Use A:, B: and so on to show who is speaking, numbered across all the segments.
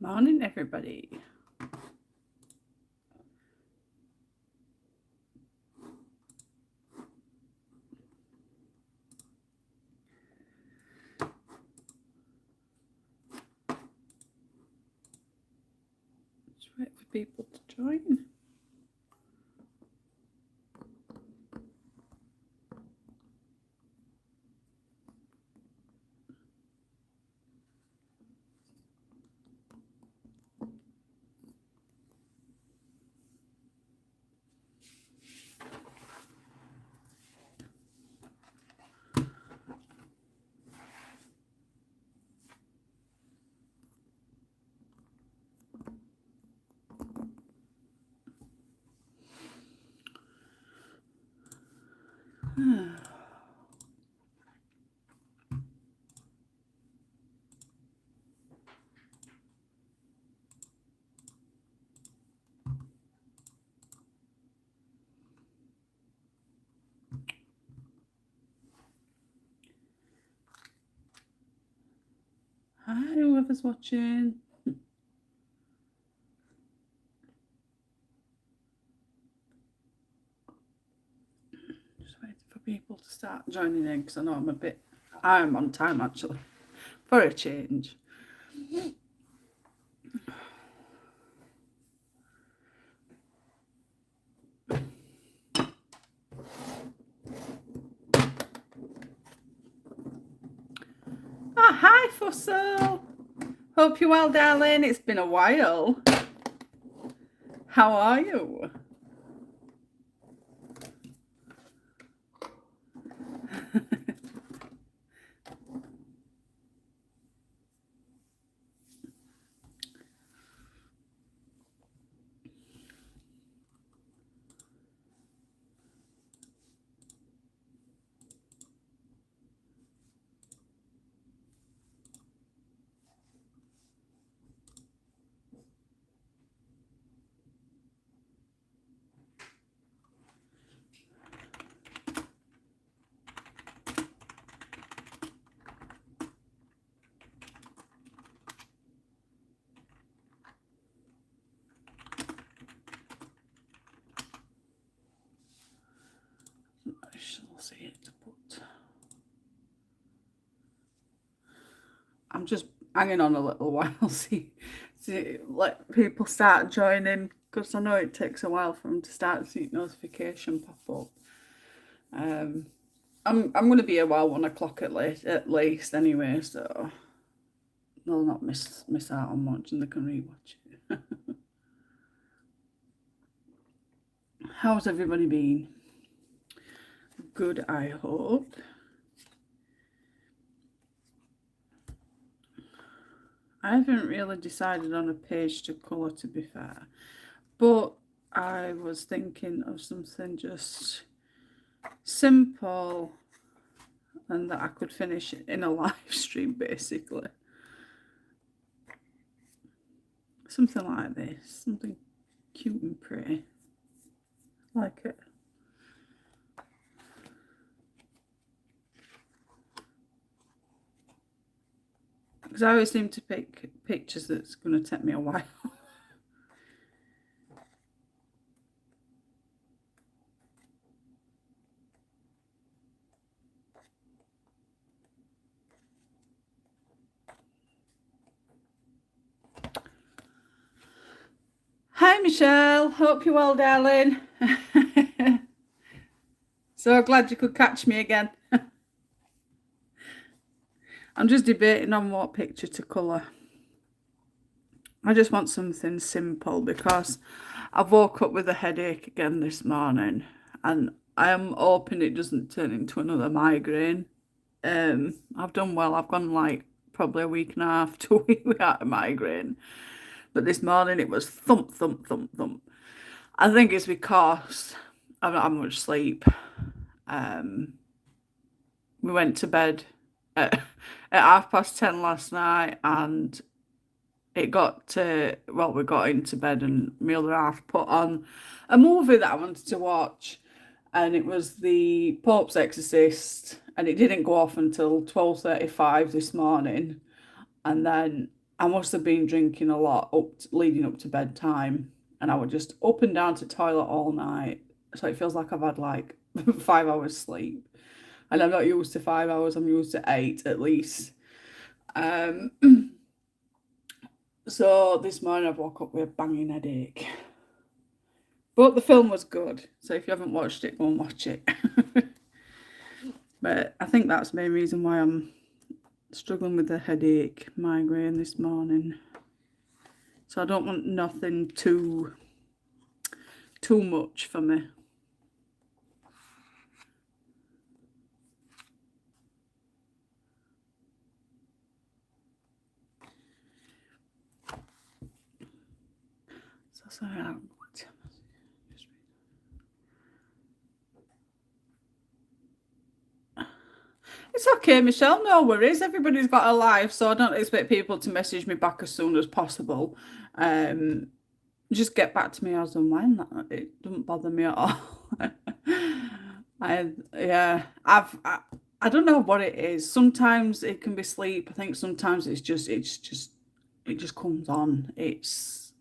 A: Morning, everybody. Just wait for people to join. Hi, whoever's watching. Just waiting for people to start joining in because I know I'm on time actually, for a change. Oh, hi, Fussel. Hope you're well, darling. It's been a while. How are you? I shall see it, but I'm just hanging on a little while, see let people start joining because I know it takes a while for them to start to see notification pop up. I'm going to be here while 1 o'clock at least anyway, so they'll not miss out on much and they can rewatch it. How's everybody been? Good, I hope. I haven't really decided on a page to colour, to be fair, but I was thinking of something just simple and that I could finish in a live stream, basically. Something like this, something cute and pretty. Like it. Because I always seem to pick pictures that's going to take me a while. Hi, Michelle. Hope you're well, darling. So glad you could catch me again. I'm just debating on what picture to colour. I just want something simple because I woke up with a headache again this morning and I am hoping it doesn't turn into another migraine. I've done well. I've gone like probably a week and a half to a week without a migraine. But this morning it was thump, thump, thump, thump. I think it's because I've not had much sleep. We went to bed at 10:30 last night and we got into bed and my other half put on a movie that I wanted to watch, and it was the Pope's Exorcist, and it didn't go off until 12:35 this morning, and then I must have been drinking a lot leading up to bedtime, and I would just up and down to toilet all night. So it feels like I've had like 5 hours sleep, and I'm not used to 5 hours. I'm used to 8 at least. Um, so this morning I woke up with a banging headache. But the film was good, so if you haven't watched it, go and watch it. But I think that's the main reason why I'm struggling with the headache, migraine this morning. So I don't want nothing too much for me. So sorry. It's okay, Michelle. No worries. Everybody's got a life, so I don't expect people to message me back as soon as possible. Just get back to me as and when. It doesn't bother me at all. I don't know what it is. Sometimes it can be sleep. I think sometimes it just comes on. It's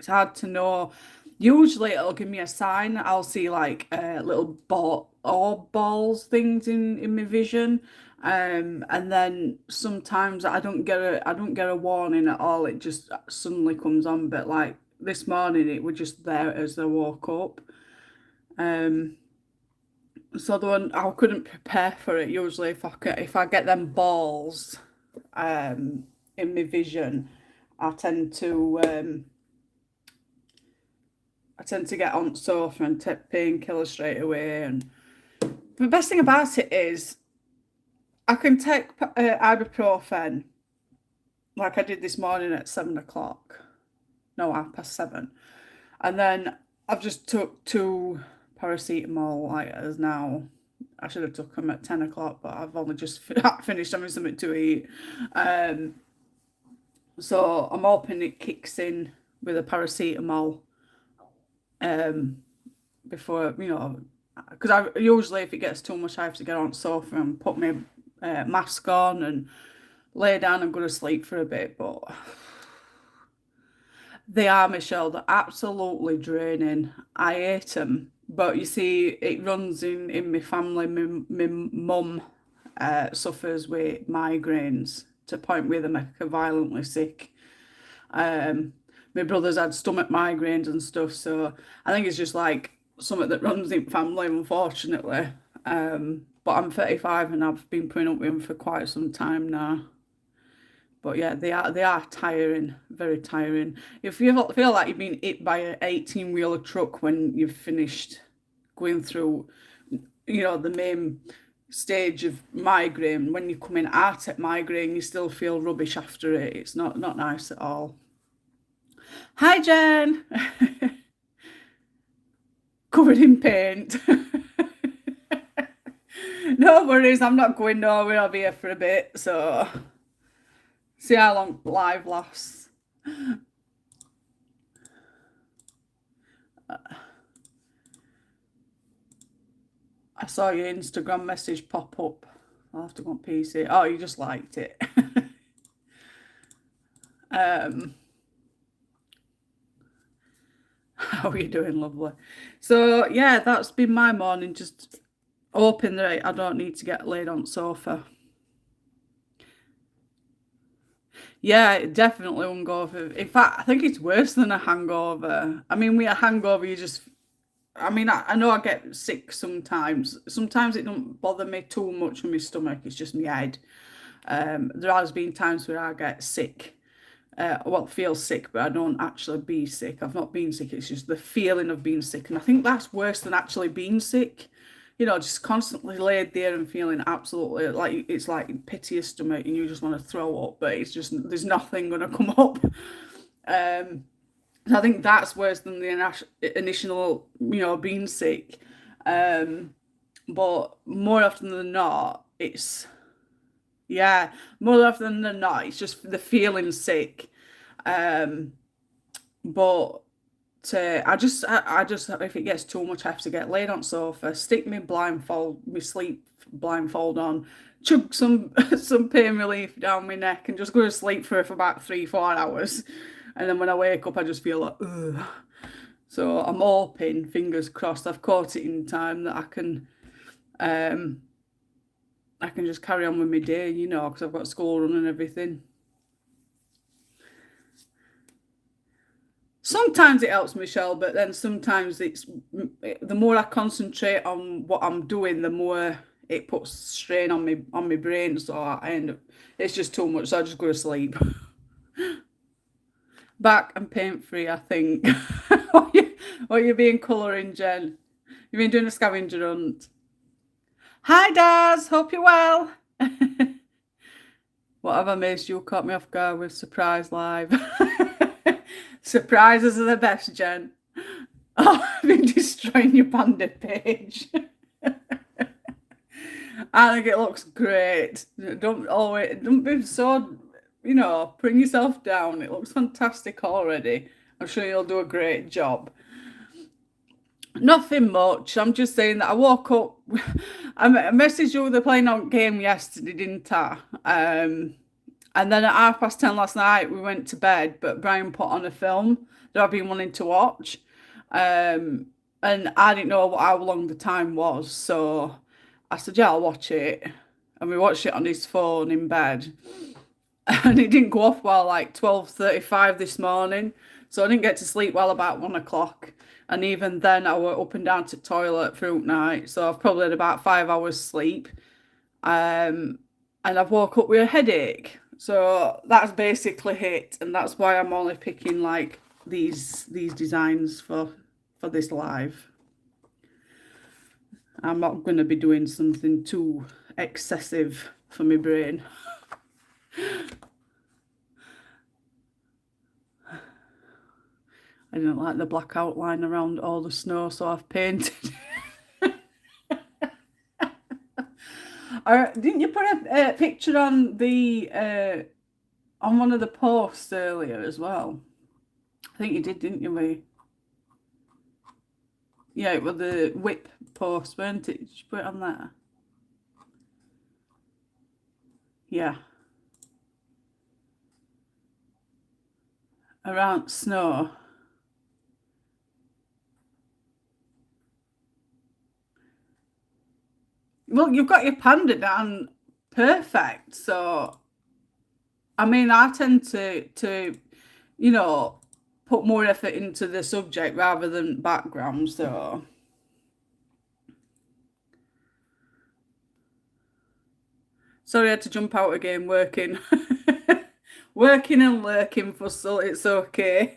A: hard to know. Usually it'll give me a sign. I'll see like little balls things in my vision. And then sometimes I don't get a warning at all. It just suddenly comes on. But like this morning, it was just there as I woke up. So the one I couldn't prepare for it. Usually, if I get them balls, in my vision, I tend to get on the sofa and take painkillers straight away. And the best thing about it is I can take ibuprofen like I did this morning at 7 o'clock. No, 7:30. And then I've just took 2 paracetamol like as now. I should have took them at 10 o'clock, but I've only just finished having something to eat. So I'm hoping it kicks in with a paracetamol before, because I usually, if it gets too much, I have to get on the sofa and put my mask on and lay down and go to sleep for a bit. But they are, Michelle, they're absolutely draining. I hate them. But you see, it runs in my family. My mum suffers with migraines to the point where they make her violently sick. My brother's had stomach migraines and stuff, so I think it's just like something that runs in family, unfortunately. But I'm 35 and I've been putting up with them for quite some time now. But yeah, they are tiring, very tiring. If you feel like you've been hit by an 18-wheeler truck when you've finished going through, the main stage of migraine, when you come in out at migraine, you still feel rubbish after it. It's not nice at all. Hi, Jen. Covered in paint. No worries, I'm not going nowhere. I'll be here for a bit, so see how long live lasts. I saw your Instagram message pop up. I'll have to go on PC. Oh, you just liked it. How are you doing, lovely? So yeah, that's been my morning. Just hoping that I don't need to get laid on the sofa. Yeah, it definitely hungover. In fact, I think it's worse than a hangover. I mean, with a hangover, I know I get sick sometimes. Sometimes it don't bother me too much on my stomach. It's just my head. There has been times where I get sick. Feel sick, but I don't actually be sick. I've not been sick. It's just the feeling of being sick. And I think that's worse than actually being sick. Just constantly laid there and feeling absolutely like it's like pit your stomach and you just want to throw up, but it's just there's nothing going to come up. So I think that's worse than the initial, being sick. But more often than not, more often than not, it's just the feeling sick. But I just if it gets too much, I have to get laid on sofa, stick my sleep blindfold on, chug some some pain relief down my neck and just go to sleep for about 3-4 hours. And then when I wake up, I just feel like, ugh. So I'm hoping, fingers crossed, I've caught it in time that I can just carry on with my day, you know, because I've got school run and everything. Sometimes it helps, Michelle, but then sometimes it's the more I concentrate on what I'm doing, the more it puts strain on my brain. So I end up, it's just too much. So I just go to sleep. Back and paint free, I think. What you been colouring, Jen? You've been doing a scavenger hunt. Hi, Daz. Hope you're well. What have I missed? You caught me off guard with surprise live. Surprises are the best, Jen. Oh, I've been destroying your panda page. I think it looks great. Don't be so, you know, bring yourself down. It looks fantastic already. I'm sure you'll do a great job. Nothing much. I'm just saying that I woke up. I messaged you with the playing on game yesterday, didn't I? And then at 10:30 last night, we went to bed, but Brian put on a film that I've been wanting to watch. And I didn't know how long the time was. So I said, yeah, I'll watch it. And we watched it on his phone in bed. And it didn't go off while like 12:35 this morning. So I didn't get to sleep well about 1 o'clock. And even then, I went up and down to the toilet throughout night. So I've probably had about 5 hours sleep. And I've woke up with a headache. So that's basically it. And that's why I'm only picking like these designs for this live. I'm not going to be doing something too excessive for my brain. I didn't like the black outline around all the snow, so I've painted. Didn't you put a picture on the on one of the posts earlier as well? I think you did, didn't you, Yeah, it was the whip post, weren't it? Did you put it on there? Yeah. Around snow. Well, you've got your panda down perfect. So, I mean, I tend to, you know, put more effort into the subject rather than background. So, sorry, I had to jump out again. Working, working and lurking for so it's okay.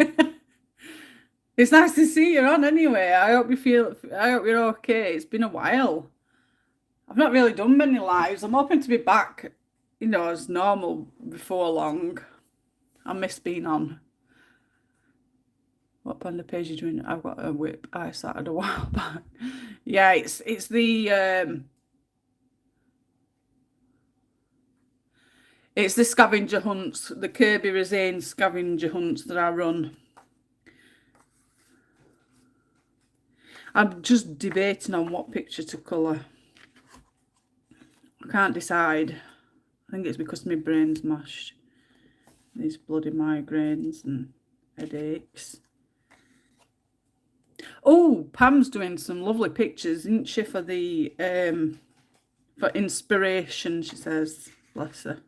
A: It's nice to see you on anyway. I hope you're okay. It's been a while. I've not really done many lives. I'm hoping to be back, you know, as normal before long. I miss being on. What panda page are you doing? I've got a whip I started a while back. Yeah, it's the scavenger hunts, the Kirby Resane scavenger hunts that I run. I'm just debating on what picture to colour. I can't decide. I think it's because my brain's mashed. These bloody migraines and headaches. Oh, Pam's doing some lovely pictures, isn't she, for the for inspiration, she says. Bless her.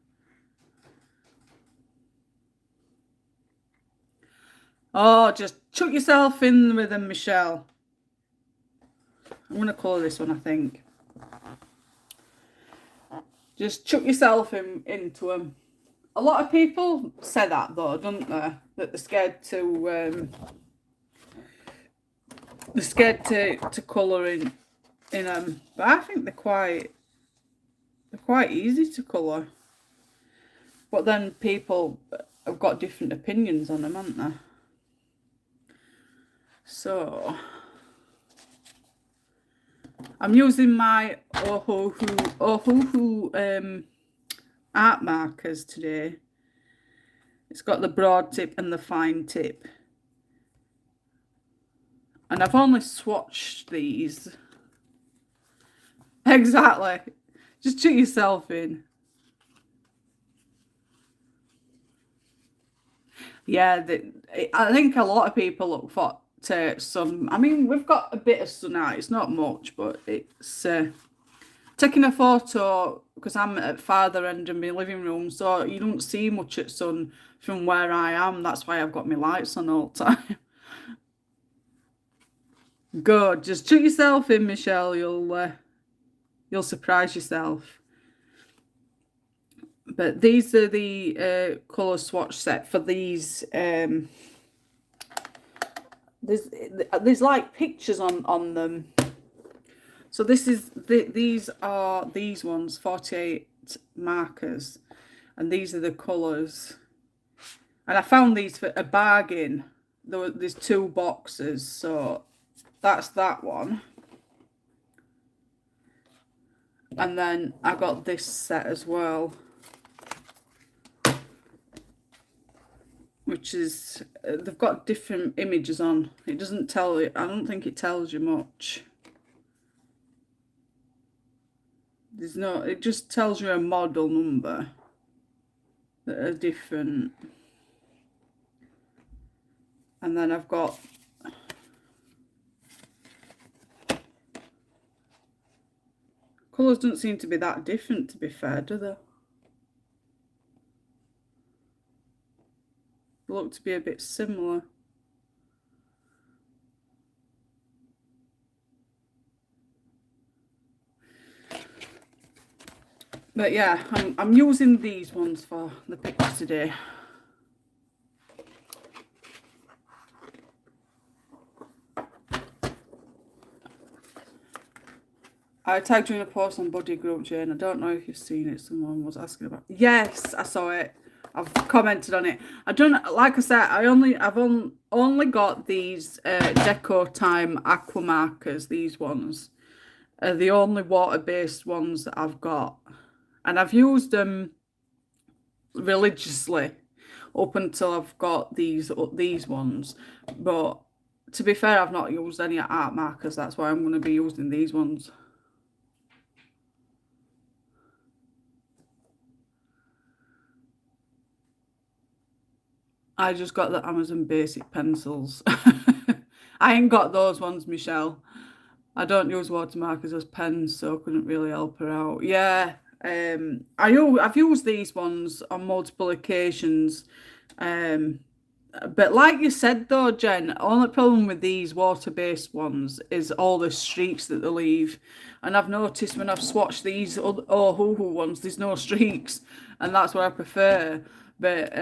A: Oh, just chuck yourself in with them, Michelle. I'm going to colour this one, I think. Just chuck yourself into them. A lot of people say that, though, don't they? That they're scared to colour in them. But I think they're quite easy to colour. But then people have got different opinions on them, haven't they? So I'm using my Ohuhu art markers today. It's got the broad tip and the fine tip. And I've only swatched these. Exactly. Just chuck yourself in. Yeah, I think a lot of people look for to sun. I mean, we've got a bit of sun out. It's not much, but it's taking a photo because I'm at farther end of my living room, so you don't see much at sun from where I am. That's why I've got my lights on all the time. Good. Just chuck yourself in, Michelle. You'll surprise yourself. But these are the colour swatch set for these. There's like pictures on them. So these are these ones, 48 markers, and these are the colours. And I found these for a bargain. There's 2 boxes, so that's that one. And then I got this set as well, which is they've got different images on. It doesn't tell you. I don't think it tells you much. There's no. It just tells you a model number that are different. And then I've got colours don't seem to be that different, to be fair, do they? They look to be a bit similar. But yeah, I'm using these ones for the picture today. I tagged you in a post on Buddy Group, Jane. I don't know if you've seen it. Someone was asking about. Yes, I saw it. I've commented on it. I don't like I said. I've only got these Deco Time Aqua markers. These ones are the only water-based ones that I've got, and I've used them religiously up until I've got these ones. But to be fair, I've not used any art markers. That's why I'm going to be using these ones. I just got the Amazon Basic pencils. I ain't got those ones, Michelle. I don't use watermarkers as pens, so I couldn't really help her out. Yeah, I've used these ones on multiple occasions. But like you said though, Jen, only problem with these water-based ones is all the streaks that they leave. And I've noticed when I've swatched these Ohuhu ones, there's no streaks, and that's what I prefer. But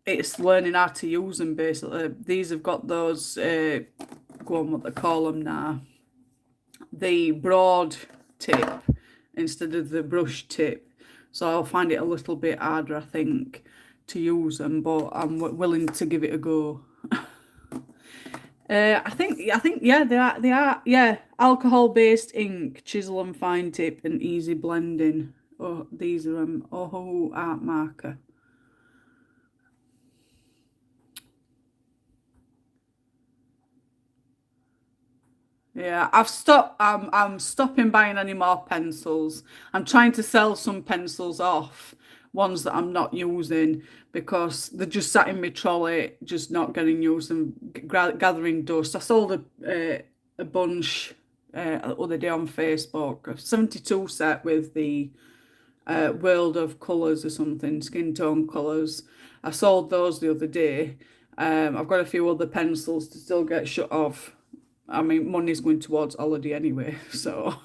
A: it's learning how to use them basically. These have got those go on what they call them now, the broad tip instead of the brush tip, so I'll find it a little bit harder I think to use them, but I'm willing to give it a go. I think yeah, they are yeah, alcohol based ink, chisel and fine tip, and easy blending. Oh, these are Ohuhu art marker. Yeah, I've stopped. I'm stopping buying any more pencils. I'm trying to sell some pencils off, ones that I'm not using because they're just sat in my trolley, just not getting used and gathering dust. I sold a bunch the other day on Facebook, a 72 set with the World of Colours or something, skin tone colours. I sold those the other day. I've got a few other pencils to still get shut off. I mean, money's going towards holiday anyway, so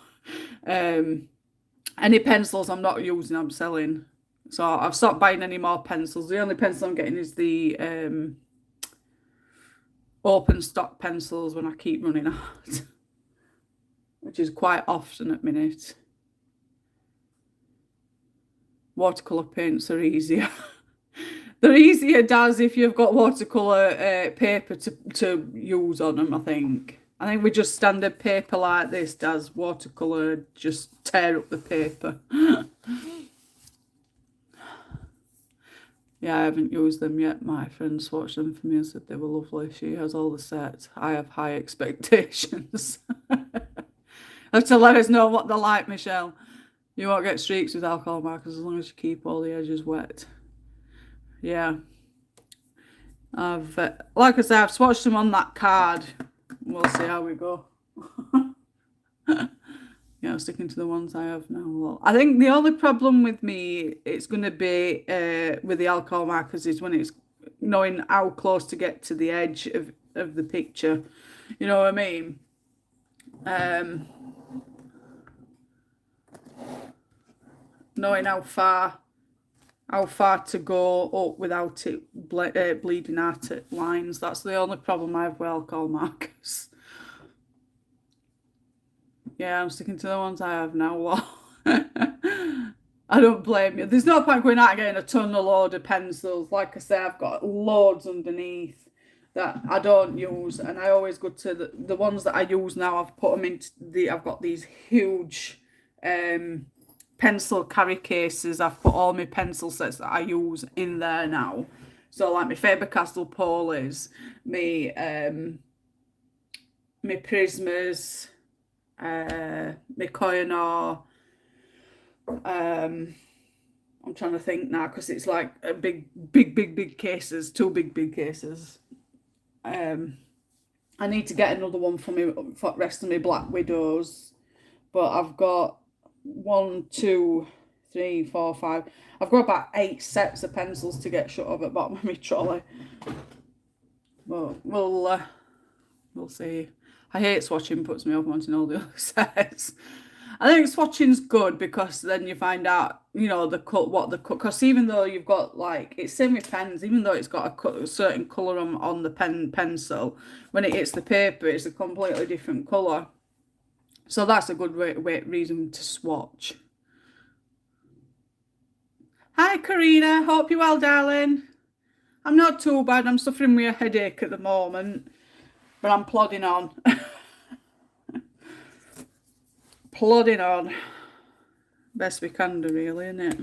A: any pencils I'm not using, I'm selling. So I've stopped buying any more pencils. The only pencil I'm getting is the open stock pencils when I keep running out, which is quite often at minute. Watercolour paints are easier. They're easier, Daz, if you've got watercolour paper to use on them, I think. I think we just standard paper like this, Daz, watercolour, just tear up the paper. Yeah, I haven't used them yet. My friend swatched them for me and said they were lovely. She has all the sets. I have high expectations. Have to let us know what they're like, Michelle. You won't get streaks with alcohol markers as long as you keep all the edges wet. Yeah. I've, like I said, I've swatched them on that card. We'll see how we go. Yeah, I'm sticking to the ones I have now. Well, I think the only problem with me, it's going to be with the alcohol markers is when it's knowing how close to get to the edge of the picture. You know what I mean? Knowing how far to go up without it bleeding out at lines. That's the only problem I have with alcohol markers. Yeah, I'm sticking to the ones I have now. Well, I don't blame you. There's no point going out and getting a ton of load of pencils. Like I say, I've got loads underneath that I don't use, and I always go to the ones that I use now. I've put them into I've got these huge pencil carry cases. I've put all my pencil sets that I use in there now. So like my Faber-Castell Polis, my Prismas, my Koh-i-Noor. I'm trying to think now because it's like a big cases, two big cases. I need to get another one for the rest of my Black Widows, but I've got 1, 2, 3, 4, 5. I've got about 8 sets of pencils to get shut of at the bottom of my trolley. But we'll see. I hate swatching, puts me off wanting all the other sets. I think swatching's good because then you find out, you know, what the cut. Because even though you've got like, it's same with pens, even though it's got a certain colour on the pencil, when it hits the paper, it's a completely different colour. So that's a good reason to swatch. Hi, Karina. Hope you're well, darling. I'm not too bad. I'm suffering with a headache at the moment, but I'm plodding on. Plodding on. Best we can do, really, isn't it?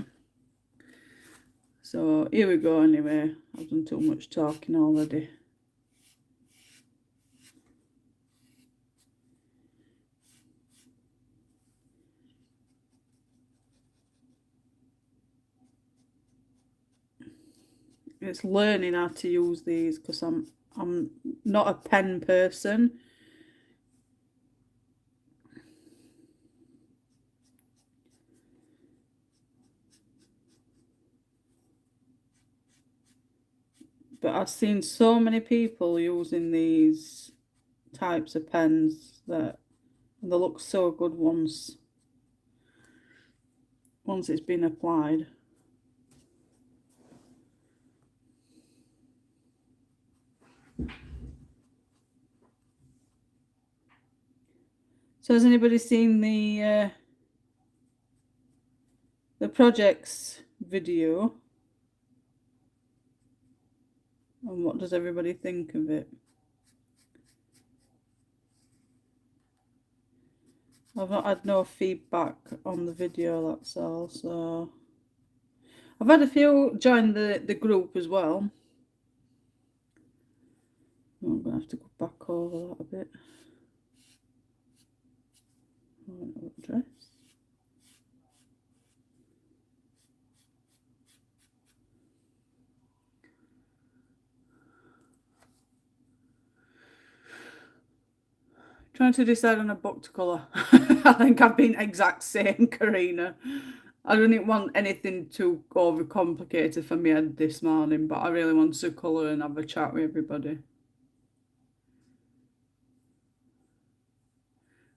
A: So here we go anyway. I've done too much talking already. It's learning how to use these because I'm not a pen person. But I've seen so many people using these types of pens that they look so good once it's been applied. So has anybody seen the projects video? And what does everybody think of it? I've not had no feedback on the video, that's all. So I've had a few join the group as well. I'm gonna have to go back over that a bit. Dress. Trying to decide on a book to colour. I think I've been exact same, Karina. I didn't want anything too overcomplicated for me this morning, but I really want to colour and have a chat with everybody.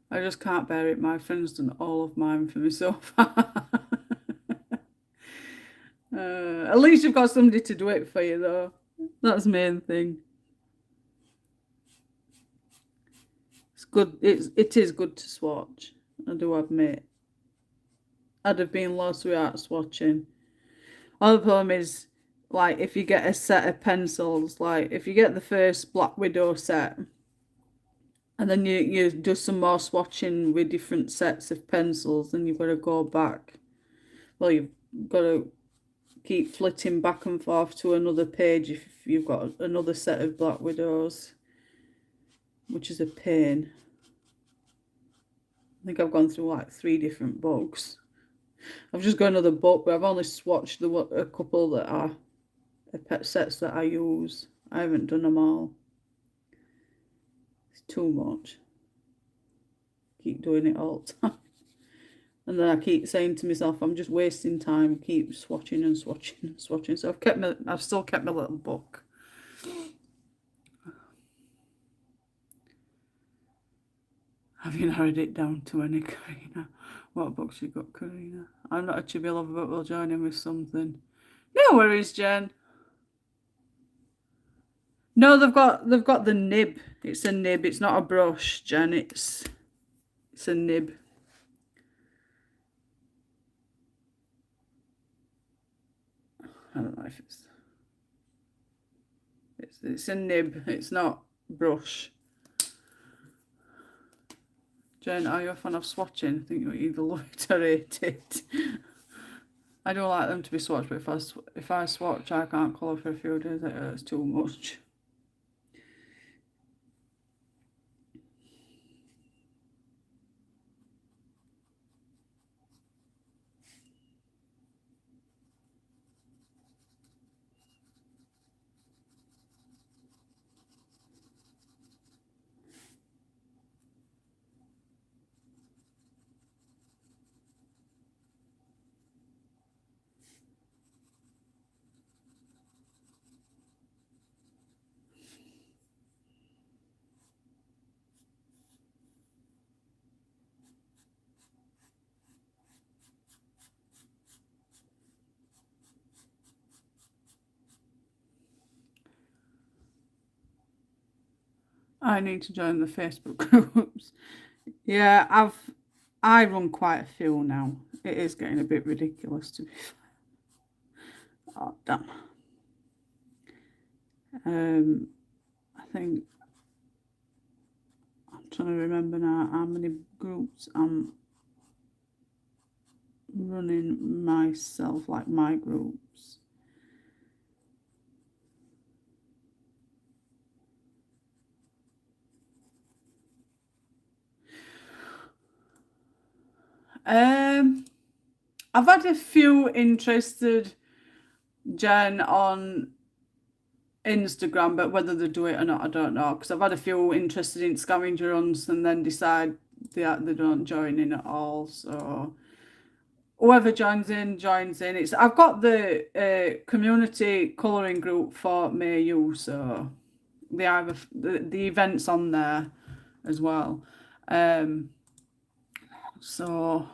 A: I just can't bear it. My friend's done all of mine for me so far. At least you've got somebody to do it for you, though. That's the main thing. It's good. It is good to swatch. I do admit. I'd have been lost without swatching. Other problem is, like, if you get a set of pencils, like if you get the first Black Widow set, and then you do some more swatching with different sets of pencils, then you've got to go back. Well, you've got to keep flitting back and forth to another page if you've got another set of Black Widows, which is a pain. think I've gone through like 3 different books. I've just got another book, but I've only swatched a couple that are pet sets that I use. I haven't done them all. It's too much. Keep doing it all the time. And then I keep saying to myself, I'm just wasting time, keep swatching and swatching and swatching. So I've still kept my little book. Have you narrowed it down to any, Karina? What books you got, Karina? I'm not a chibi lover, but we'll join in with something. No worries, Jen. No, they've got the nib. It's a nib. It's not a brush, Jen. It's a nib. I don't know if it's a nib. It's not brush. Jen, are you a fan of swatching? I think you either love it or hate it. I don't like them to be swatched, but if I swatch, I can't colour for a few days. It hurts too much. I need to join the Facebook groups. Yeah, I run quite a few now. It is getting a bit ridiculous to be fair. Oh damn. I think I'm trying to remember now how many groups I'm running myself, like my groups. I've had a few interested, Jen, on Instagram, but whether they do it or not, I don't know. Because I've had a few interested in scavenger runs and then decide they don't join in at all. So whoever joins in, joins in. I've got the community colouring group for Mayu, so they have the events on there as well. So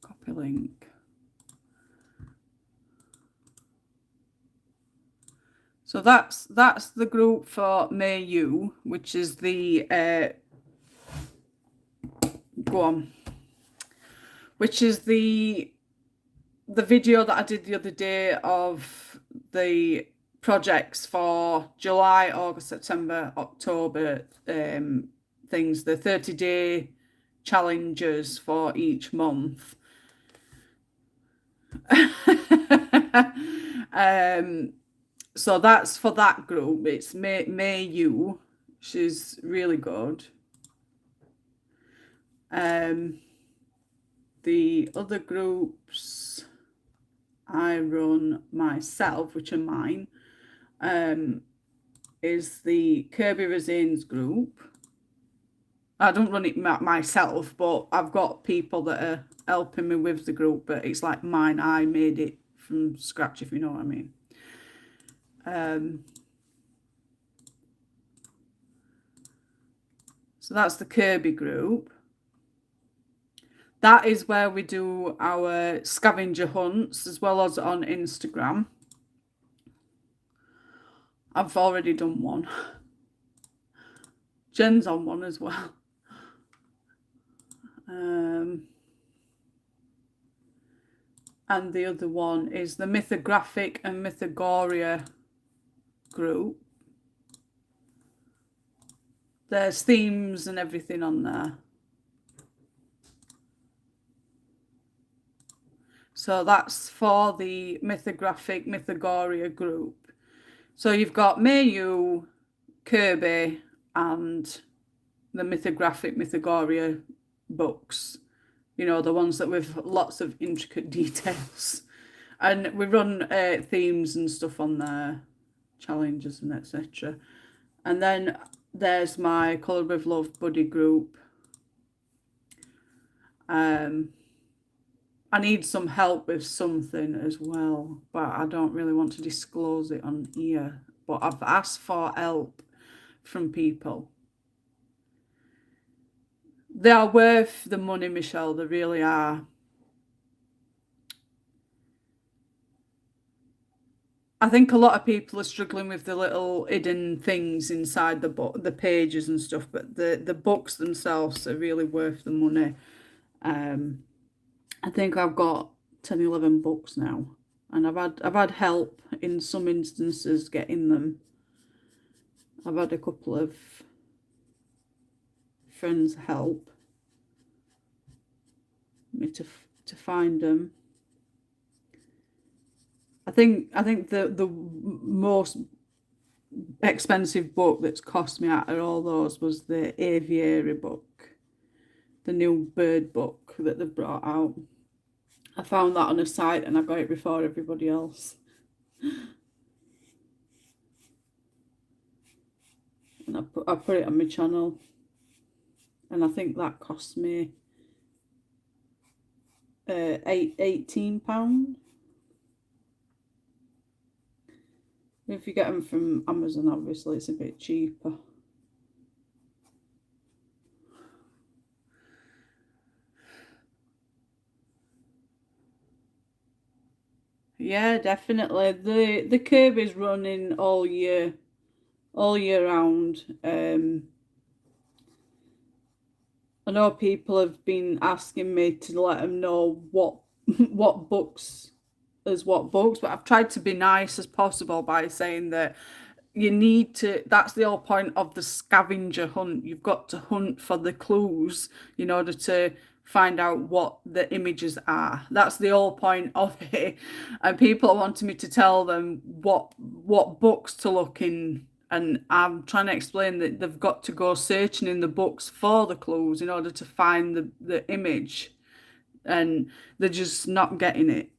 A: copy link. So that's the group for Mayu, which is the which is the video that I did the other day of the projects for July, August, September, October things, the 30-day challenges for each month. So that's for that group. It's Mayu. She's really good. The other groups I run myself, which are mine, is the Kirby Resines group. I don't run it myself, but I've got people that are helping me with the group, but it's like mine. I made it from scratch, if you know what I mean. So that's the Kirby group. That is where we do our scavenger hunts as well as on Instagram. I've already done one. Jen's on one as well. And the other one is the Mythographic and Mythogoria group. There's themes and everything on there. So that's for the Mythographic Mythogoria group. So you've got Mayu, Kirby, and the Mythographic Mythogoria books, you know, the ones that with lots of intricate details. And we run themes and stuff on there, challenges and etc. And then there's my Colour with Love buddy group. I need some help with something as well, but I don't really want to disclose it on here. But I've asked for help from people. They are worth the money, Michelle, they really are. I think a lot of people are struggling with the little hidden things inside the book, the pages and stuff, but the books themselves are really worth the money. I think I've got 10, 11 books now, and I've had help in some instances getting them. I've had a couple of friends help me to find them. I think the most expensive book that's cost me out of all those was the aviary book, the new bird book that they've brought out. I found that on a site and I got it before everybody else. And I put it on my channel, and I think that cost me £18. If you get them from Amazon, obviously it's a bit cheaper. Yeah, definitely. The Kirby's running all year round. I know people have been asking me to let them know what what books but I've tried to be nice as possible by saying that you need to, that's the whole point of the scavenger hunt. You've got to hunt for the clues in order to find out what the images are. That's the whole point of it. And people are wanting me to tell them what books to look in. And I'm trying to explain that they've got to go searching in the books for the clues in order to find the image. And they're just not getting it.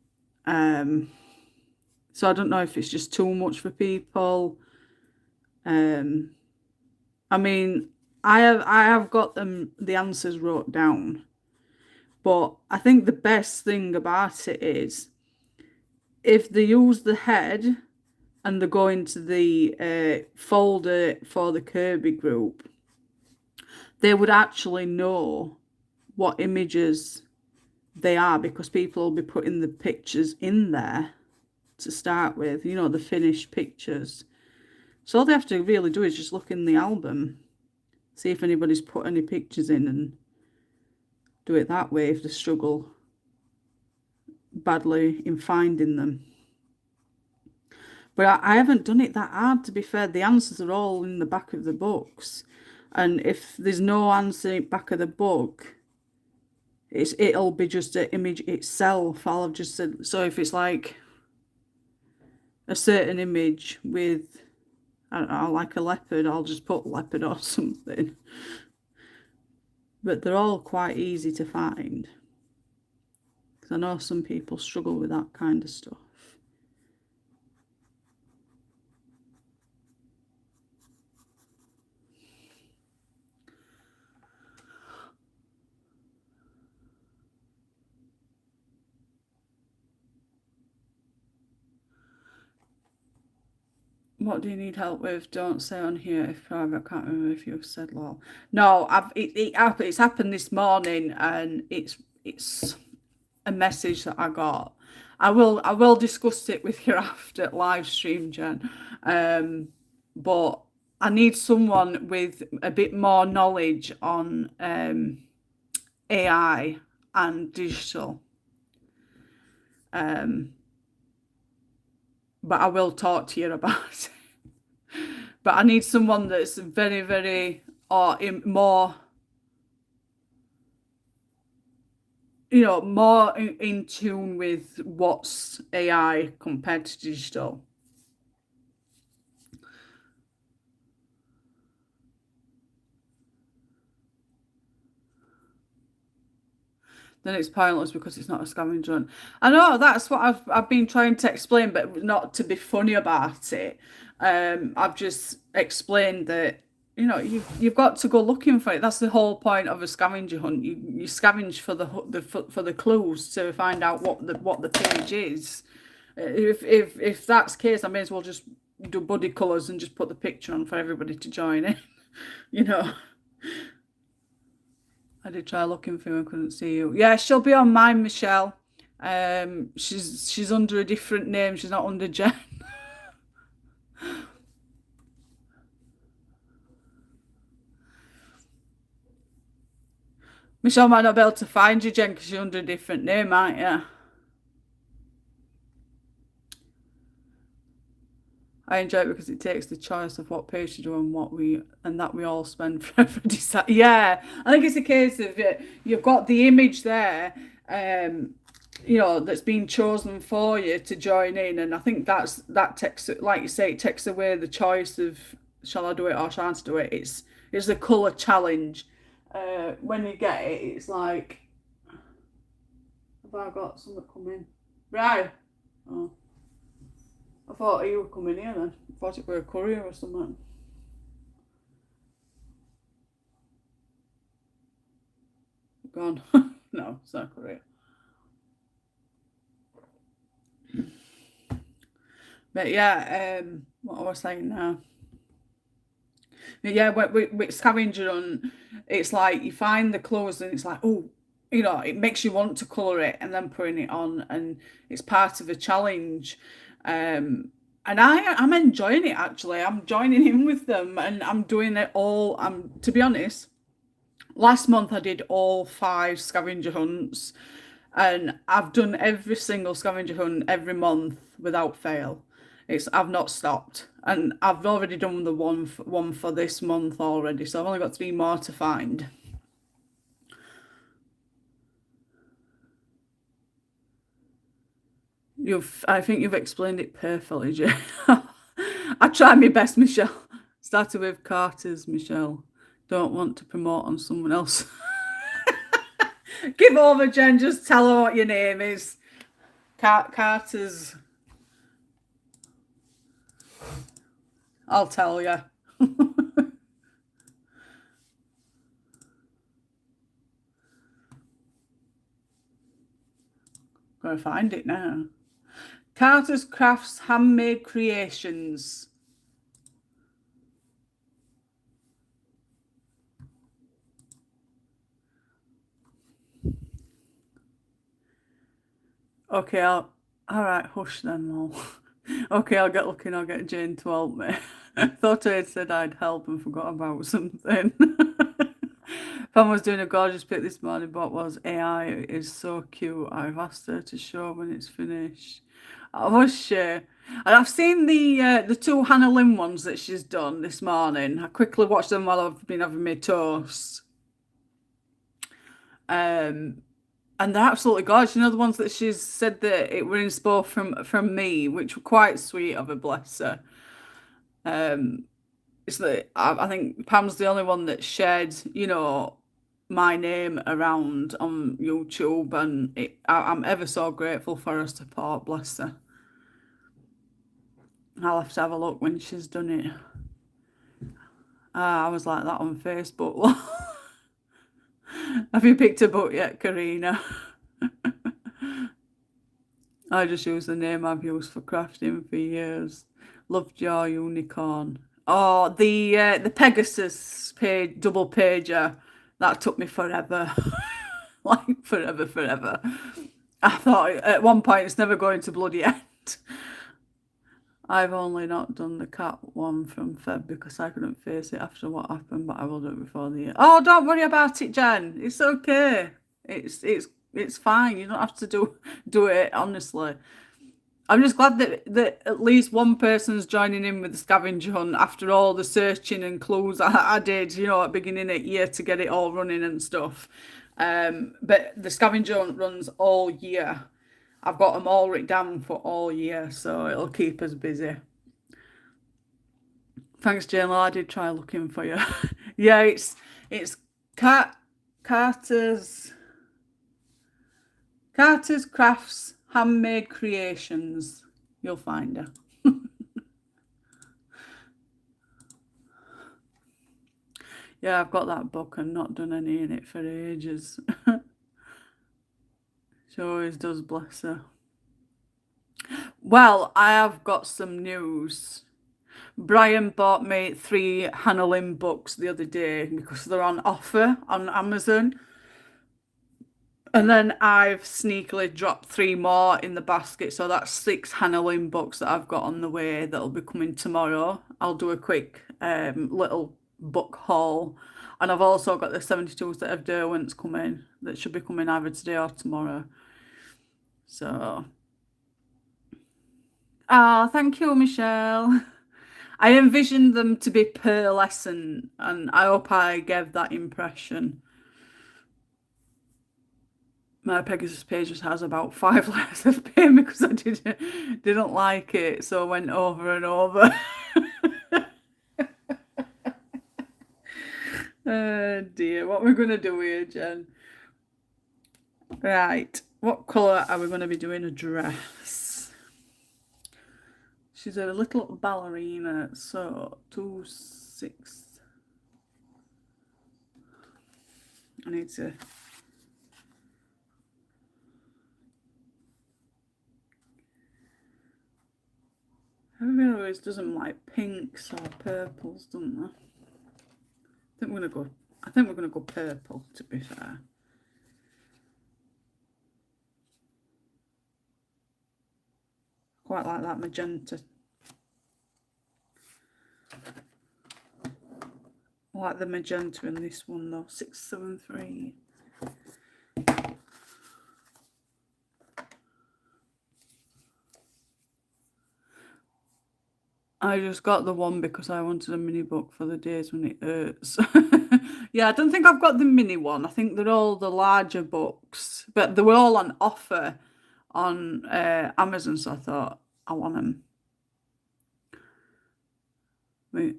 A: So I don't know if it's just too much for people. I mean, I have got the answers wrote down, but I think the best thing about it is if they use the head and they go into the folder for the Kirby group, they would actually know what images they are, because people will be putting the pictures in there to start with, you know, the finished pictures. So all they have to really do is just look in the album, see if anybody's put any pictures in, and do it that way if they struggle badly in finding them. But I haven't done it that hard, to be fair. The answers are all in the back of the books. And if there's no answer in the back of the book, it'll be just an image itself. I'll have just said, so if it's like a certain image with, I don't know, like a leopard, I'll just put leopard or something. But they're all quite easy to find, because I know some people struggle with that kind of stuff. What do you need help with? Don't say on here if private. I can't remember if you've said lol. No, it's happened this morning, and it's a message that I got. I will discuss it with you after live stream, Jen. But I need someone with a bit more knowledge on AI and digital. But I will talk to you about it. But I need someone that's very, very, or more, you know, more in tune with what's AI compared to digital. then it's pointless because it's not a scavenger hunt. I know that's what I've been trying to explain, but not to be funny about it. I've just explained that you've got to go looking for it. That's the whole point of a scavenger hunt. You scavenge for the clues to find out what the page is. If that's the case, I may as well just do buddy colours and just put the picture on for everybody to join in. you know. I did try looking for you and couldn't see you. Yeah, she'll be on mine, Michelle. She's under a different name. She's not under Jen. Michelle might not be able to find you, Jen, because you're under a different name, aren't you? I enjoy it because it takes the choice of what page to do and that we all spend forever decide. Yeah, I think it's a case of you've got the image there, that's been chosen for you to join in, and I think that takes, like you say, it takes away the choice of shall I do it or shan't do it. It's the colour challenge. When you get it, it's like, have I got something coming? Right. Oh. I thought you were coming here then. I thought it were a courier or something. Gone. No, it's not a courier. But yeah, what I was saying now. But yeah, with scavenger hunt, it's like you find the clothes and it's like, oh, it makes you want to colour it and then putting it on, and it's part of a challenge. And I'm enjoying it actually. I'm joining in with them and I'm doing it all. To be honest, last month I did all 5 scavenger hunts, and I've done every single scavenger hunt every month without fail. I've not stopped, and I've already done the one for this month already, so I've only got 3 more to find. I think you've explained it perfectly, Jay. I tried my best, Michelle. Started with Carter's, Michelle. Don't want to promote on someone else. Give over, Jen. Just tell her what your name is. Carter's. I'll tell you. Gotta find it now. Carter's Crafts Handmade Creations. Okay, all right, hush then, lol. Okay, I'll get looking, I'll get Jane to help me. I thought I had said I'd help and forgot about something. Pam was doing a gorgeous pic this morning, but was AI is so cute. I've asked her to show when it's finished. I was sure. And I've seen the 2 Hannah Lynn ones that she's done this morning. I quickly watched them while I've been having my toast. And they're absolutely gorgeous. The ones that she's said that it were inspo from me, which were quite sweet of her, bless her. It's that I think Pam's the only one that shared, my name around on YouTube, and I'm ever so grateful for her support, bless her. I'll have to have a look when she's done it. I was like that on Facebook. Have you picked a book yet, Karina? I just use the name I've used for crafting for years. Loved your unicorn. Oh, the Pegasus double pager. That took me forever. Like forever. I thought at one point it's never going to bloody end. I've only not done the cat one from Feb because I couldn't face it after what happened, but I will do it before the year. Oh, don't worry about it, Jen. It's okay. It's fine. You don't have to do it, honestly. I'm just glad that at least one person's joining in with the scavenger hunt after all the searching and clues I did, at the beginning of the year to get it all running and stuff. But the scavenger hunt runs all year. I've got them all written down for all year, so it'll keep us busy. Thanks, Jane. I did try looking for you. Yeah, it's Carter's. Carter's Crafts Handmade Creations. You'll find her. Yeah, I've got that book and not done any in it for ages. She always does, bless her. Well, I have got some news. Brian bought me 3 Hannah Lynn books the other day because they're on offer on Amazon. And then I've sneakily dropped 3 more in the basket. So that's 6 Hannah Lynn books that I've got on the way that'll be coming tomorrow. I'll do a quick little book haul. And I've also got the 72 that of Derwent's coming that should be coming either today or tomorrow. So, thank you, Michelle. I envisioned them to be pearlescent, and I hope I gave that impression. My Pegasus page just has about 5 layers of paint because I didn't like it, so I went over and over. Oh dear, what we're gonna do here, Jen? Right, what colour are we going to be doing a dress? She's a little ballerina, so 2, 6. I need to. Everybody always doesn't like pinks or purples, don't they? I think we're gonna go purple, to be fair. Quite like that magenta. I like the magenta in this one though. 673. I just got the one because I wanted a mini book for the days when it hurts. Yeah, I don't think I've got the mini one. I think they're all the larger books, but they were all on offer on Amazon, so I thought I want them.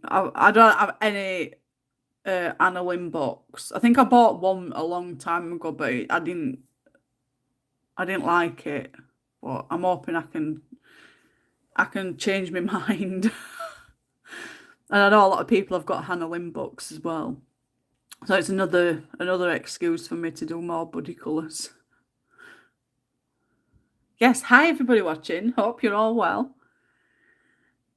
A: I don't have any Anna Lynn books. I think I bought one a long time ago, but I didn't like it. But I'm hoping I can change my mind. And I know a lot of people have got Hannah Lynn books as well. So it's another excuse for me to do more buddy colours. Yes, hi everybody watching. Hope you're all well.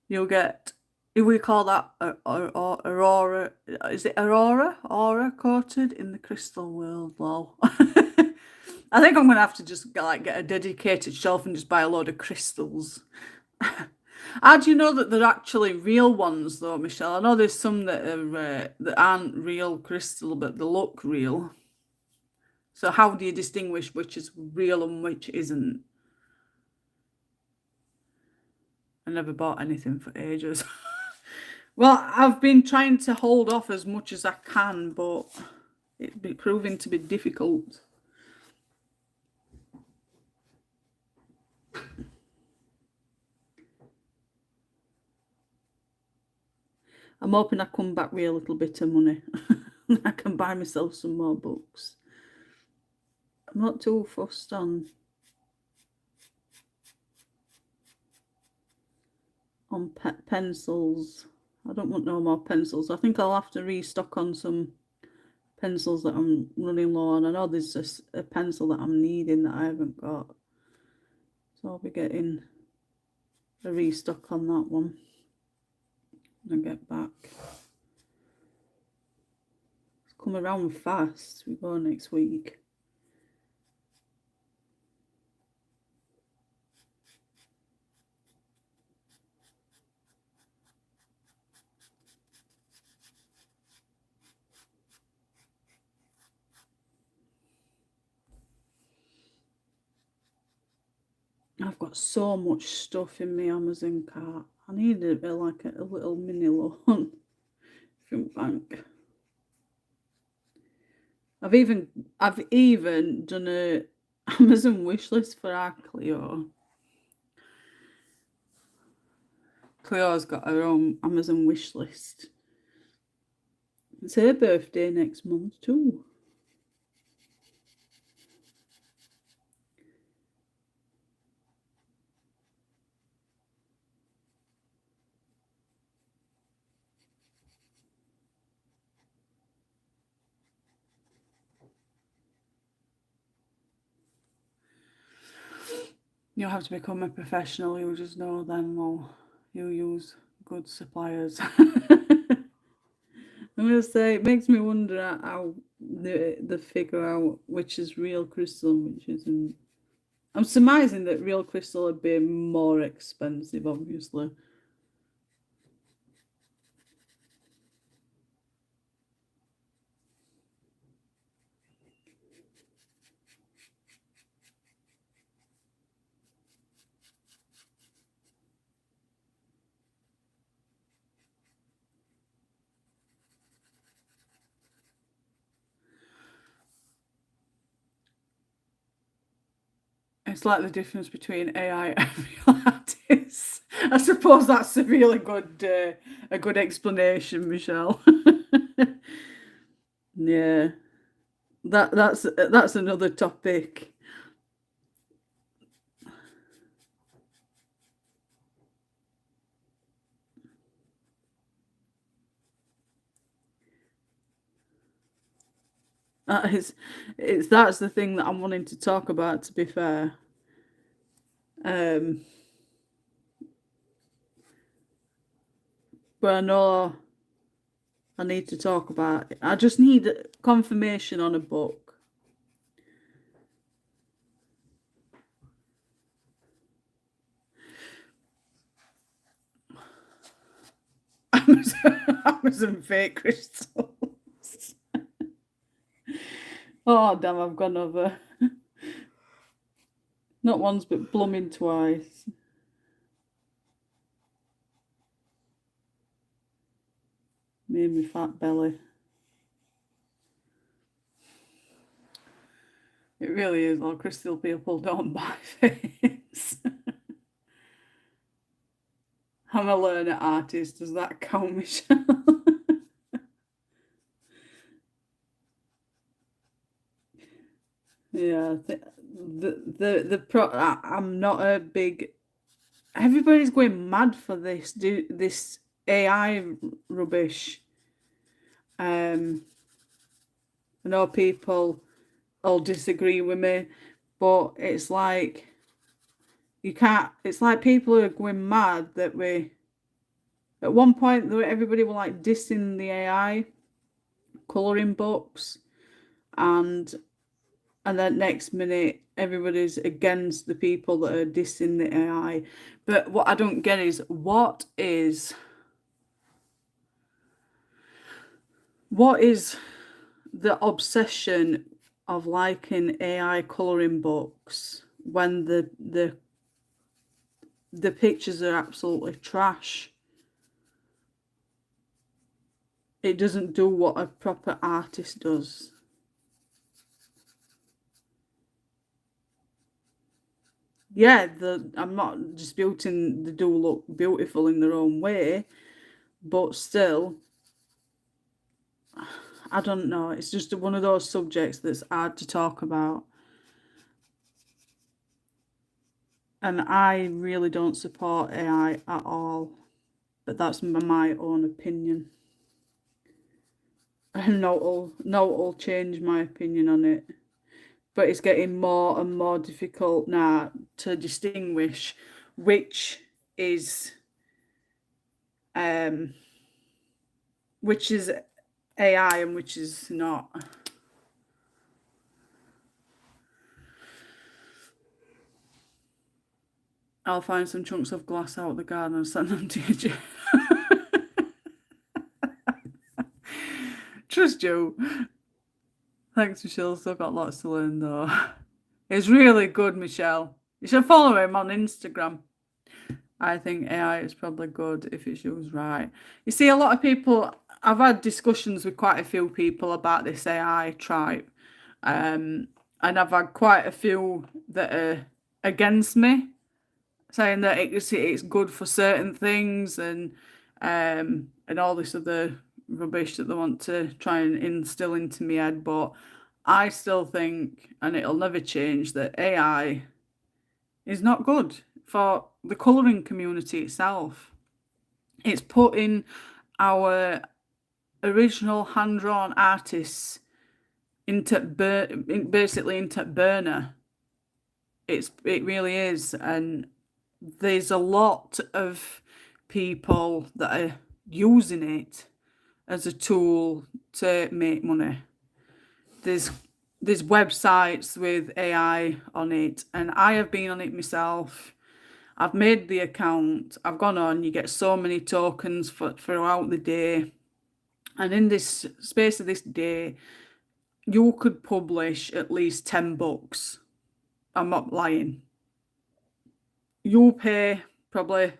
A: You'll get, if we call that Aurora, is it Aurora? Aura coated in the crystal world, lol. I think I'm going to have to just get a dedicated shelf and just buy a load of crystals. How do you know that they're actually real ones, though, Michelle? I know there's some that are that aren't real crystal, but they look real. So how do you distinguish which is real and which isn't? I never bought anything for ages. Well, I've been trying to hold off as much as I can, but it's been proving to be difficult. I'm hoping I come back with a little bit of money. I can buy myself some more books. I'm not too fussed on pencils. I don't want no more pencils. I think I'll have to restock on some pencils that I'm running low on. I know there's a pencil that I'm needing that I haven't got. So I'll be getting a restock on that one when I get back. It's come around fast. We go next week. I've got so much stuff in my Amazon cart. I need a bit like a little mini loan from bank. I've even done a Amazon wish list for our Cleo. Cleo's got her own Amazon wish list. It's her birthday next month too. You have to become a professional. You just know then, well, you use good suppliers. I'm gonna say it makes me wonder how the figure out which is real crystal and which isn't. I'm surmising that real crystal would be more expensive, obviously. It's like the difference between AI and real artists. I suppose that's a really a good explanation, Michelle. Yeah, that's another topic. That is, that's the thing that I'm wanting to talk about. To be fair, um, but I know I need to talk about it. I just need confirmation on a book. Amazon fake crystals. Oh damn! I've gone over. Not once, but blooming twice. Made me fat belly. It really is. All crystal people don't buy things. I'm a learner artist. Does that count, Michelle? Yeah. I'm not a big. Everybody's going mad for this AI rubbish. I know people all disagree with me, but it's like you can't. It's like people are going mad that we. At one point, everybody were like dissing the AI coloring books, and then next minute everybody's against the people that are dissing the AI. But what I don't get is what is the obsession of liking AI coloring books when the pictures are absolutely trash. It doesn't do what a proper artist does. Yeah, I'm not disputing they do look beautiful in their own way, but still, I don't know. It's just one of those subjects that's hard to talk about. And I really don't support AI at all. But that's my own opinion. And no, it'll change my opinion on it. But it's getting more and more difficult now to distinguish which is um which is AI and which is not. I'll find some chunks of glass out of the garden and send them to you. Trust you. Thanks, Michelle. Still got lots to learn though. It's really good, Michelle. You should follow him on Instagram. I think AI is probably good if it's used right. You see, a lot of people, I've had discussions with quite a few people about this AI tribe. And I've had quite a few that are against me, saying that it's good for certain things and all this other rubbish that they want to try and instill into my head. But I still think, and it'll never change, that AI is not good for the colouring community itself. It's putting our original hand-drawn artists basically into burner. It really is, and there's a lot of people that are using it as a tool to make money. There's there's websites with AI on it, and I have been on it myself. I've made the account. I've gone on. You get so many tokens throughout the day, and in this space of this day, you could publish at least 10 books. I'm not lying. You'll pay probably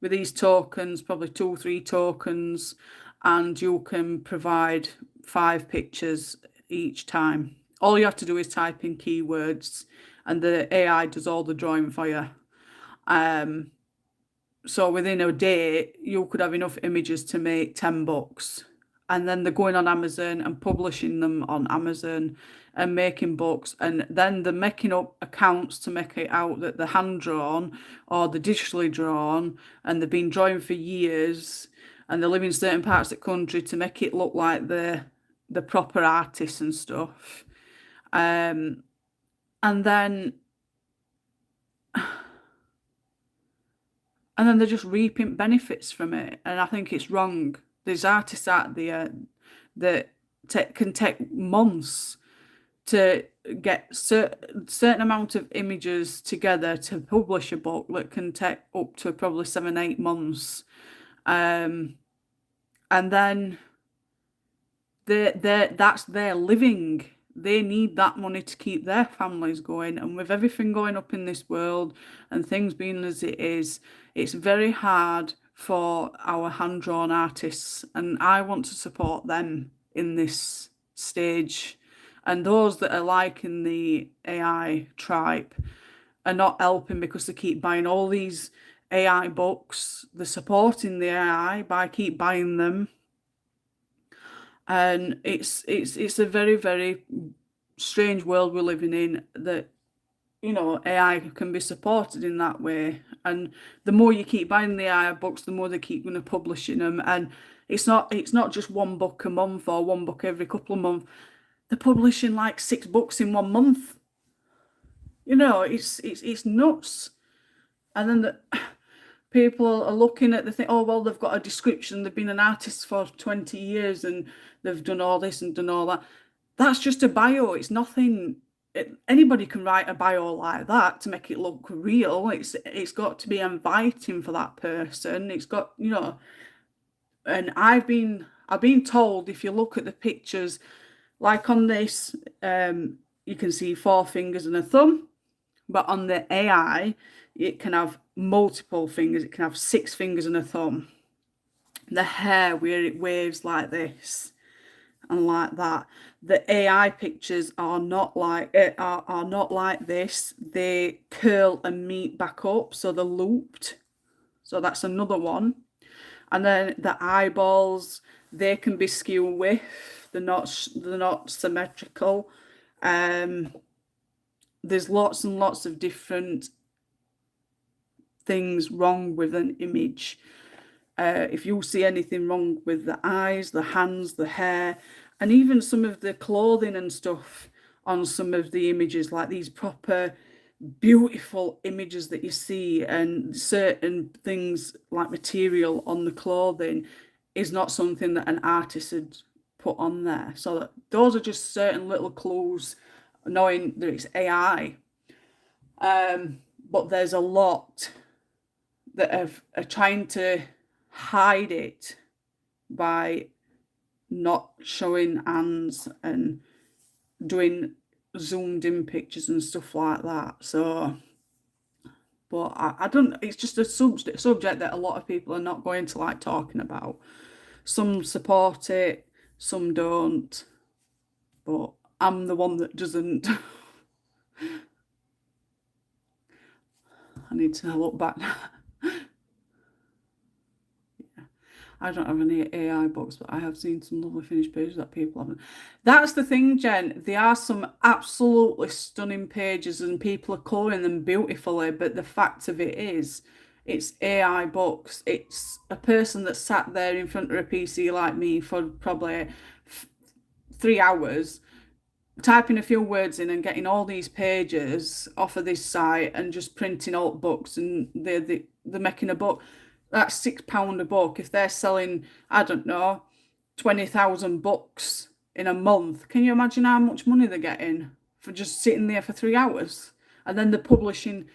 A: with these tokens, probably 2 or 3 tokens, and you can provide 5 pictures each time. All you have to do is type in keywords, and the AI does all the drawing for you. So within a day, you could have enough images to make 10 books. And then they're going on Amazon and publishing them on Amazon and making books. And then they're making up accounts to make it out that they're hand drawn or they're digitally drawn, and they've been drawing for years, and they live in certain parts of the country to make it look like the proper artists and stuff. And then they're just reaping benefits from it, and I think it's wrong. There's artists out there that can take months to get certain amount of images together to publish a book that can take up to probably 7-8 months, and then that's their living. They need that money to keep their families going, and with everything going up in this world and things being as it is, it's very hard for our hand-drawn artists, and I want to support them in this stage. And those that are liking the AI tribe are not helping, because they keep buying all these AI books. They're supporting the AI by keep buying them. And it's a very, very strange world we're living in, that AI can be supported in that way. And the more you keep buying the AI books, the more they keep going to publishing them. And it's not just one book a month or one book every couple of months. They're publishing like 6 books in 1 month. It's nuts. And then people are looking at the thing, oh, well, they've got a description, they've been an artist for 20 years and they've done all this and done all that. That's just a bio. It's nothing. Anybody can write a bio like that to make it look real. It's got to be inviting for that person. It's got, and I've been told, if you look at the pictures, like on this, you can see 4 fingers and a thumb, but on the AI, it can have multiple fingers. It can have 6 fingers and a thumb. The hair, where it waves like this and like that. The AI pictures are not like this. They curl and meet back up, so they're looped. So that's another one. And then the eyeballs, they can be skew with. They're not symmetrical. There's lots and lots of different things wrong with an image. If you see anything wrong with the eyes, the hands, the hair, and even some of the clothing and stuff on some of the images, like these proper beautiful images that you see, and certain things like material on the clothing is not something that an artist had put on there. So that those are just certain little clues, knowing that it's AI. But there's a lot that are trying to hide it by not showing hands and doing zoomed in pictures and stuff like that. So, but I don't, it's just a subject that a lot of people are not going to like talking about. Some support it, some don't, but I'm the one that doesn't. I need to look back. I don't have any AI books, but I have seen some lovely finished pages that people haven't. That's the thing, Jen. There are some absolutely stunning pages and people are colouring them beautifully, but the fact of it is, it's AI books. It's a person that sat there in front of a PC like me for probably 3 hours typing a few words in and getting all these pages off of this site and just printing alt books, and they're making a book. That's £6 a book. If they're selling, I don't know, 20,000 books in a month, can you imagine how much money they're getting for just sitting there for 3 hours? And then they're publishing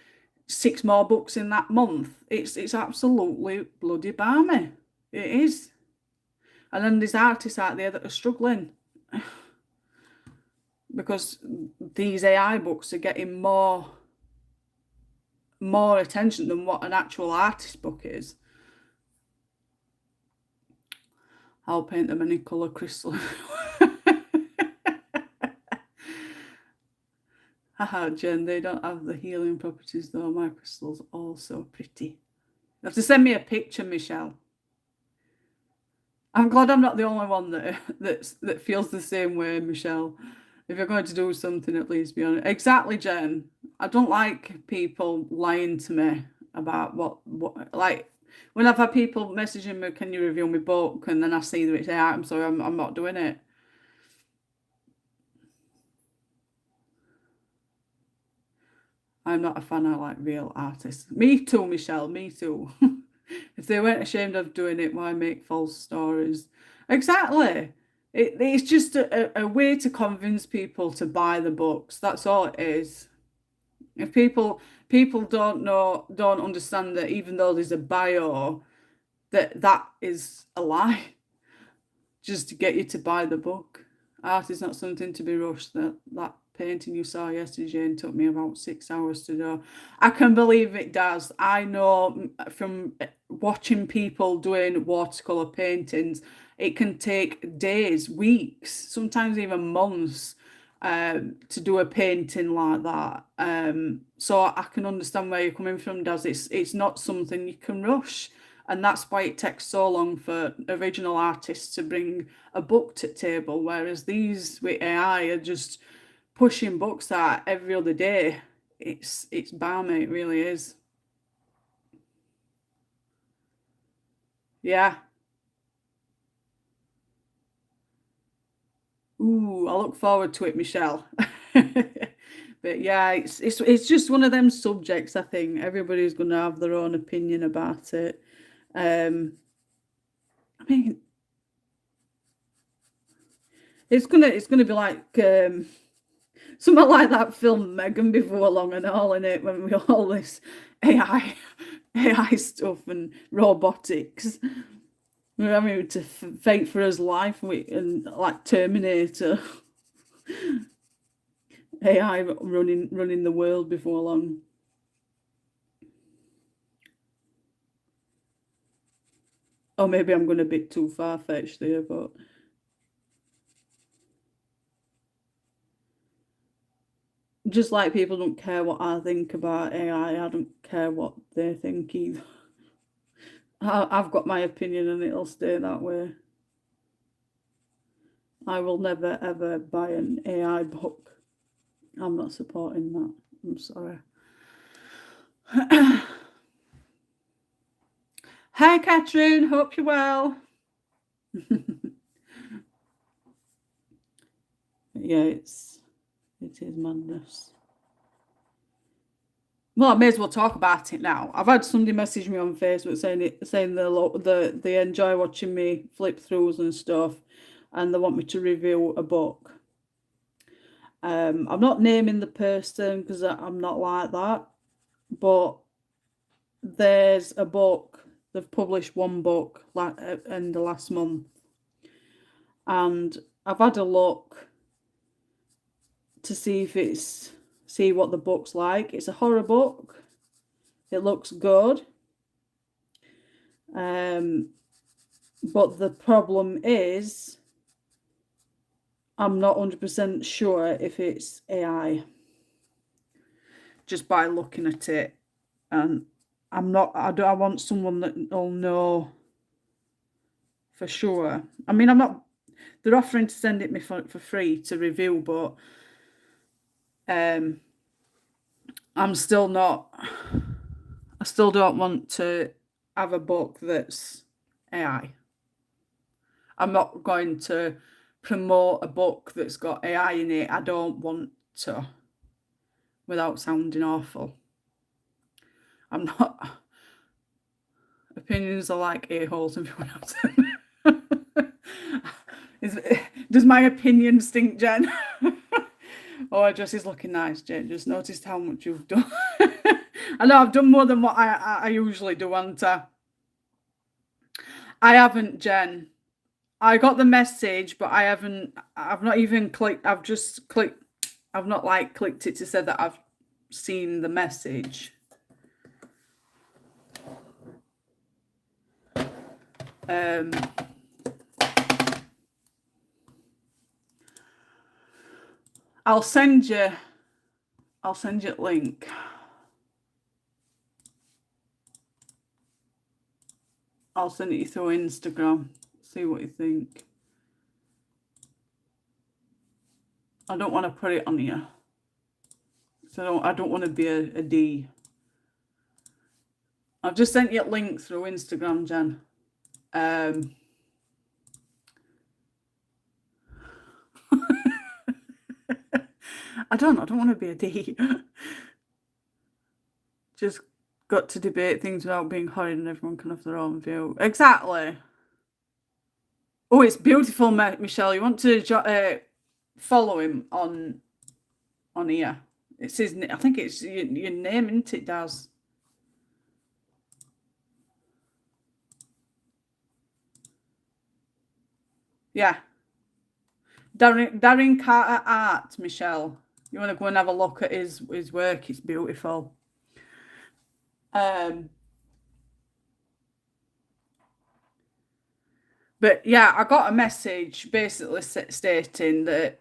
A: 6 more books in that month. It's absolutely bloody balmy. It is. And then there's artists out there that are struggling because these AI books are getting more attention than what an actual artist book is. I'll paint them any colour crystal. Haha, Jen, they don't have the healing properties though. My crystal's all so pretty. You have to send me a picture, Michelle. I'm glad I'm not the only one that feels the same way, Michelle. If you're going to do something, at least be honest. Exactly, Jen. I don't like people lying to me about what like when I've had people messaging me, can you review my book? And then I see that it's AI, I'm sorry, I'm not doing it. I'm not a fan of like real artists. Me too, Michelle, me too. If they weren't ashamed of doing it, why make false stories? Exactly. It's just a way to convince people to buy the books. That's all it is. If people don't understand that even though there's a bio, that is a lie, just to get you to buy the book. Art is not something to be rushed. That painting you saw yesterday, Jane, took me about 6 hours to do. I can believe it does. I know from watching people doing watercolor paintings, it can take days, weeks, sometimes even months to do a painting like that. So I can understand where you're coming from, Daz. It's not something you can rush. And that's why it takes so long for original artists to bring a book to table, whereas these with AI are just pushing books out every other day. It's balmy, it really is. Yeah. Ooh, I look forward to it, Michelle. But yeah, it's just one of them subjects. I think everybody's going to have their own opinion about it. I mean, it's gonna be like something like that film Megan before long and all in it, when we all this AI stuff and robotics. We're having to fight for his life and like Terminator. AI running the world before long. Or maybe I'm going a bit too far fetched there, but just like people don't care what I think about AI, I don't care what they think either. I've got my opinion and it'll stay that way. I will never ever buy an AI book. I'm not supporting that. I'm sorry. Hi, Catherine. Hope you're well. Yeah, it is madness. Well, I may as well talk about it now. I've had somebody message me on Facebook saying they enjoy watching me flip throughs and stuff, and they want me to review a book. I'm not naming the person because I'm not like that, but there's a book. They've published one book in the last month, and I've had a look to see what the book's like. It's a horror book. It looks good. But the problem is I'm not 100% sure if it's AI just by looking at it. And I want someone that will know for sure. I mean, they're offering to send it me for free to review, but I'm still not, I still don't want to have a book that's AI. I'm not going to promote a book that's got AI in it. I don't want to, without sounding awful. I'm not. Opinions are like a-holes, everyone else. Does my opinion stink, Jen? Oh, our dress is looking nice, Jen. Just noticed how much you've done. I know I've done more than what I usually do, haven't I? I haven't, Jen. I got the message, but I've not even clicked. I've just clicked. I've not like clicked it to say that I've seen the message. I'll send you a link. I'll send it you through Instagram. See what you think. I don't want to put it on here. So I don't want to be a D. I've just sent you a link through Instagram, Jen. I don't want to be a D. Just got to debate things without being horrid and everyone can have their own view. Exactly. Oh, it's beautiful, Michelle. You want to follow him on here? It's his. I think it's your name, isn't it, Daz? Yeah. Darren Carter Art, Michelle. You want to go and have a look at his work? It's beautiful. But yeah, I got a message basically stating that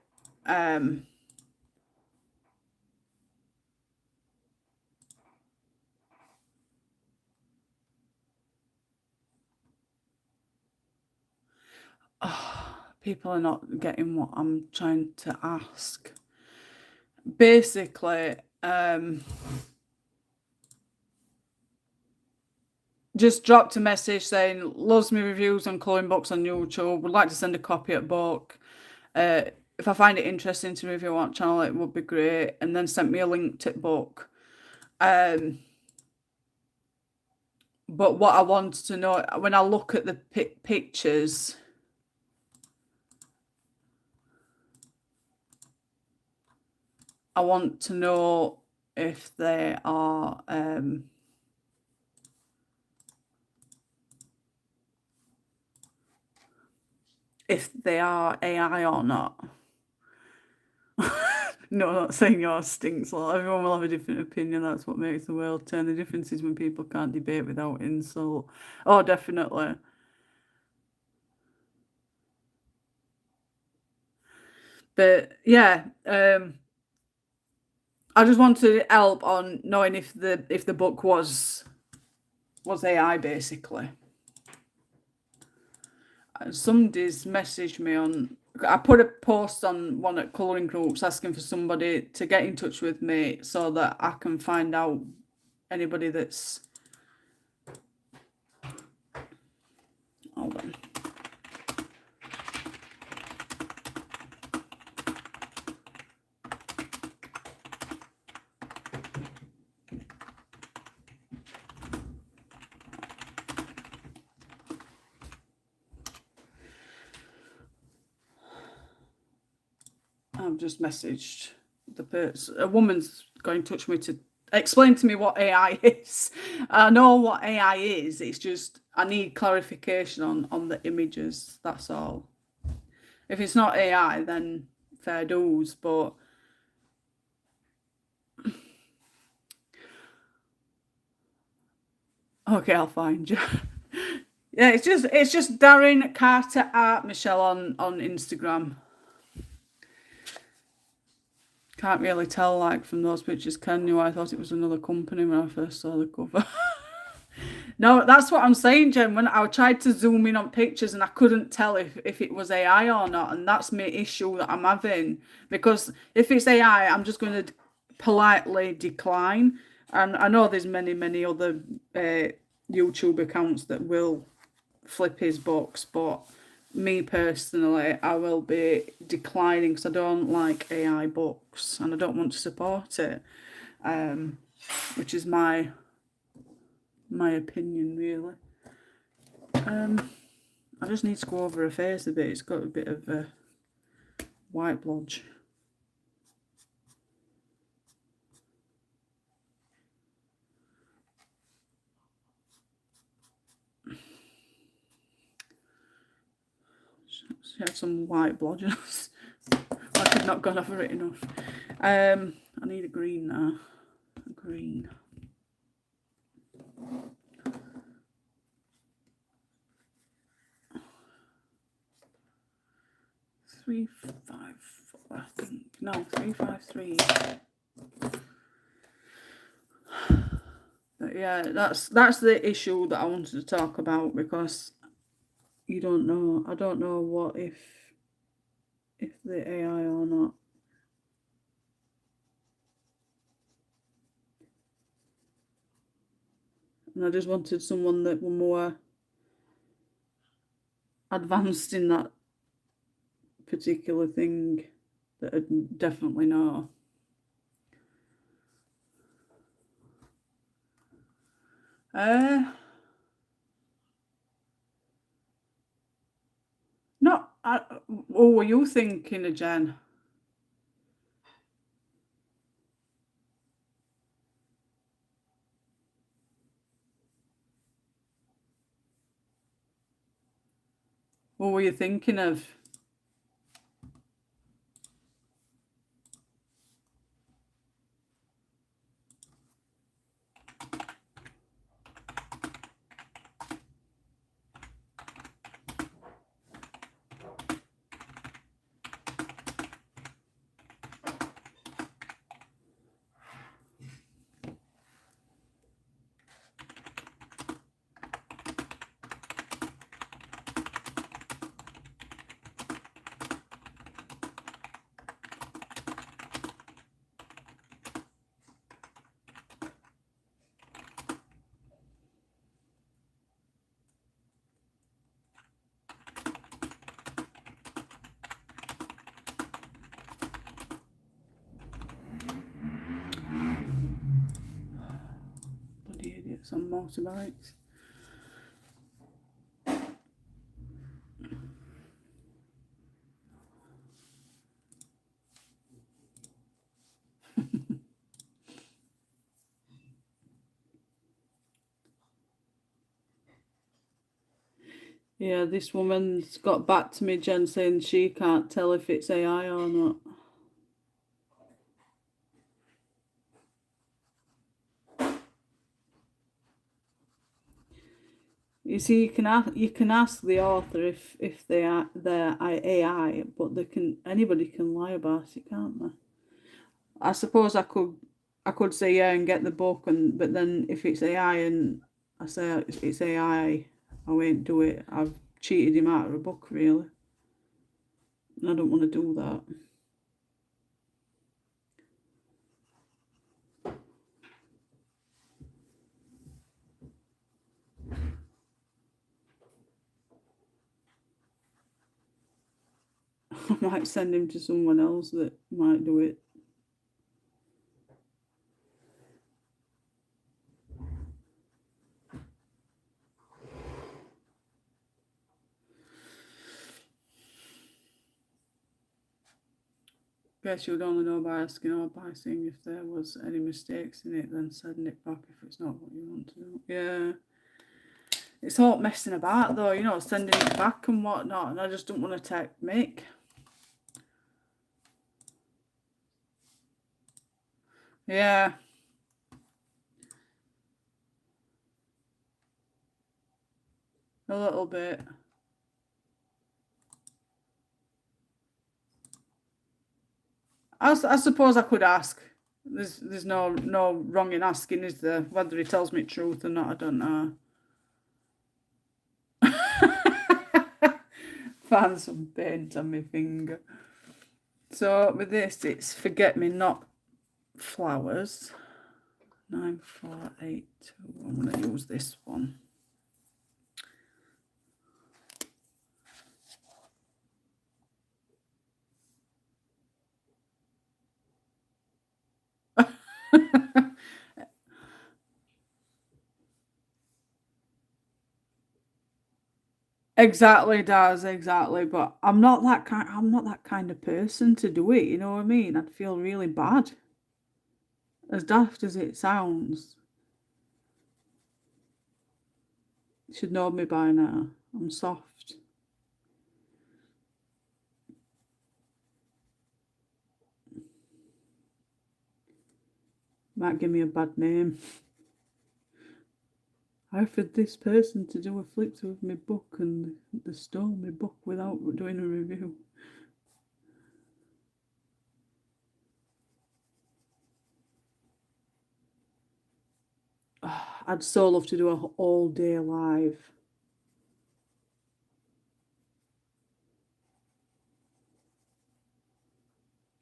A: people are not getting what I'm trying to ask. Basically, just dropped a message saying, loves me reviews on colouring books on YouTube, would like to send a copy at book. If I find it interesting to review on channel, it would be great. And then sent me a link to the book. But what I want to know, when I look at the pictures, I want to know if they are AI or not. No, I'm not saying yours stinks. Well, everyone will have a different opinion. That's what makes the world turn. The difference is when people can't debate without insult. Oh, definitely. But yeah, I just wanted help on knowing if the book was AI basically. Somebody's messaged me on. I put a post on one at colouring groups asking for somebody to get in touch with me so that I can find out anybody that's. Hold on. I've just messaged the person. A woman's got in touch with me to explain to me what AI is. I know what AI is. It's just I need clarification on the images. That's all. If it's not AI, then fair dues. But okay, I'll find you. Yeah, it's just Darren Carter Art Michelle on Instagram. Can't really tell like from those pictures, can you? I thought it was another company when I first saw the cover. No, that's what I'm saying, Jen. When I tried to zoom in on pictures and I couldn't tell if it was AI or not, and that's my issue that I'm having. Because if it's AI, I'm just going to politely decline. And I know there's many other YouTube accounts that will flip his books, but me personally, I will be declining because I don't like AI books and I don't want to support it, which is my opinion, really. I just need to go over her face a bit. It's got a bit of a white blotch. She had some white blotches. I could not gone over it enough. I need a green now. A green. Three, 5, 4, I think. No, 3, 5, 3. But yeah, that's the issue that I wanted to talk about, because you don't know. I don't know what if the AI or not. And I just wanted someone that were more advanced in that particular thing, that I'd definitely know. No, what were you thinking, Jen? What were you thinking of? Bloody idiots on motorbikes. Yeah, this woman's got back to me, Jen, saying she can't tell if it's AI or not. You see, you can ask the author if they're AI, but anybody can lie about it, can't they? I suppose I could say yeah and get the book, but then if it's AI and I say it's AI, I won't do it. I've cheated him out of a book, really. And I don't want to do that. I might send him to someone else that might do it. Guess you'd only know by asking or by seeing if there was any mistakes in it, then sending it back if it's not what you want to do. Yeah. It's all messing about though, sending it back and whatnot, and I just don't want to take Mick. Yeah. A little bit. I suppose I could ask. There's no wrong in asking, is there? Whether he tells me the truth or not, I don't know. Find some paint on my finger. So with this, it's Forget Me Not Flowers. 9482. I'm going to use this one. Exactly, does exactly. But I'm not that kind. I'm not that kind of person to do it. You know what I mean? I'd feel really bad, as daft as it sounds. You should know me by now. I'm soft. Might give me a bad name. I offered this person to do a flip through of my book and they stole my book without doing a review. I'd so love to do a all day live.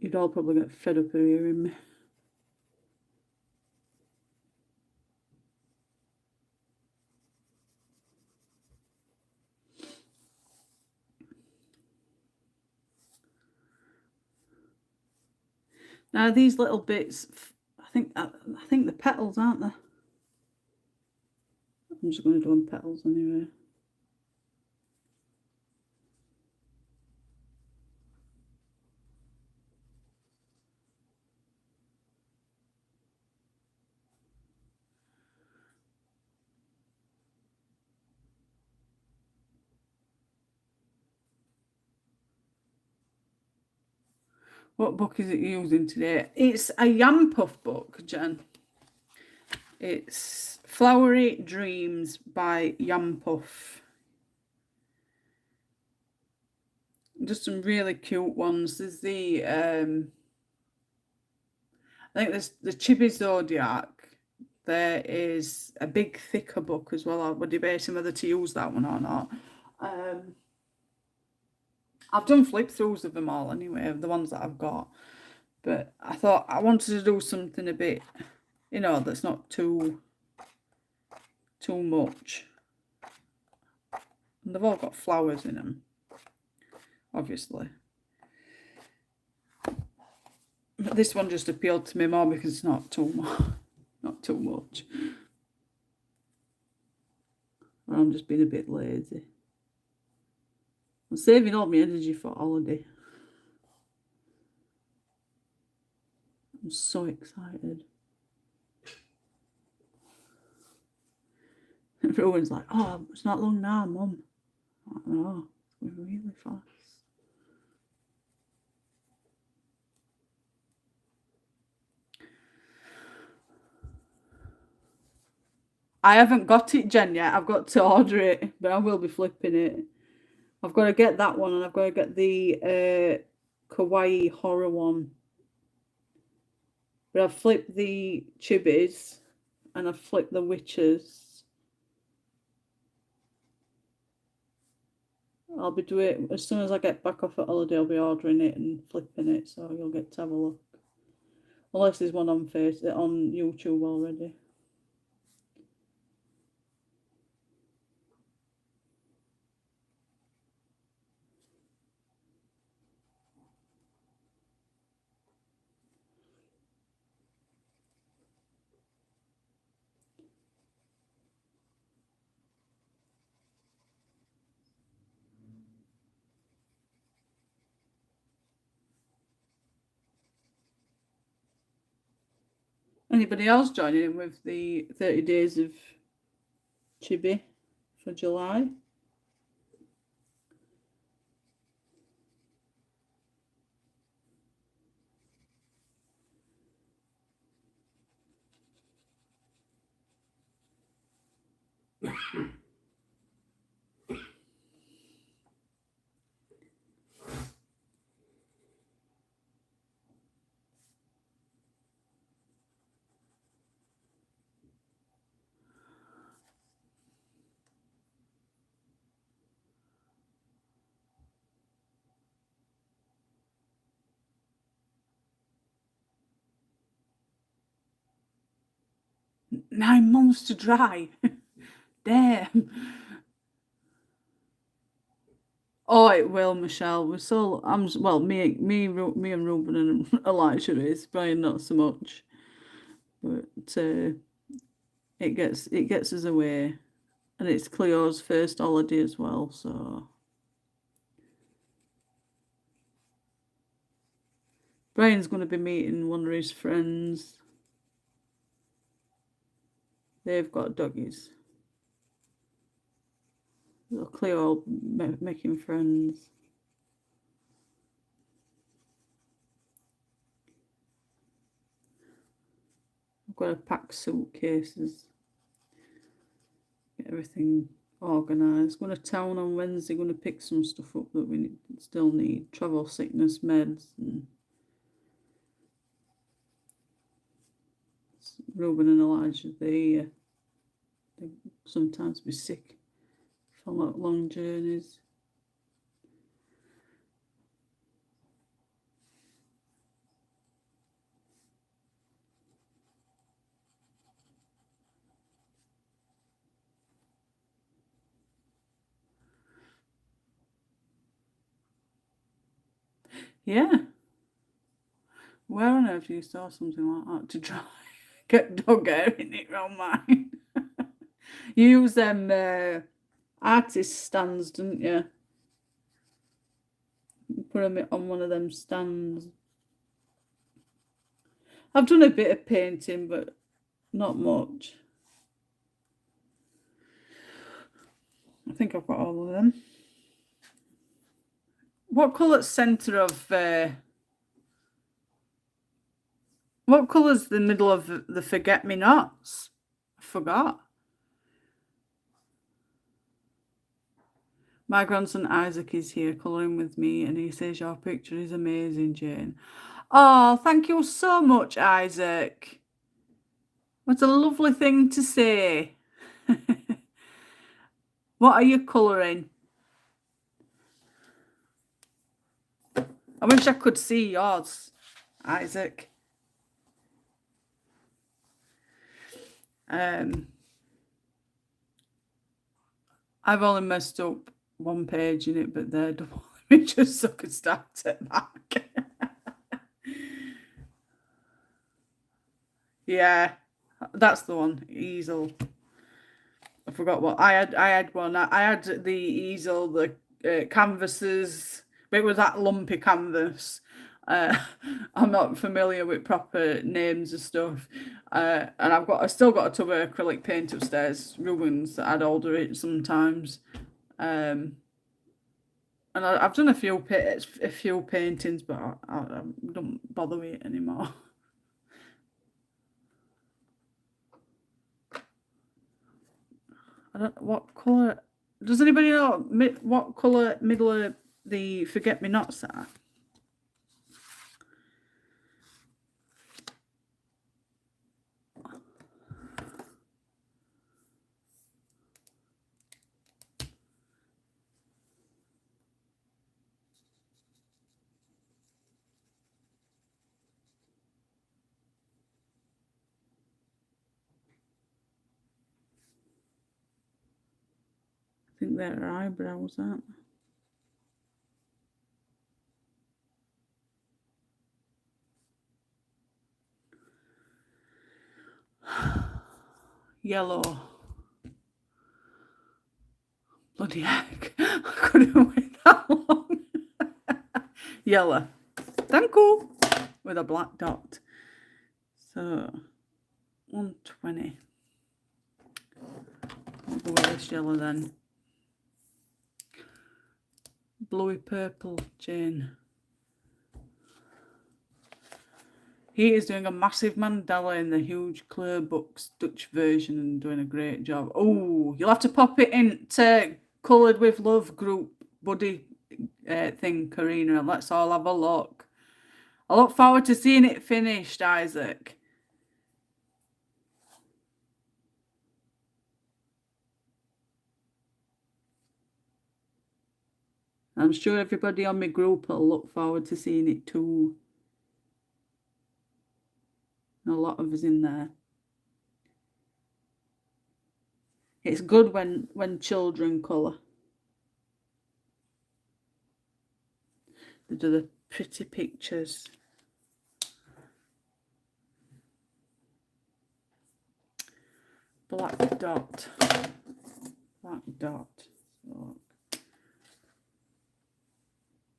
A: You'd all probably get fed up of hearing me. Now these little bits, I think the petals, aren't they? I'm just going to do them petals anyway. What book is it using today? It's a Yam Puff book, Jen. It's Flowery Dreams by Yam Puff. Just some really cute ones. There's I think there's the Chibi Zodiac. There is a big thicker book as well. We're debating whether to use that one or not. I've done flip throughs of them all anyway, of the ones that I've got. But I thought I wanted to do something a bit, that's not too much. And they've all got flowers in them, obviously. But this one just appealed to me more because it's not too much. Or I'm just being a bit lazy. I'm saving all my energy for holiday. I'm so excited. Everyone's like, oh, it's not long now, Mum. I don't know, it's going really fast. I haven't got it, Jen, yet. I've got to order it, but I will be flipping it. I've got to get that one, and I've got to get the kawaii horror one. But I've flipped the chibis, and I've flipped the witches. I'll be doing it as soon as I get back off at holiday. I'll be ordering it and flipping it, so you'll get to have a look. Unless there's one on YouTube already. Anybody else joining in with the 30 days of chibi for July? Nine months to dry. Damn. Oh, it will, Michelle. Me and Ruben and Elijah is Brian not so much, but it gets us away, And it's Cleo's first holiday as well, so. Brian's going to be meeting one of his friends. They've got doggies. So Cleo making friends. I've got to pack suitcases. Get everything organised. Going to town on Wednesday. Going to pick some stuff up that we still need. Travel sickness meds. And Ruben and Elijah, they sometimes be sick for long journeys. Yeah. Where on earth do you saw something like that to try get dog hair in it round mine? You use them artist stands, didn't you? You put them on one of them stands. I've done a bit of painting, but not much. I think I've got all of them. What colour's centre of... what colour's the middle of the forget-me-nots? I forgot. My grandson Isaac is here colouring with me, and he says your picture is amazing, Jane. Oh, thank you so much, Isaac. What a lovely thing to say. What are you colouring? I wish I could see yours, Isaac. I've only messed up one page in it, but they're double images, so I could start it back. Yeah, that's the one. Easel. I forgot what I had one. I had the easel, the canvases, but it was that lumpy canvas. I'm not familiar with proper names and stuff. And I still got a tub of acrylic paint upstairs, Rubens, that I'd order it sometimes. And I've done a few paintings, but I don't bother with it anymore. I don't know what colour. Does anybody know what colour middle of the forget-me-nots are? I think they're eyebrows, aren't they? Yellow. Bloody heck. I couldn't wait that long. Yellow. Thank you. With a black dot. So, 120. I'll go with this yellow then. Bluey purple, Jane. He is doing a massive mandala in the huge Clare Books Dutch version and doing a great job. Oh, you'll have to pop it into Coloured with Love group buddy thing, Karina, and let's all have a look. I look forward to seeing it finished, Isaac. I'm sure everybody on my group will look forward to seeing it too. A lot of us in there. It's good when children colour. They do the pretty pictures. Black dot. black dot. So,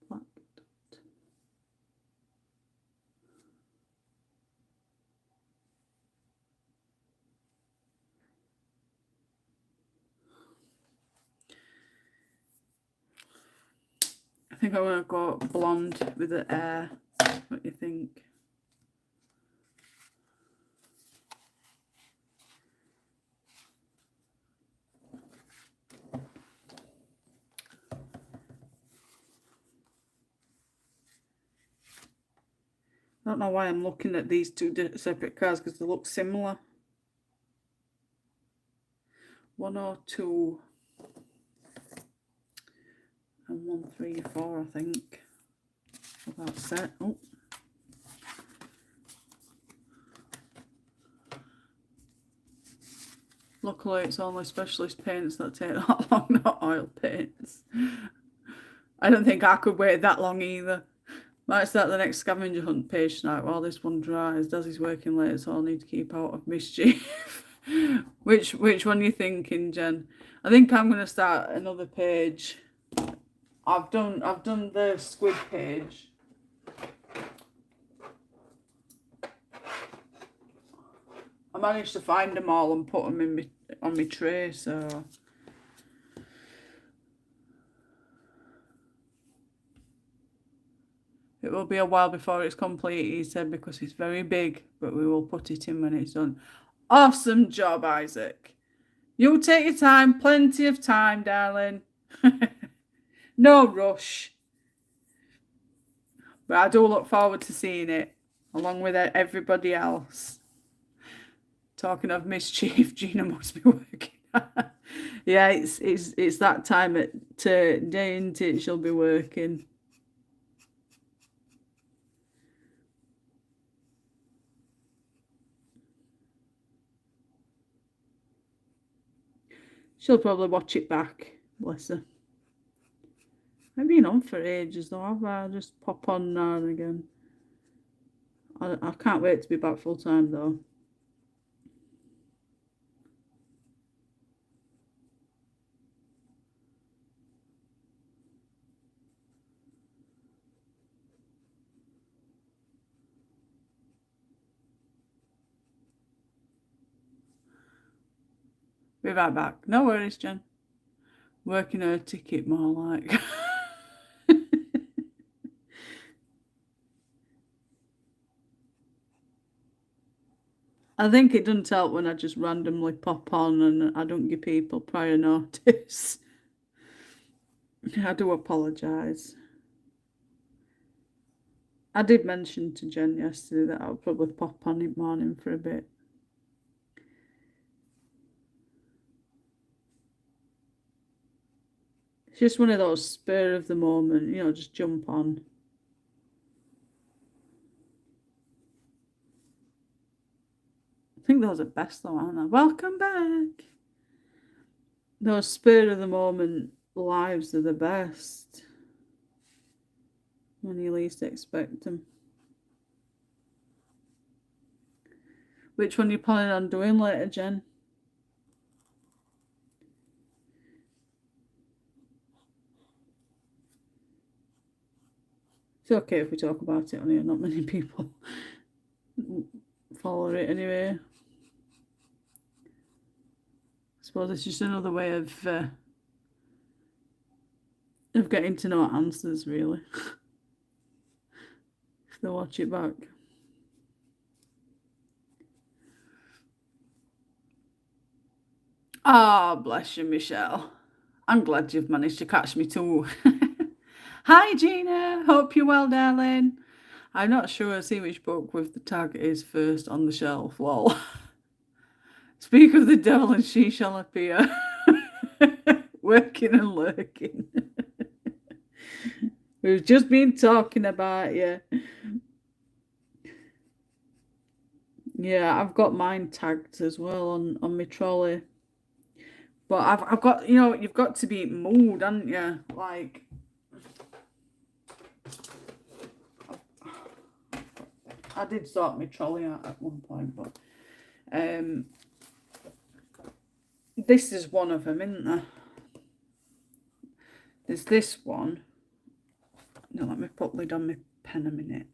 A: black dot. I think I'm going to go blonde with the hair. What do you think? I don't know why I'm looking at these two separate cards because they look similar. 102 and 134, I think. So that's set. Oh. Luckily, it's only specialist paints that take that long, not oil paints. I don't think I could wait that long either. Might start the next scavenger hunt page tonight while this one dries. Dazzy's working late, so I'll need to keep out of mischief. Which one are you thinking, Jen? I think I'm gonna start another page. I've done the squid page. I managed to find them all and put them on my tray, so it will be a while before it's complete, he said, because it's very big, but we will put it in when it's done. Awesome job, Isaac. You take your time, plenty of time, darling. No rush. But I do look forward to seeing it, along with everybody else. Talking of mischief, Gina must be working. Yeah, it's that time at day, isn't it? She'll be working. She'll probably watch it back, bless her. I've been on for ages though, have I? I'll just pop on now and again. I can't wait to be back full time though. Be right back. No worries, Jen. Working her ticket more like. I think it doesn't help when I just randomly pop on and I don't give people prior notice. I do apologise. I did mention to Jen yesterday that I'll probably pop on in the morning for a bit. It's just one of those spur of the moment, you know, just jump on. I think those are best though, aren't they? Welcome back. Those spur of the moment lives are the best. When you least expect them. Which one are you planning on doing later, Jen? It's okay if we talk about it on here. Not many people follow it anyway. I suppose it's just another way of getting to know answers, really. If they watch it back. Ah, oh, bless you, Michelle. I'm glad you've managed to catch me too. Hi, Gina. Hope you're well, darling. I'm not sure I see which book with the tag is first on the shelf. Lol. Speak of the devil and she shall appear. Working and lurking. We've just been talking about you. Yeah, I've got mine tagged as well on my trolley. But I've got, you know, you've got to be in mood, haven't you? Like, I did sort my trolley out at one point, but this is one of them, isn't there? There's this one. Now let me put lid on my pen a minute.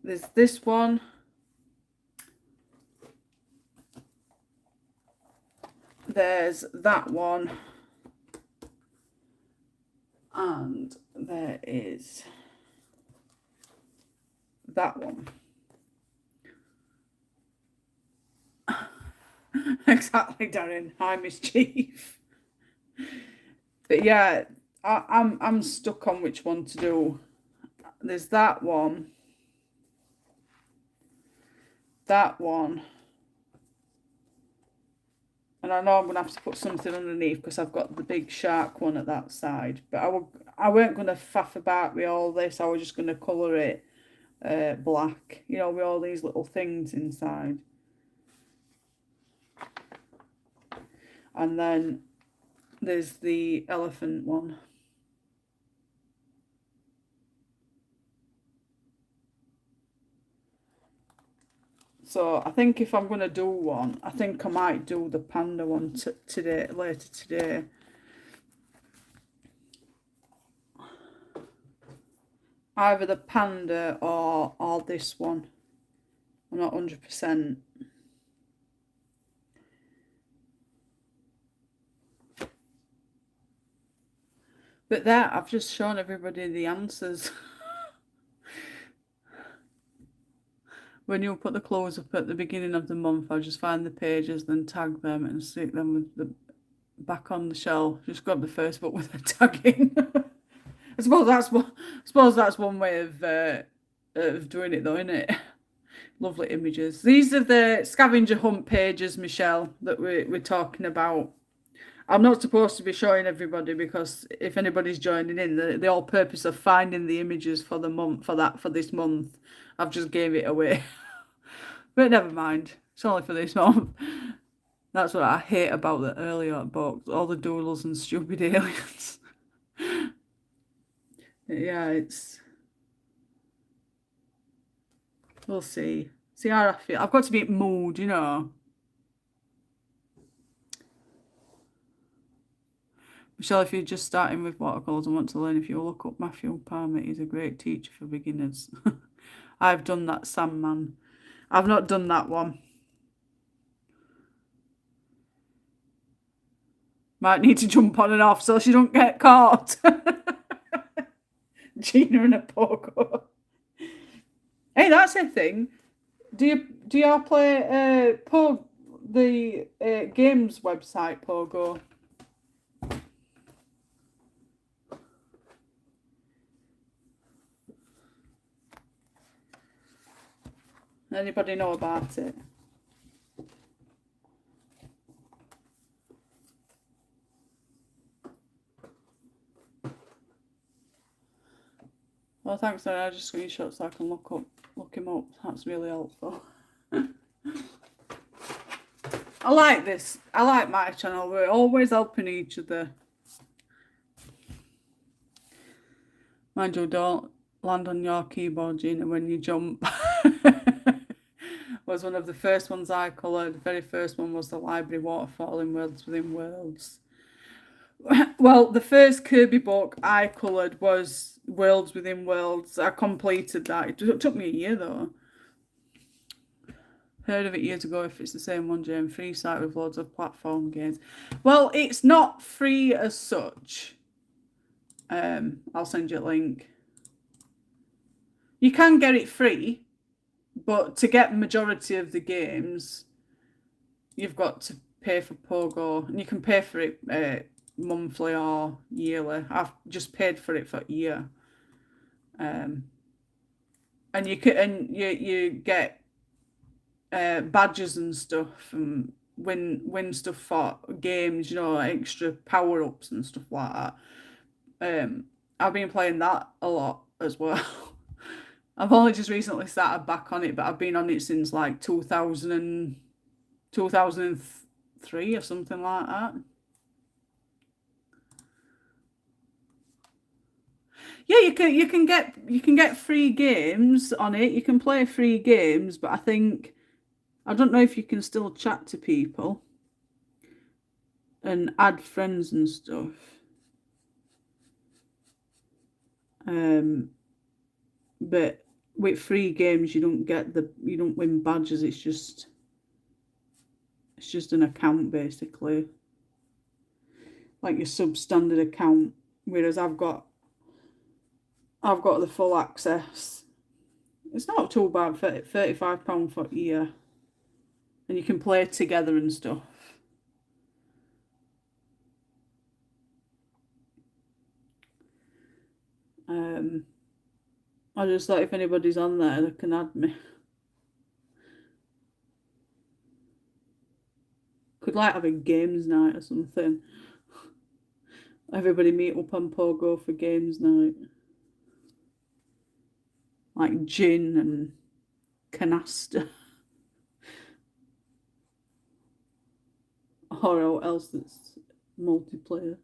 A: There's this one. There's that one. And there is that one. Exactly, Darren. Hi, Mischief. But yeah, I'm stuck on which one to do. There's that one. That one. And I know I'm going to have to put something underneath because I've got the big shark one at that side. But I weren't going to faff about with all this. I was just going to colour it black. You know, with all these little things inside. And then there's the elephant one. So I think if I'm going to do one, I think I might do the panda one today, later today. Either the panda or this one. I'm not 100%. But there, I've just shown everybody the answers. When you put the clothes up at the beginning of the month, I'll just find the pages, then tag them and stick them with the back on the shelf. Just grab the first book with the tagging. I suppose that's one way of doing it, though, isn't it? Lovely images. These are the scavenger hunt pages, Michelle, that we're talking about. I'm not supposed to be showing everybody because if anybody's joining in, the whole purpose of finding the images for the month for this month, I've just gave it away. But never mind. It's only for this month. That's what I hate about the earlier books. All the doodles and stupid aliens. Yeah, it's... We'll see. See how I feel. I've got to be in mood, you know. Michelle, if you're just starting with watercolours and want to learn, if you look up Matthew Palmer, he's a great teacher for beginners. I've done that, Sandman. I've not done that one. Might need to jump on and off so she don't get caught. Gina and a pogo. Hey, that's a thing. Do y'all play the games website Pogo? Anybody know about it? Well, thanks, Darren. I just screenshot so I can look him up. That's really helpful. I like this. I like my channel. We're always helping each other. Mind you, don't land on your keyboard, Gina, when you jump. Was one of the first ones I coloured. The very first one was the library waterfall in Worlds Within Worlds. Well, the first Kirby book I coloured was Worlds Within Worlds. I completed that. It took me a year, though. Heard of it years ago, if it's the same one, Jane. Free site with loads of platform games. Well, it's not free as such. I'll send you a link. You can get it free, but to get majority of the games, you've got to pay for Pogo. And you can pay for it monthly or yearly. I've just paid for it for a year. And you get badges and stuff and win stuff for games, you know, extra power-ups and stuff like that. I've been playing that a lot as well. I've only just recently started back on it, but I've been on it since like 2003 or something like that. Yeah, you can get free games on it. You can play free games, but I don't know if you can still chat to people. and add friends and stuff. But with free games, you don't win badges. It's just an account basically, like your substandard account. Whereas I've got the full access. It's not too bad, £35 for a year, and you can play together and stuff. I just thought if anybody's on there, they can add me. Could like have a games night or something. Everybody meet up on Pogo for games night. Like gin and canasta. Or else that's multiplayer.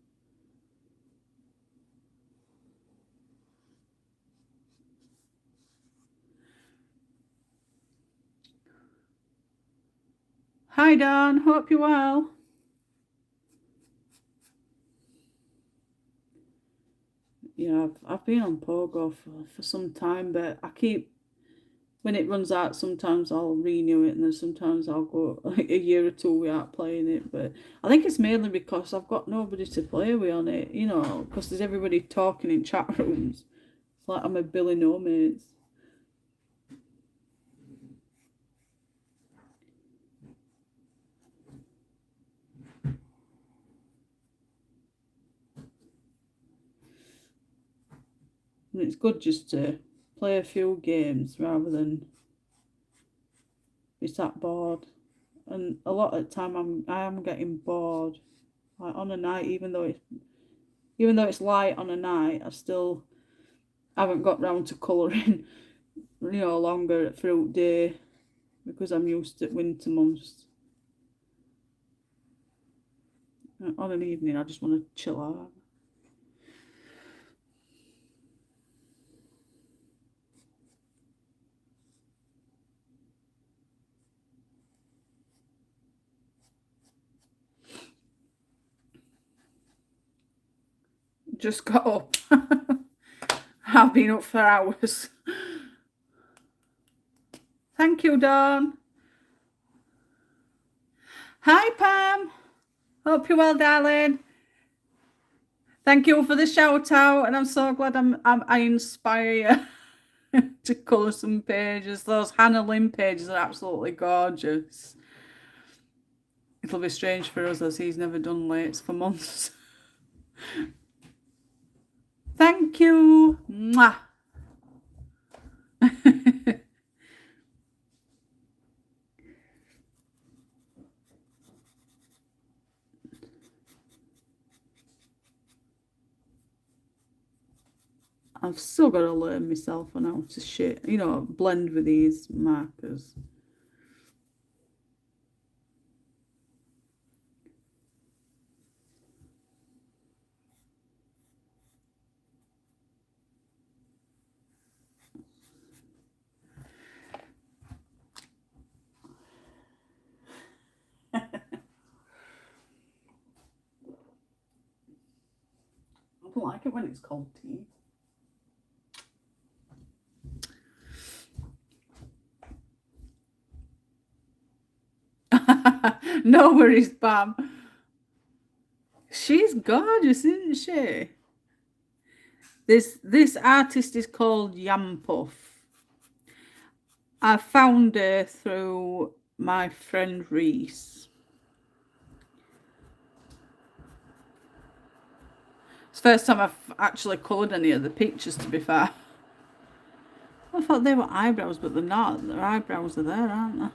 A: Hi Dan, hope you're well. Yeah, I've been on Pogo for some time, but I keep, when it runs out, sometimes I'll renew it, and then sometimes I'll go like a year or two without playing it. But I think it's mainly because I've got nobody to play with on it, because there's everybody talking in chat rooms. It's like I'm a Billy No Mates. And it's good just to play a few games rather than be sat bored. And a lot of the time I am getting bored. Like on a night, even though it's light on a night, I still haven't got round to colouring, longer throughout day because I'm used to winter months. On an evening, I just want to chill out. Just got up. I've been up for hours. Thank you, Dawn. Hi, Pam. Hope you're well, darling. Thank you for the shout out, and I'm so glad I inspire you to colour some pages. Those Hannah Lynn pages are absolutely gorgeous. It'll be strange for us as he's never done lates for months. Thank you. Mwah. I've still got to learn myself on how to blend with these markers. I don't like it when it's cold tea. No worries, Pam. She's gorgeous, isn't she? This artist is called Yampuff. I found her through my friend Reese. It's the first time I've actually coloured any of the pictures, to be fair. I thought they were eyebrows, but they're not. Their eyebrows are there, aren't they?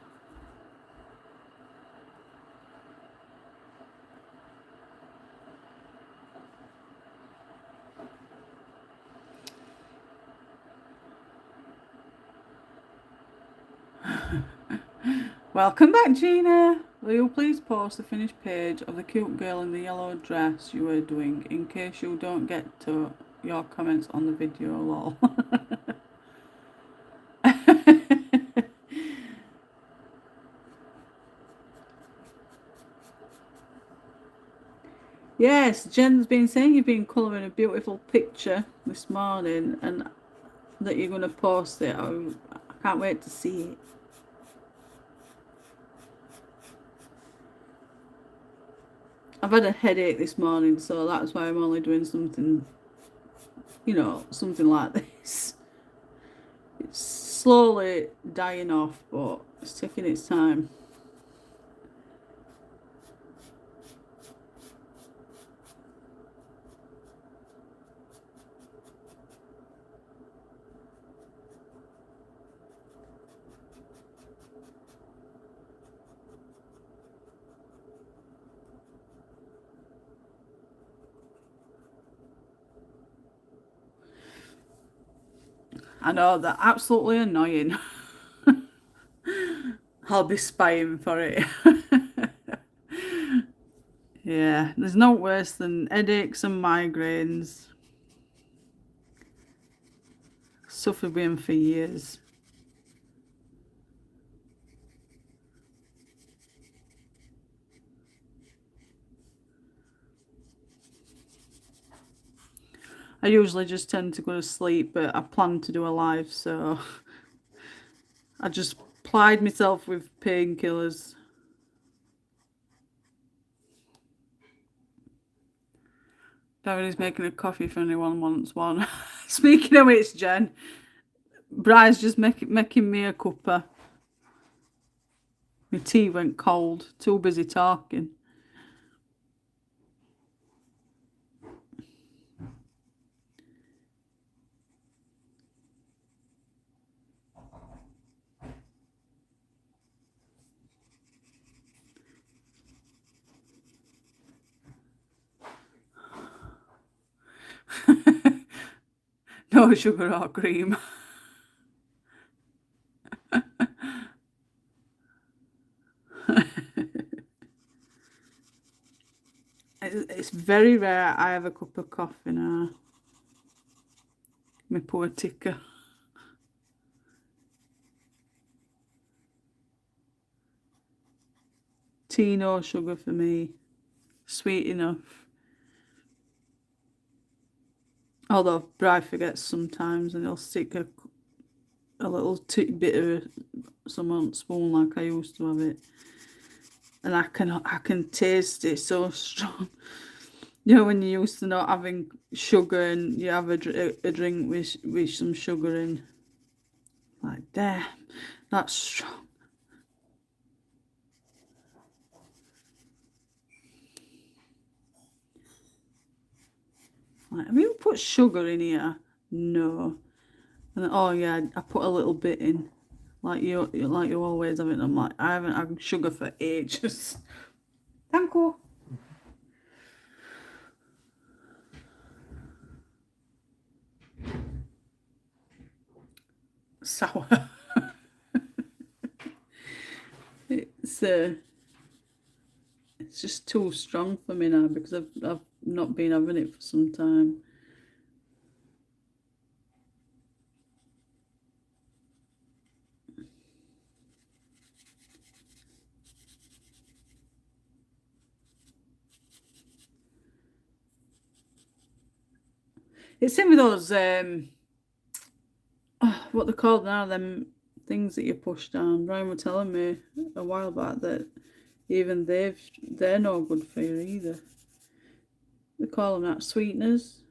A: Welcome back, Gina. Will you please post the finished page of the cute girl in the yellow dress you were doing in case you don't get to your comments on the video, lol. Yes, Jen's been saying you've been colouring a beautiful picture this morning and that you're going to post it. I can't wait to see it. I've had a headache this morning, so that's why I'm only doing something, something like this. It's slowly dying off, but it's taking its time. I know, they're absolutely annoying. I'll be spying for it. Yeah, there's no worse than headaches and migraines. Suffered with them for years. I usually just tend to go to sleep, but I plan to do a live, so I just plied myself with painkillers. Darren is making a coffee if anyone wants one. Speaking of which, Jen, Bry's just making me a cuppa. My tea went cold. Too busy talking. No sugar or cream. It's very rare I have a cup of coffee now. My poor ticker. Tea, no sugar for me. Sweet enough. Although Bri forgets sometimes and he'll stick a little bit of some on spoon like I used to have it. And I can taste it so strong. You know when you used to not having sugar and you have a drink with some sugar in. Like, damn, that's strong. Like, have you put sugar in here? No. And oh yeah, I put a little bit in. Like you always have it. I'm like, I haven't had sugar for ages. Thank you. Sour. it's it's just too strong for me now because I've not been having it for some time. It's in with those what they're called now, them things that you push down. Brian was telling me a while back that even they're no good for you either. They call them that sweeteners.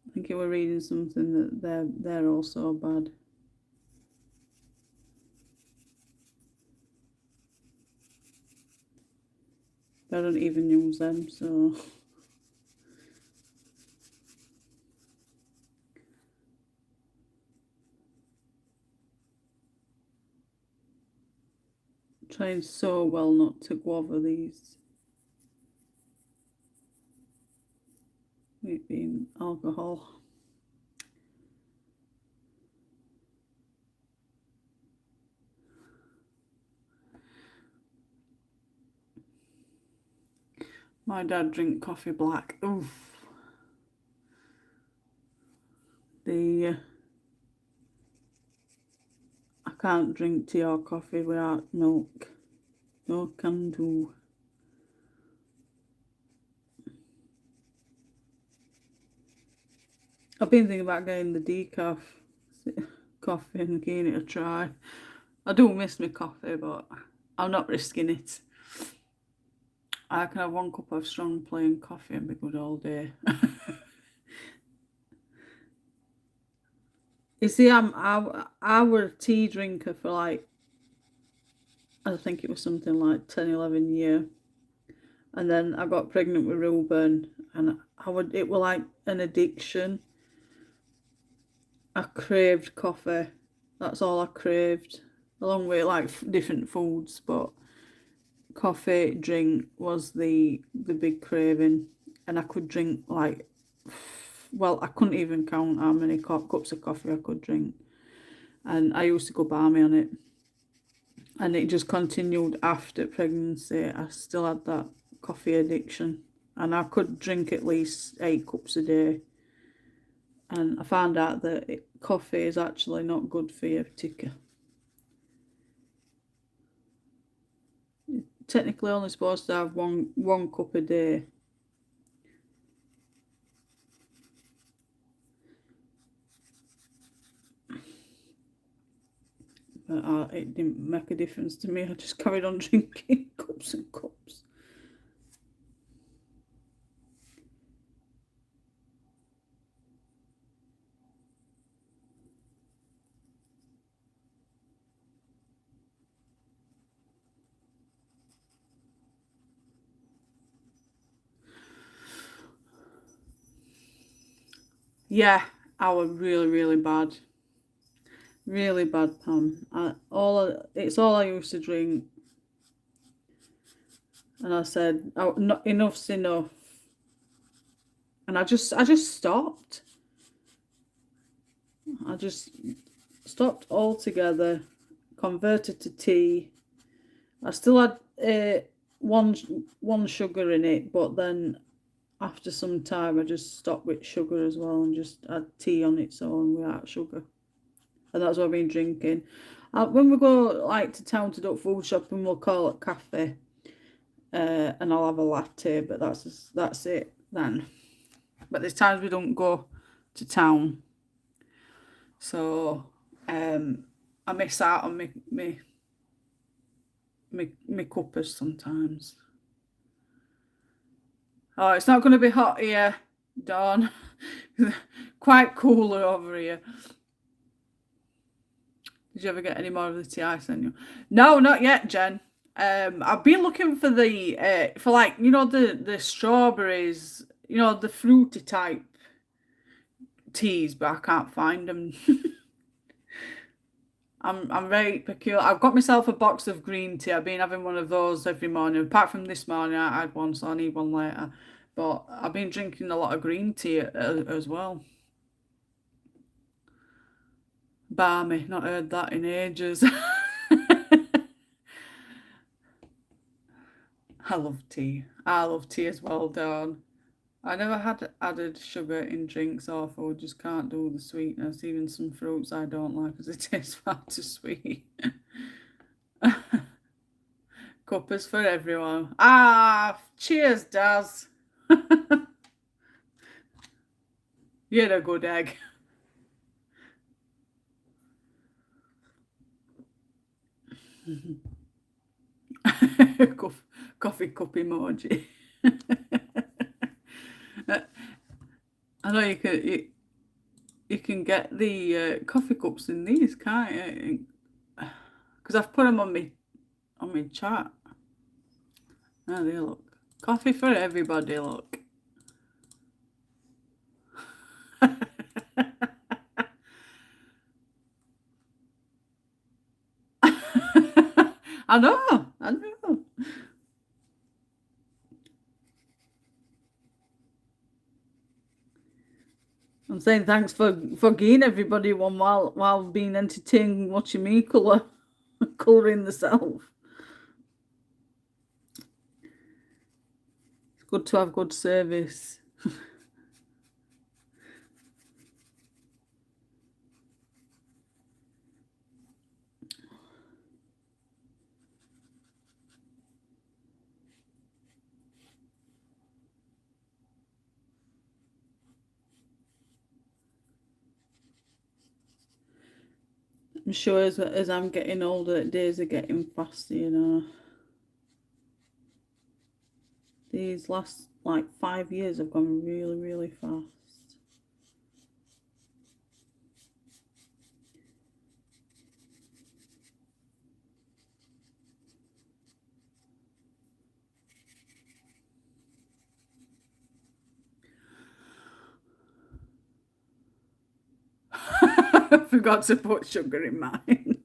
A: I think you were reading something that they're also bad. I don't even use them, so trying so well not to go over these. It being alcohol. My dad drink coffee black. Oof. I can't drink tea or coffee without milk. Oh, can do. I've been thinking about getting the decaf coffee and giving it a try. I do miss my coffee, but I'm not risking it. I can have 1 cup of strong plain coffee and be good all day. You see, I were a tea drinker for like, I think it was something like 10, 11 years. And then I got pregnant with Reuben, and it was like an addiction. I craved coffee. That's all I craved, along with like different foods, but coffee drink was the big craving, and I could drink like, well, I couldn't even count how many cups of coffee I could drink, and I used to go balmy on it, and it just continued after pregnancy. I still had that coffee addiction, and I could drink at least 8 cups a day. And I found out that coffee is actually not good for your ticker. You're technically only supposed to have one cup a day. But it didn't make a difference to me. I just carried on drinking cups and cups. Yeah, I was really, really bad. Really bad, Pam. It's all I used to drink. And I said, oh, not enough's enough. And I just stopped. I just stopped altogether, converted to tea. I still had one sugar in it, but then after some time, I just stopped with sugar as well and just had tea on its own without sugar. And that's what I've been drinking. When we go like to town to do food shopping, we'll call it cafe, and I'll have a latte. But that's it then. But there's times we don't go to town, so I miss out on me cuppers sometimes. Oh, it's not going to be hot here, Dawn. Quite cooler over here. Did you ever get any more of the tea I sent you? No, not yet, Jen. I've been looking for for like the strawberries, the fruity type teas, but I can't find them. I'm very peculiar. I've got myself a box of green tea. I've been having one of those every morning. Apart from this morning, I had one, so I need one later. But I've been drinking a lot of green tea as well. Barmy, not heard that in ages. I love tea. I love tea as well, Dawn. I never had added sugar in drinks or food, just can't do the sweetness. Even some fruits I don't like because it tastes far too sweet. Cuppers for everyone. Ah, cheers, Daz. You're a good egg. Coffee cup emoji. I know you can get the coffee cups in these, can't you? Because I've put them on my chat. Oh, they look. Coffee for everybody, look. I know. I'm saying thanks for giving everybody one while being entertained watching me colouring the self. It's good to have good service. I'm sure as I'm getting older, days are getting faster, you know. These last like 5 years have gone really, really fast. I forgot to put sugar in mine.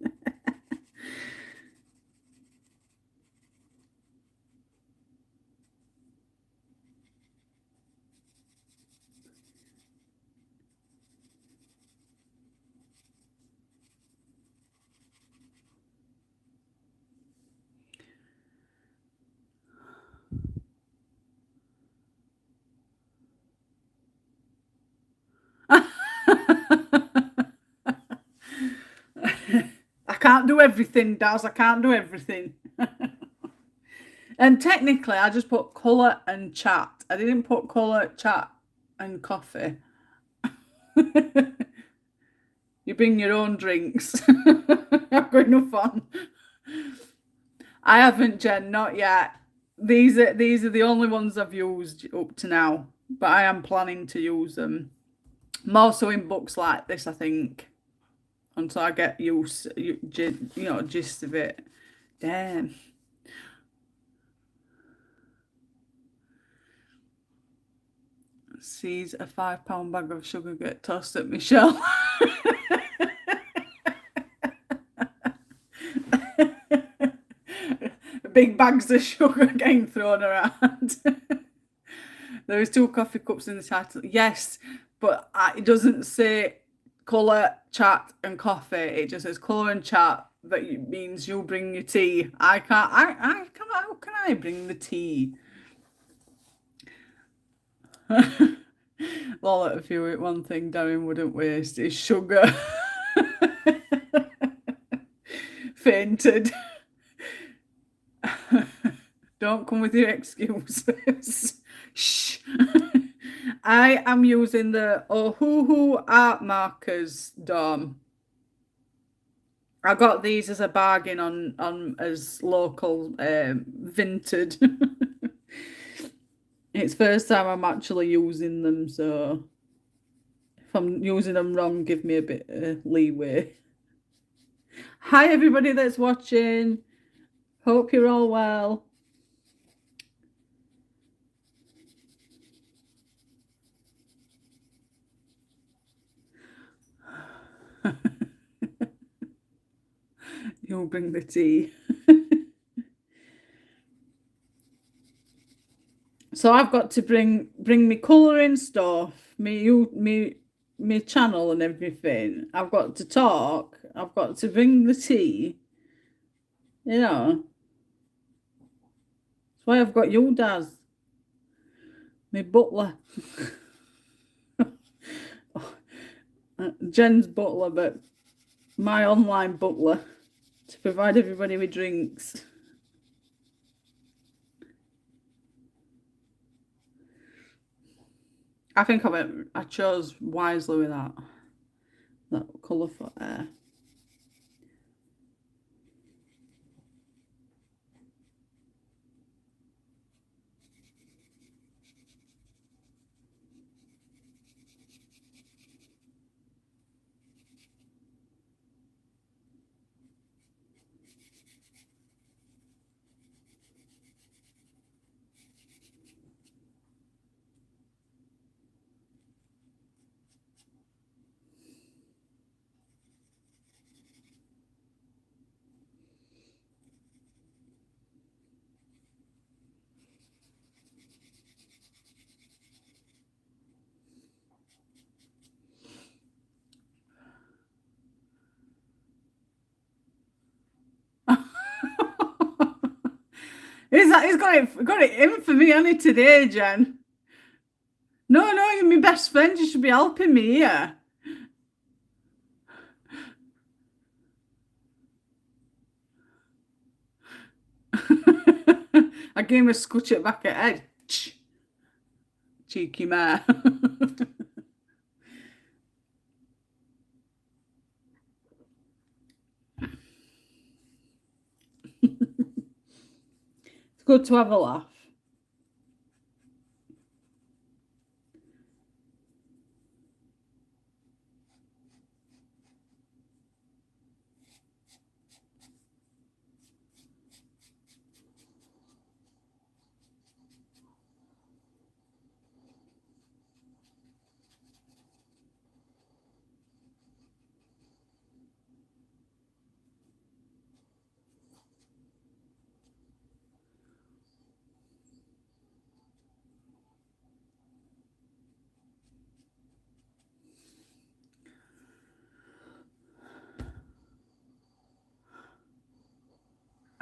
A: I can't do everything, Daz. I can't do everything. And technically, I just put colour and chat. I didn't put colour, chat, and coffee. You bring your own drinks. I've got enough fun. I haven't, Jen, not yet. These are the only ones I've used up to now, but I am planning to use them more so in books like this, I think, until I get gist of it. Damn. Sees a £5 bag of sugar get tossed at Michelle. Big bags of sugar getting thrown around. There is 2 coffee cups in the title. Yes, but it doesn't say colour, chat, and coffee. It just says colour and chat. That means you bring your tea. I can't. How can I bring the tea? Lola, if you eat one thing Darren wouldn't waste is sugar. Fainted. Don't come with your excuses. Shh. I am using the Ohuhu art markers, Dom. I got these as a bargain on as local Vinted. It's first time I'm actually using them, so if I'm using them wrong, give me a bit of leeway. Hi everybody that's watching. Hope you're all well. You'll bring the tea. So I've got to bring me colouring stuff, me channel and everything. I've got to talk. I've got to bring the tea. You know. That's why I've got you, Daz. My butler. Jen's butler, but my online butler to provide everybody with drinks. I think I chose wisely with that colourful air. He's got it in for me only today, Jen. No, you're my best friend. You should be helping me here. I gave him a scutch at back of head. Cheeky mare. good to have a laugh.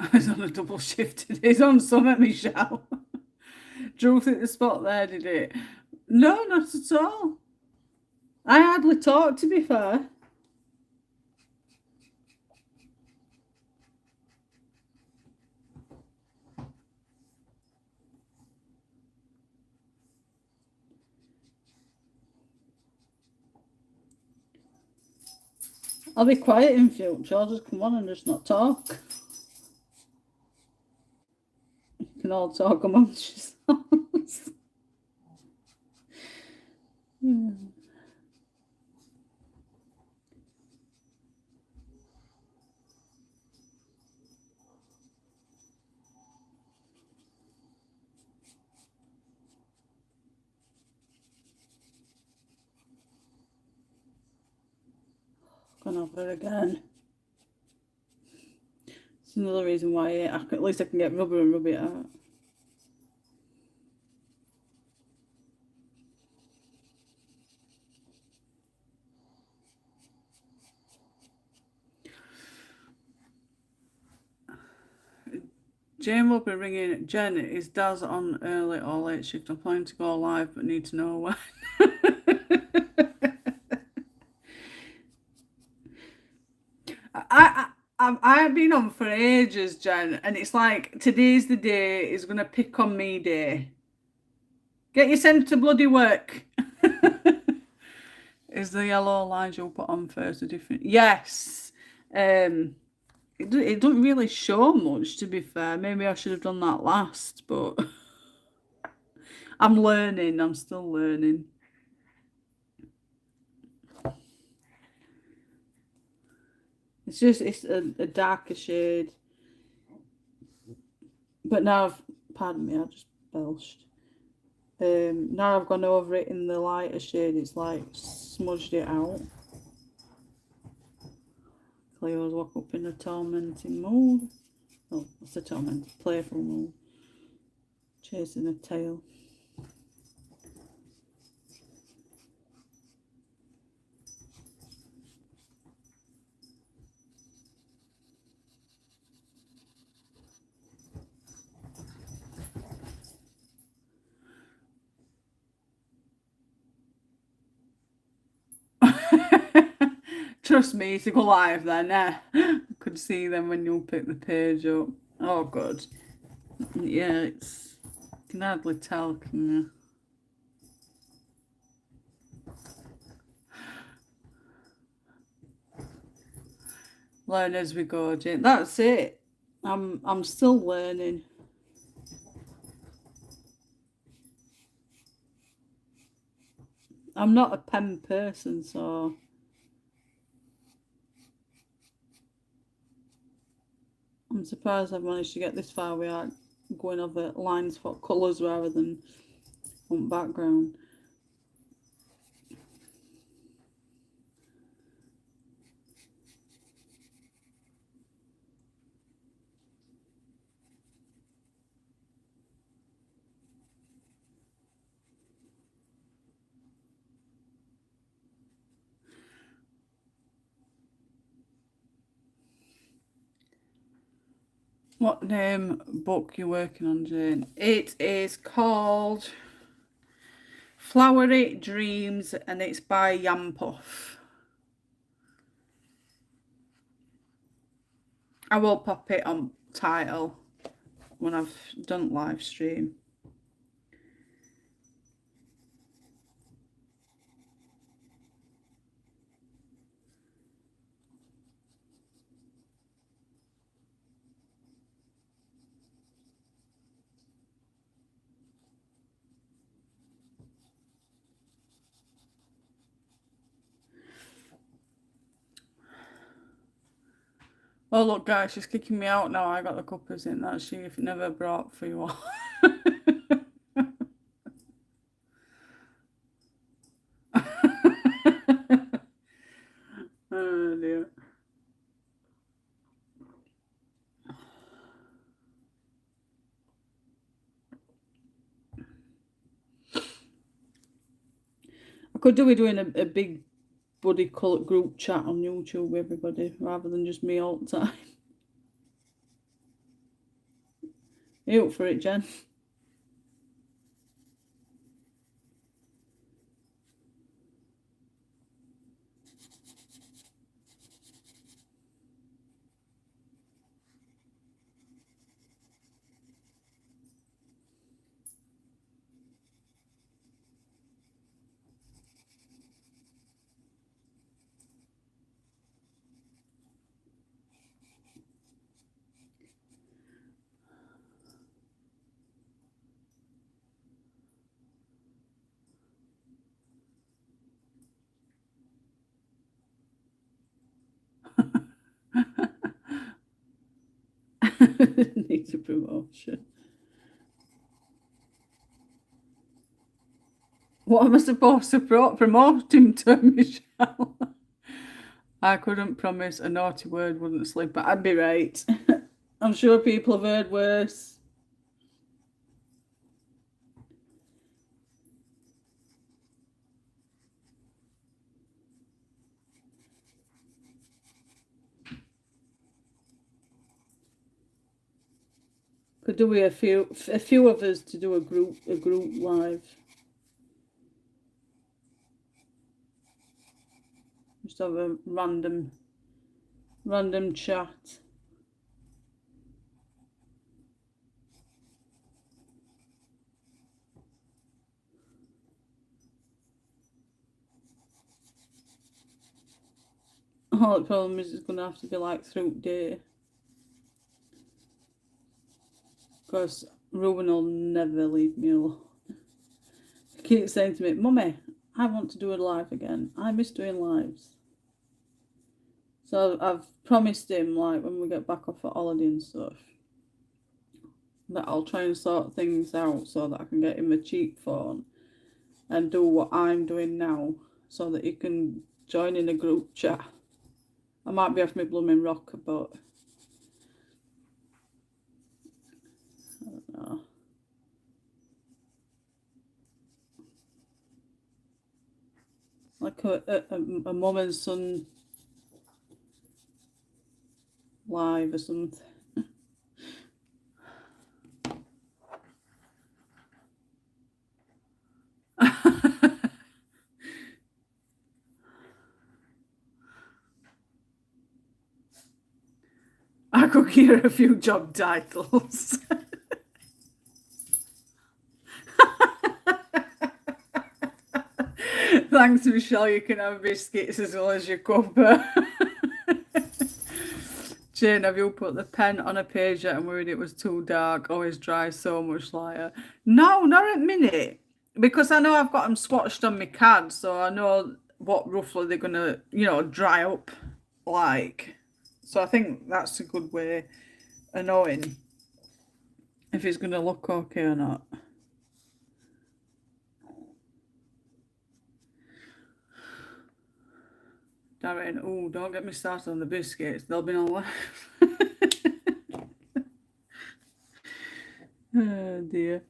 A: I was on a double shift today. He's on something, Michelle. Drew hit the spot there, did it? No, not at all. I hardly talk, to be fair. I'll be quiet in future. I'll just come on and just not talk. You can all talk amongst yourselves. Gone over again. It's another reason why at least I can get rubber and rub it out. Jane will be ringing. Jen, is Daz on early or late shift? I'm planning to go live, but need to know when. I've been on for ages, Jen, and it's like today's the day is gonna pick on me day. Get your sent to bloody work. Is the yellow lines you'll put on first a different? Yes. It doesn't really show much, to be fair. Maybe I should have done that last, but I'm learning. I'm still learning. It's a darker shade. But now pardon me, I just belched. Now I've gone over it in the lighter shade, it's like smudged it out. Cleo's woke up in a tormenting mood. Oh, what's a torment? Playful mood. Chasing a tail. Trust me to go live then, I could see them when you'll pick the page up. Oh, good. Yeah, you can hardly tell, can you? Learn as we go, Jane. That's it. I'm still learning. I'm not a pen person, so I'm surprised I've managed to get this far without going over lines for colours rather than on background. What name book you working on, Jane? It is called Flowery Dreams and it's by Yampuff. I will pop it on title when I've done live stream. Oh look guys, she's kicking me out now. I got the cuppas in that she never brought for you all. Oh dear. I could do with doing a big buddy cult group chat on YouTube with everybody rather than just me all the time. You up for it, Jen? Needs a promotion. What am I supposed to promote him to, Michelle? I couldn't promise a naughty word wouldn't slip, but I'd be right. I'm sure people have heard worse. Could do with a few of us to do a group live. Just have a random chat. All the problem is it's going to have to be like through day. Because Ruben will never leave me alone. He keeps saying to me, Mummy, I want to do a live again. I miss doing lives. So I've promised him, like, when we get back off at holiday and stuff, that I'll try and sort things out so that I can get him a cheap phone and do what I'm doing now so that he can join in a group chat. I might be off my blooming rocker, but I don't know. Like a mum and son live or something. I could hear a few job titles. Thanks, Michelle. You can have biscuits as well as your cuppa. Jane, have you put the pen on a page yet and worried it was too dark? Always dry so much lighter. No, not at minute. Because I know I've got them swatched on my card, so I know what roughly they're gonna, dry up like. So I think that's a good way of knowing if it's gonna look okay or not. Darren, oh, don't get me started on the biscuits. They'll be on left. Oh dear.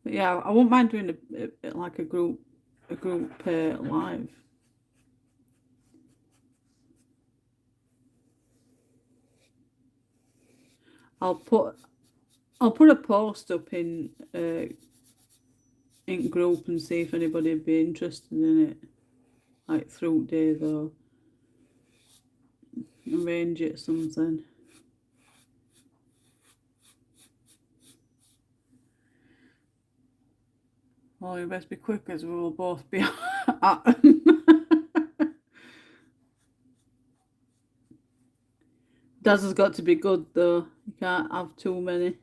A: But yeah, I won't mind doing like a group live. I'll put a post up in group and see if anybody would be interested in it. Like through day though. Arrange it something. Oh, you best be quick as we will both be at them. Daz has got to be good though. You can't have too many.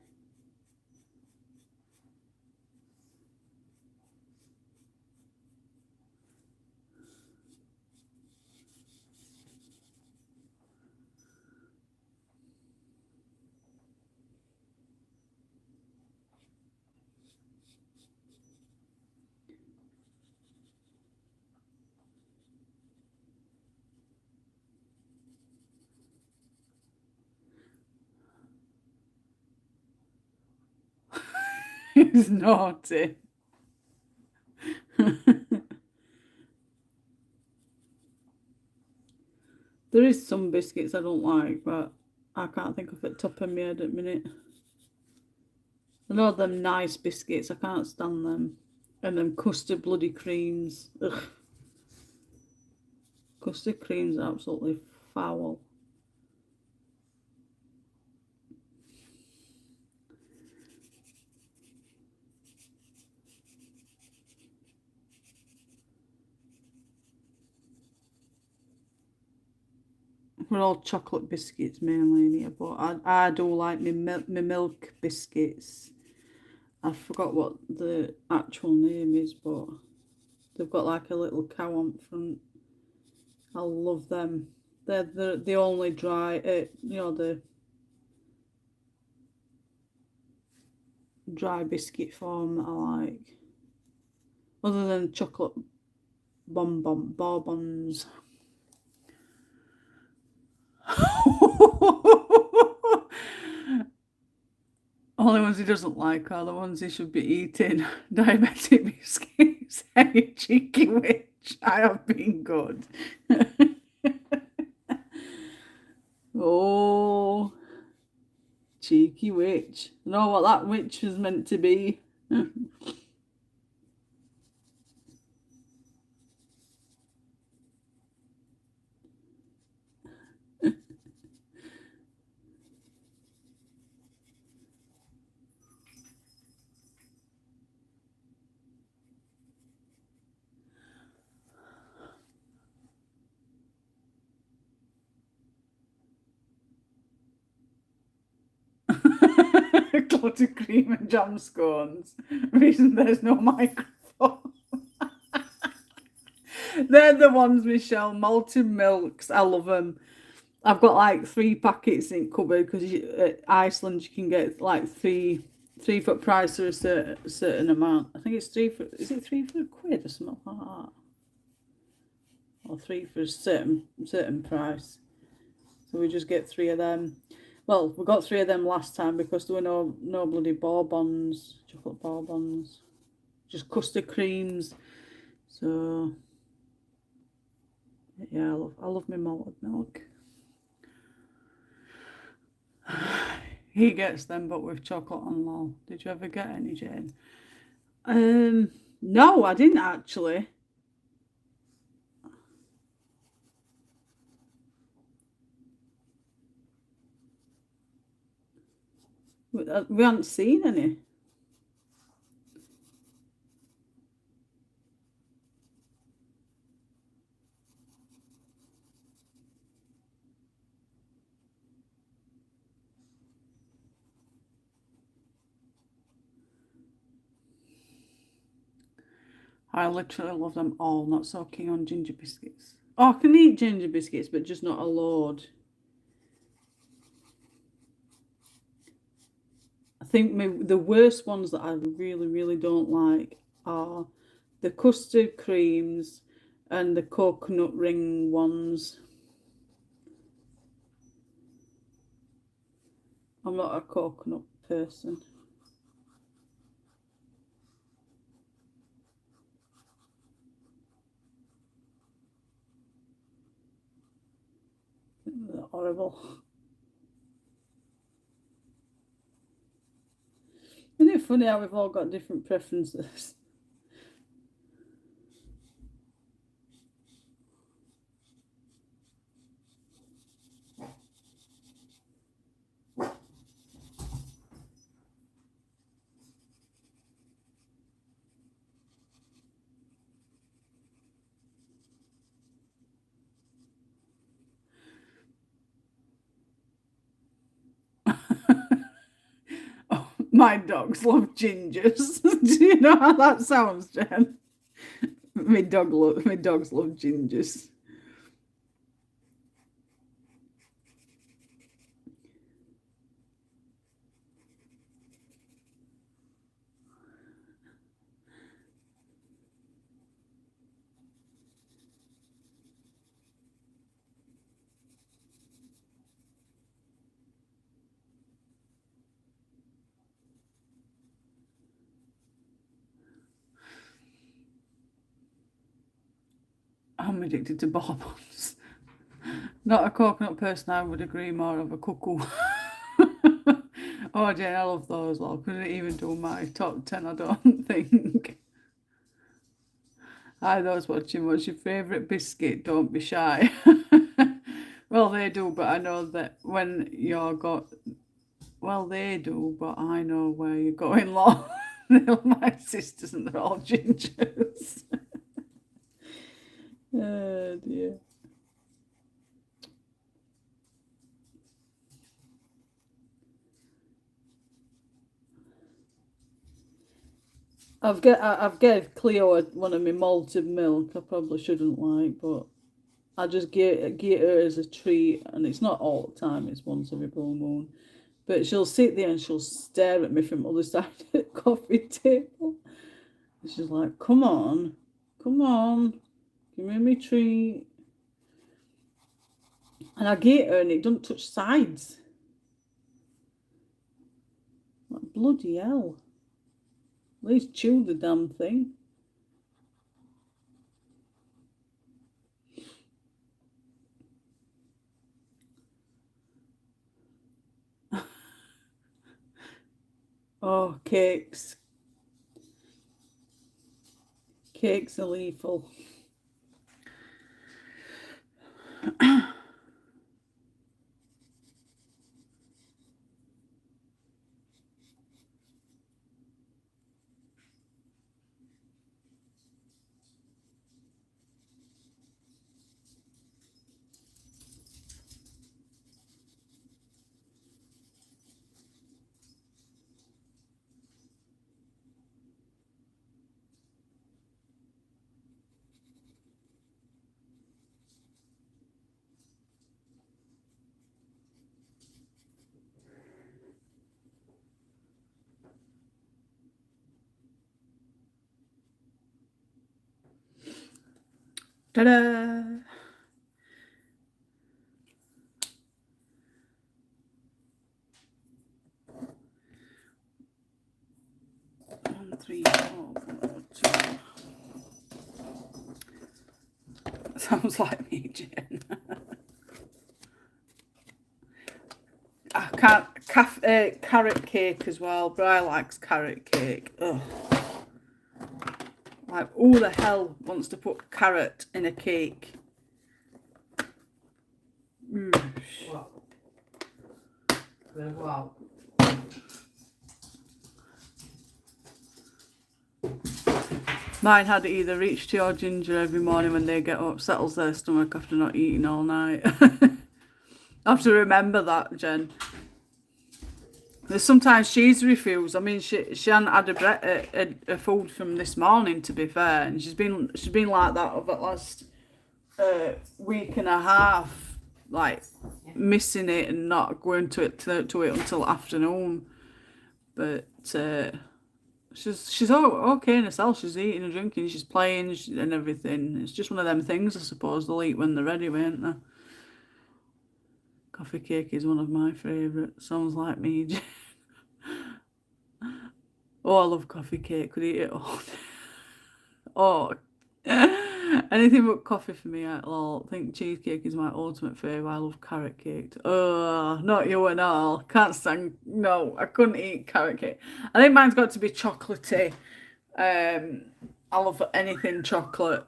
A: He's naughty. There is some biscuits I don't like, but I can't think of it top of my head at the minute. I know them nice biscuits, I can't stand them. And them custard bloody creams. Ugh. Custard creams are absolutely foul. We're all chocolate biscuits mainly in here, but I do like my milk biscuits. I forgot what the actual name is, but they've got like a little cow on front. I love them. They're the only dry, the dry biscuit form that I like. Other than chocolate bonbons. Only ones he doesn't like are the ones he should be eating. Diabetic biscuits. Hey, cheeky witch. I have been good. Oh, cheeky witch. I know what that witch was meant to be. Clotted cream and jam scones. Reason there's no microphone. They're the ones, Michelle. Malted milks. I love them. I've got like 3 packets in cupboard because at Iceland you can get like three for price or a certain amount. I think it's is it 3 for £1 or something like that? Or 3 for a certain price. So we just get 3 of them. Well, we got 3 of them last time because there were no bloody bonbons, chocolate bonbons, just custard creams. So yeah, I love my malted milk. He gets them, but with chocolate and lol. Did you ever get any, Jane? No, I didn't actually. We haven't seen any. I literally love them all. Not so keen on ginger biscuits. Oh, I can eat ginger biscuits, but just not a load. I think the worst ones that I really, really don't like are the custard creams and the coconut ring ones. I'm not a coconut person. They're horrible. Isn't it funny how we've all got different preferences? Oh, my dogs love gingers. Do you know how that sounds, Jen? My dogs love gingers. I'm addicted to bourbons. Not a coconut person, I would agree, more of a cuckoo. Oh, Jane, I love those. Well, couldn't even do my top 10, I don't think. Hi, those watching. What's your favourite biscuit? Don't be shy. Well, they do, but I know that when you're got. Well, they do, but I know where you're going, Law. They're my sisters and they're all gingers. Oh, dear. I've gave Cleo one of my malted milk. I probably shouldn't like, but I just get her as a treat, and it's not all the time. It's once every blue moon. But she'll sit there and she'll stare at me from the other side of the coffee table. And she's like, "Come on, give me my treat." And I get her, and it doesn't touch sides. Like, bloody hell! At least chew the damn thing. Oh, cakes. Cakes are lethal. Ta-da! 1, 3, 4, 2. Sounds like me, Jen. I can't. Carrot cake as well. Bri likes carrot cake. Ugh. Like, who the hell wants to put carrot in a cake?
B: Wow. Wow.
A: Mine had either reach tea or ginger every morning when they get up, settles their stomach after not eating all night. I have to remember that, Jen. There's sometimes she's refused. I mean, she hadn't had a food from this morning, to be fair, and she's been like that over the last week and a half, like missing it and not going to it until afternoon. But she's okay in herself. She's eating and drinking, she's playing and everything. It's just one of them things, I suppose. They'll eat when they're ready, won't they? Coffee cake is one of my favourites. Sounds like me. Oh, I love coffee cake. Could eat it all. Oh, anything but coffee for me. I think cheesecake is my ultimate favourite. I love carrot cake. Oh, not you and all. Can't stand. No, I couldn't eat carrot cake. I think mine's got to be chocolatey. I love anything chocolate.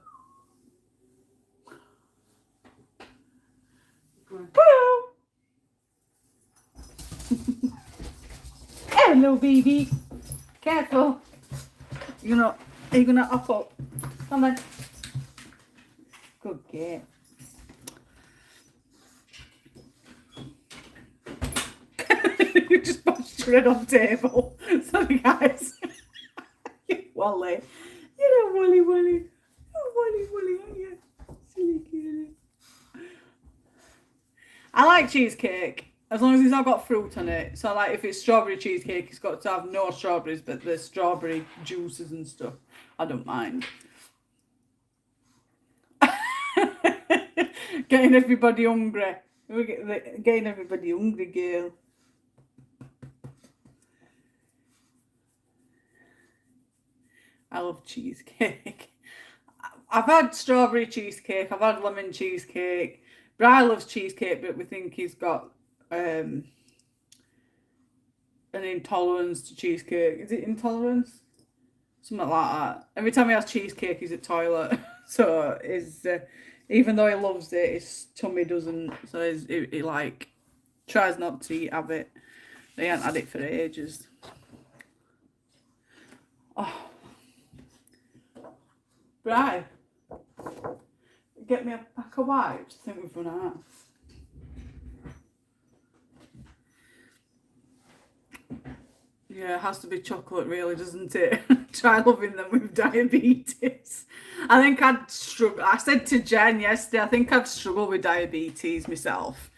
A: Hello, baby. Careful. Are you gonna up up? Come on. Good girl. You just pushed your head off the table. Sorry, guys. Wally. You know Wally. Oh, Wally, aren't you? Silly kitty. I like cheesecake as long as it's not got fruit on it. So, like, if it's strawberry cheesecake, it's got to have no strawberries, but the strawberry juices and stuff. I don't mind. Getting everybody hungry. Getting everybody hungry, girl. I love cheesecake. I've had strawberry cheesecake, I've had lemon cheesecake. Bri loves cheesecake, but we think he's got an intolerance to cheesecake. Is it intolerance? Something like that. Every time he has cheesecake, he's at toilet. So even though he loves it, his tummy doesn't. So he like tries not to have it. They haven't had it for ages. Oh, right. Get me a pack of wipes. I think we've run out. Yeah, it has to be chocolate, really, doesn't it? Try loving them with diabetes. I think I'd struggle. I said to Jen yesterday, I think I'd struggle with diabetes myself.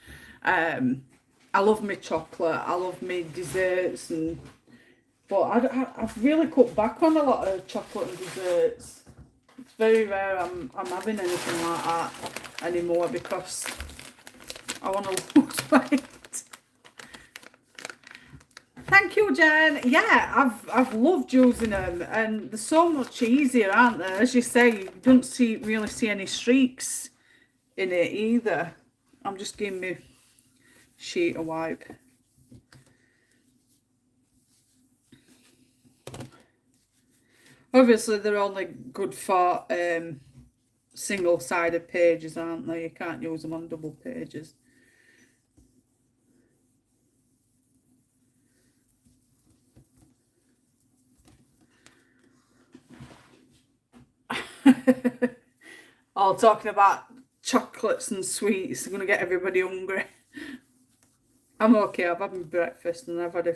A: I love my chocolate. I love my desserts, but I've really cut back on a lot of chocolate and desserts. It's very rare I'm having anything like that anymore because I want to lose weight. Thank you, Jen. Yeah, I've loved using them, and they're so much easier, aren't they? As you say, you don't really see any streaks in it either. I'm just giving me sheet a wipe. Obviously, they're only good for single-sided pages, aren't they? You can't use them on double pages. All talking about chocolates and sweets are going to get everybody hungry. I'm okay. I've had my breakfast and I've had a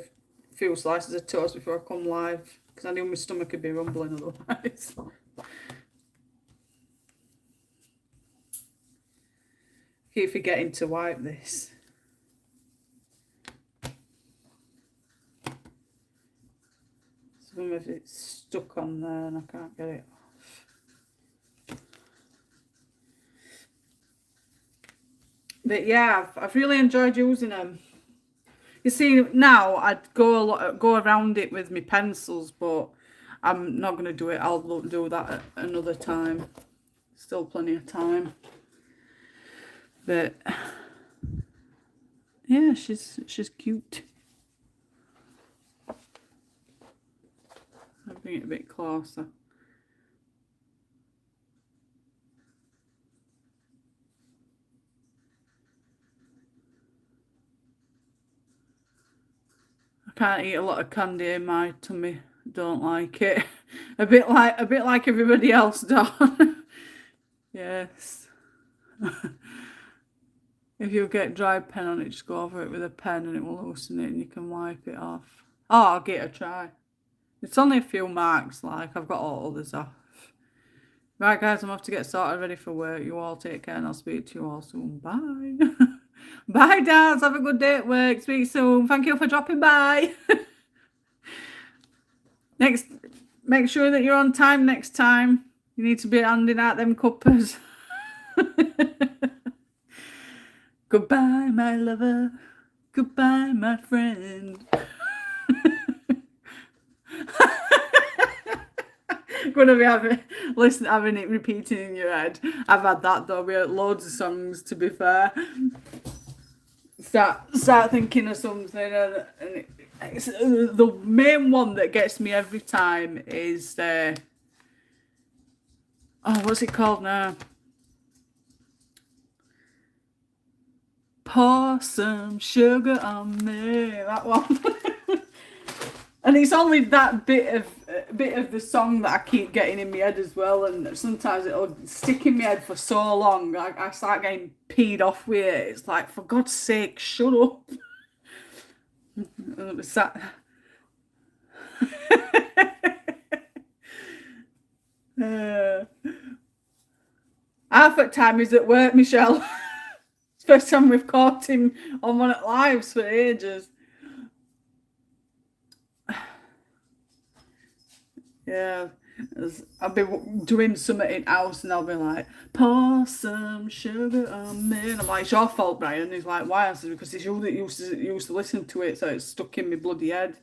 A: few slices of toast before I come live because I knew my stomach would be rumbling otherwise. Keep forgetting to wipe this. Some of it's stuck on there and I can't get it off. But yeah, I've really enjoyed using them. You see, now I'd go around it with my pencils, but I'm not going to do it. I'll do that at another time. Still plenty of time. But yeah, she's cute. I'll bring it a bit closer. I can't eat a lot of candy in my tummy. Don't like it. A bit like everybody else does. Yes. If you get dry pen on it, just go over it with a pen and it will loosen it and you can wipe it off. Oh, I'll give it a try. It's only a few marks, like I've got all others off. Right guys, I'm off to get started, ready for work. You all take care and I'll speak to you all soon. Bye. Bye, dads. Have a good day at work. Speak soon. Thank you for dropping by. Make sure that you're on time next time. You need to be handing out them cuppers. Goodbye, my lover. Goodbye, my friend. Gonna be having it repeating in your head. I've had that though. We had loads of songs, to be fair. Start thinking of something, and it's, the main one that gets me every time is what's it called now? Pour some sugar on me. That one. And it's only that bit of the song that I keep getting in my head as well, and sometimes it'll stick in my head for so long I start getting peed off with it. It's like, for God's sake, shut up. And it was that. Half at time is at work, Michelle. It's the first time we've caught him on one at lives for ages. Yeah, I'll be doing something in house and I'll be like, pour some sugar on me. And I'm like, it's your fault, Brian. And he's like, why? I said, because it's you that used to listen to it, so it's stuck in my bloody head.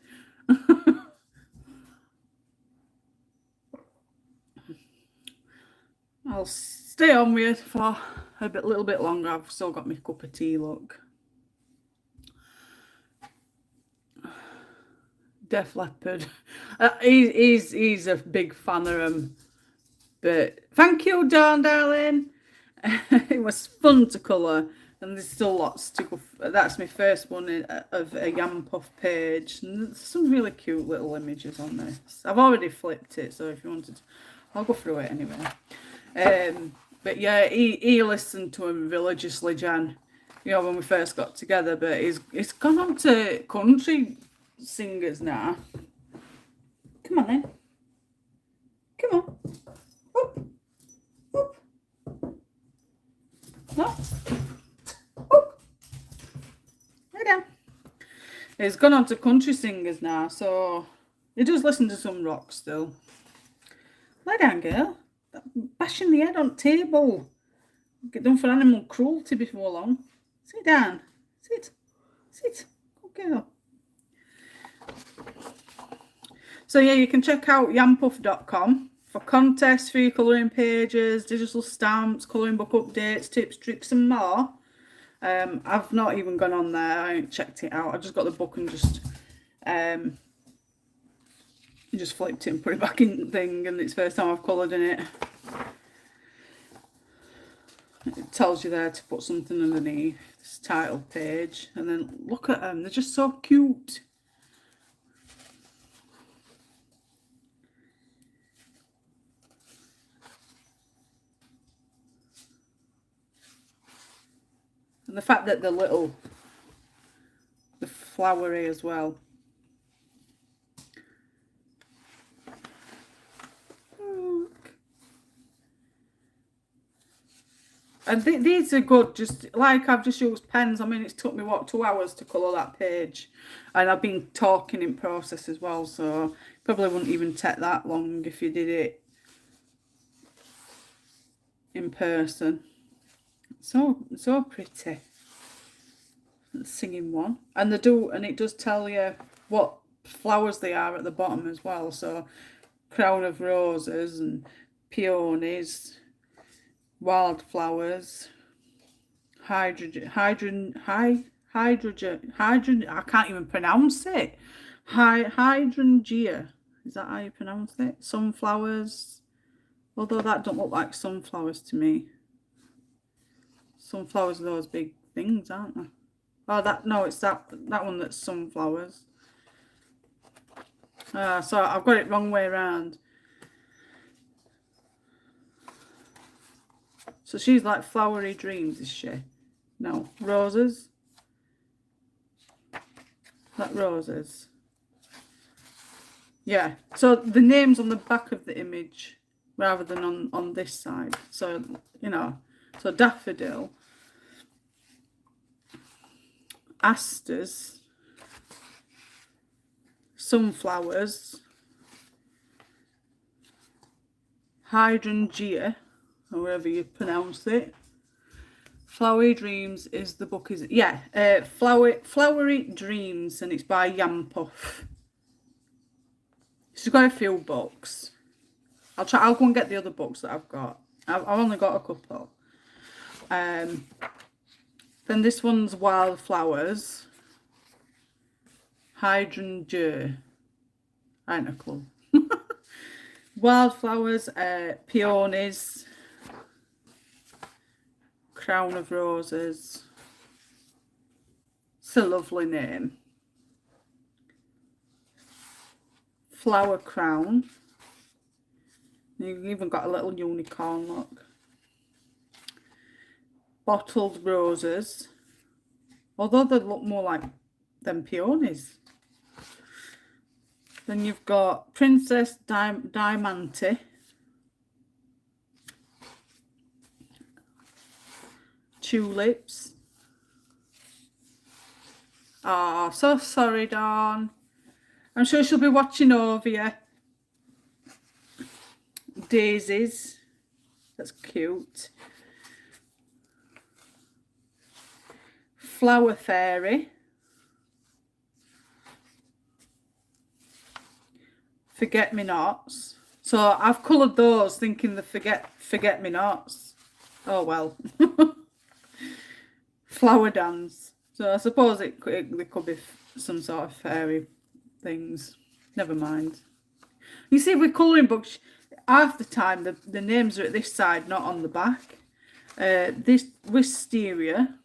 A: I'll stay on with you for little bit longer. I've still got my cup of tea, look. Def Leppard. He's a big fan of them. But thank you, Dawn, darling. It was fun to colour, and there's still lots to go. That's my first one of a Yam Puff page. And there's some really cute little images on this. I've already flipped it, so if you wanted, I'll go through it anyway. But yeah, he listened to him religiously, Jan. You know, when we first got together. But he's gone on to country singers now. Come on then. Come on. Up. Up. No. Up. Lay down. He's gone on to country singers now, so he does listen to some rock still. Lay down, girl. Bashing the head on the table. Get done for animal cruelty before long. Sit down. Sit. Sit. Good girl. So yeah, you can check out yampuff.com for contests, free colouring pages, digital stamps, colouring book updates, tips, tricks and more. I've not even gone on there. I ain't checked it out. I just got the book and just flipped it and put it back in the thing, and it's the first time I've coloured in it. It tells you there to put something underneath this title page, and then look at them. They're just so cute. And the fact that they're flowery as well. Look. And these are good, just like I've just used pens. I mean, it's took me, 2 hours to colour that page. And I've been talking in process as well, so probably wouldn't even take that long if you did it in person. So pretty. The singing one, and it does tell you what flowers they are at the bottom as well. So crown of roses and peonies, wildflowers, hydrogen. I can't even pronounce it. Hydrangea. Is that how you pronounce it? Sunflowers. Although that don't look like sunflowers to me. Sunflowers are those big things, aren't they? Oh, no, it's that one that's sunflowers. So I've got it wrong way around. So she's like flowery dreams, is she? No, roses. That roses. Yeah. So the name's on the back of the image rather than on this side. So, you know, so daffodil. Asters, sunflowers, hydrangea, or whatever you pronounce it. Flowery Dreams is the book, is it? Yeah, Flowery Dreams, and it's by Yam Puff. She's got a few books. I'll go and get the other books that I've got. I've only got a couple. Then this one's Wildflowers. Hydrangea. I ain't a clue. Wildflowers, peonies. Crown of Roses. It's a lovely name. Flower Crown. You've even got a little unicorn, look. Bottled Roses, although they look more like them peonies. Then you've got Princess Diamante, Tulips. Oh, so sorry, Dawn. I'm sure she'll be watching over you. Daisies, that's cute. Flower Fairy, Forget Me Nots. So I've coloured those thinking the forget me nots. Oh well. Flower dance. So I suppose there could be some sort of fairy things. Never mind. You see, with colouring books, half the time the names are at this side, not on the back. This wisteria.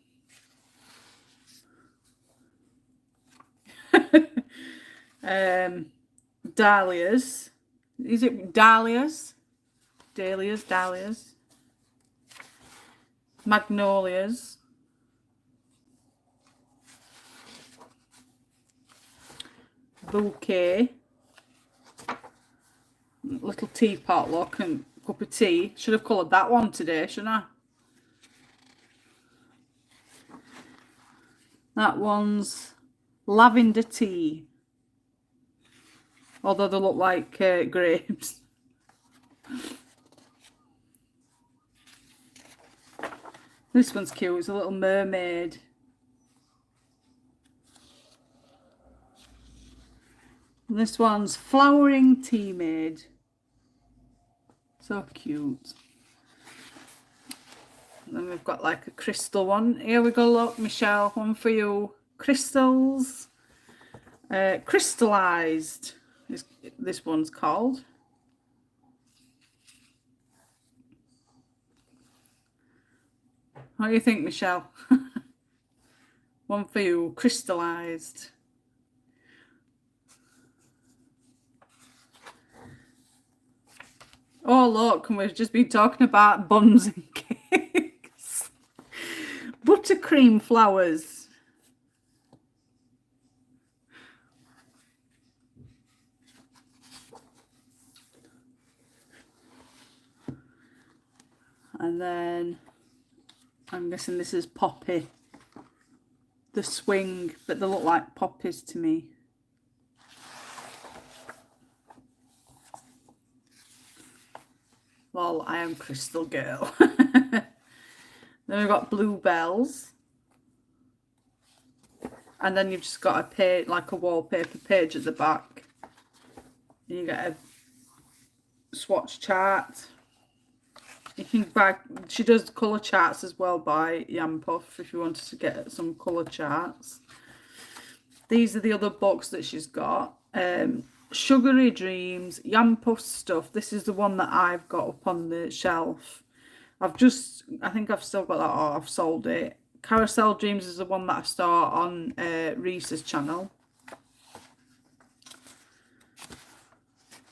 A: Dahlias. Is it dahlias? Dahlias. Magnolias. Bouquet. Little teapot look and cup of tea. Should have coloured that one today, shouldn't I? That one's lavender tea. Although they look like grapes. This one's cute. It's a little mermaid. And this one's flowering tea maid. So cute. And then we've got like a crystal one. Here we go, look, Michelle, one for you. Crystals. Crystallized. This one's called. What do you think, Michelle? One for you. Crystallized. Oh, look, and we've just been talking about buns and cakes. Buttercream flowers. And then I'm guessing this is poppy. The swing, but they look like poppies to me. Well, I am Crystal Girl. Then we've got bluebells. And then you've just got a page, like a wallpaper page at the back. And you get a swatch chart. You can buy, she does colour charts as well by Yam Puff if you wanted to get some colour charts. These are the other books that she's got. Sugary Dreams, Yam Puff stuff. This is the one that I've got up on the shelf. I think I've still got that, or I've sold it. Carousel Dreams is the one that I saw on Reese's channel.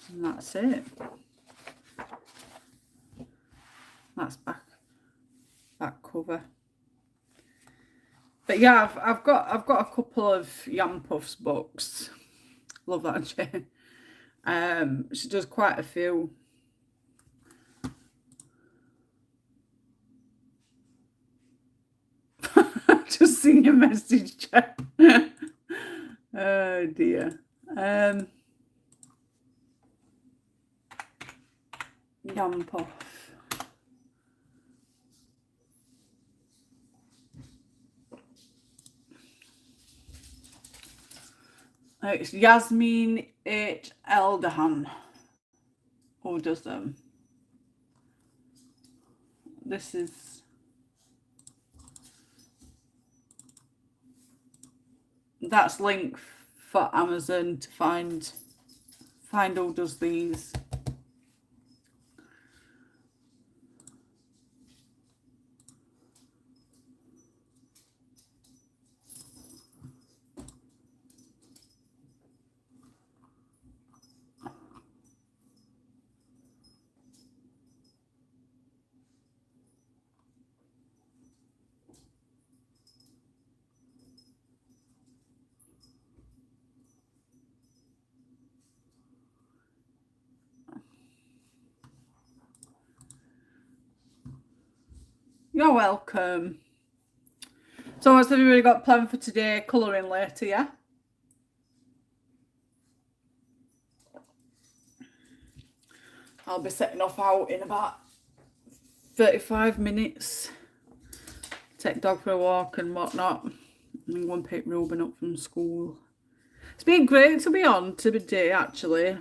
A: And that's it. That's back cover. But yeah, I've got a couple of Yam Puff's books. Love that Jane. She does quite a few. Just seen your message, chat. Oh dear. Yam Puff. It's Yasmin H. Eldahan who does them. This is that's link for Amazon to find who does these. You're welcome. So what's everybody got planned for today? Colouring later, yeah? I'll be setting off out in about 35 minutes. Take dog for a walk and whatnot. And go and pick Ruben up from school. It's been great to be on today, actually.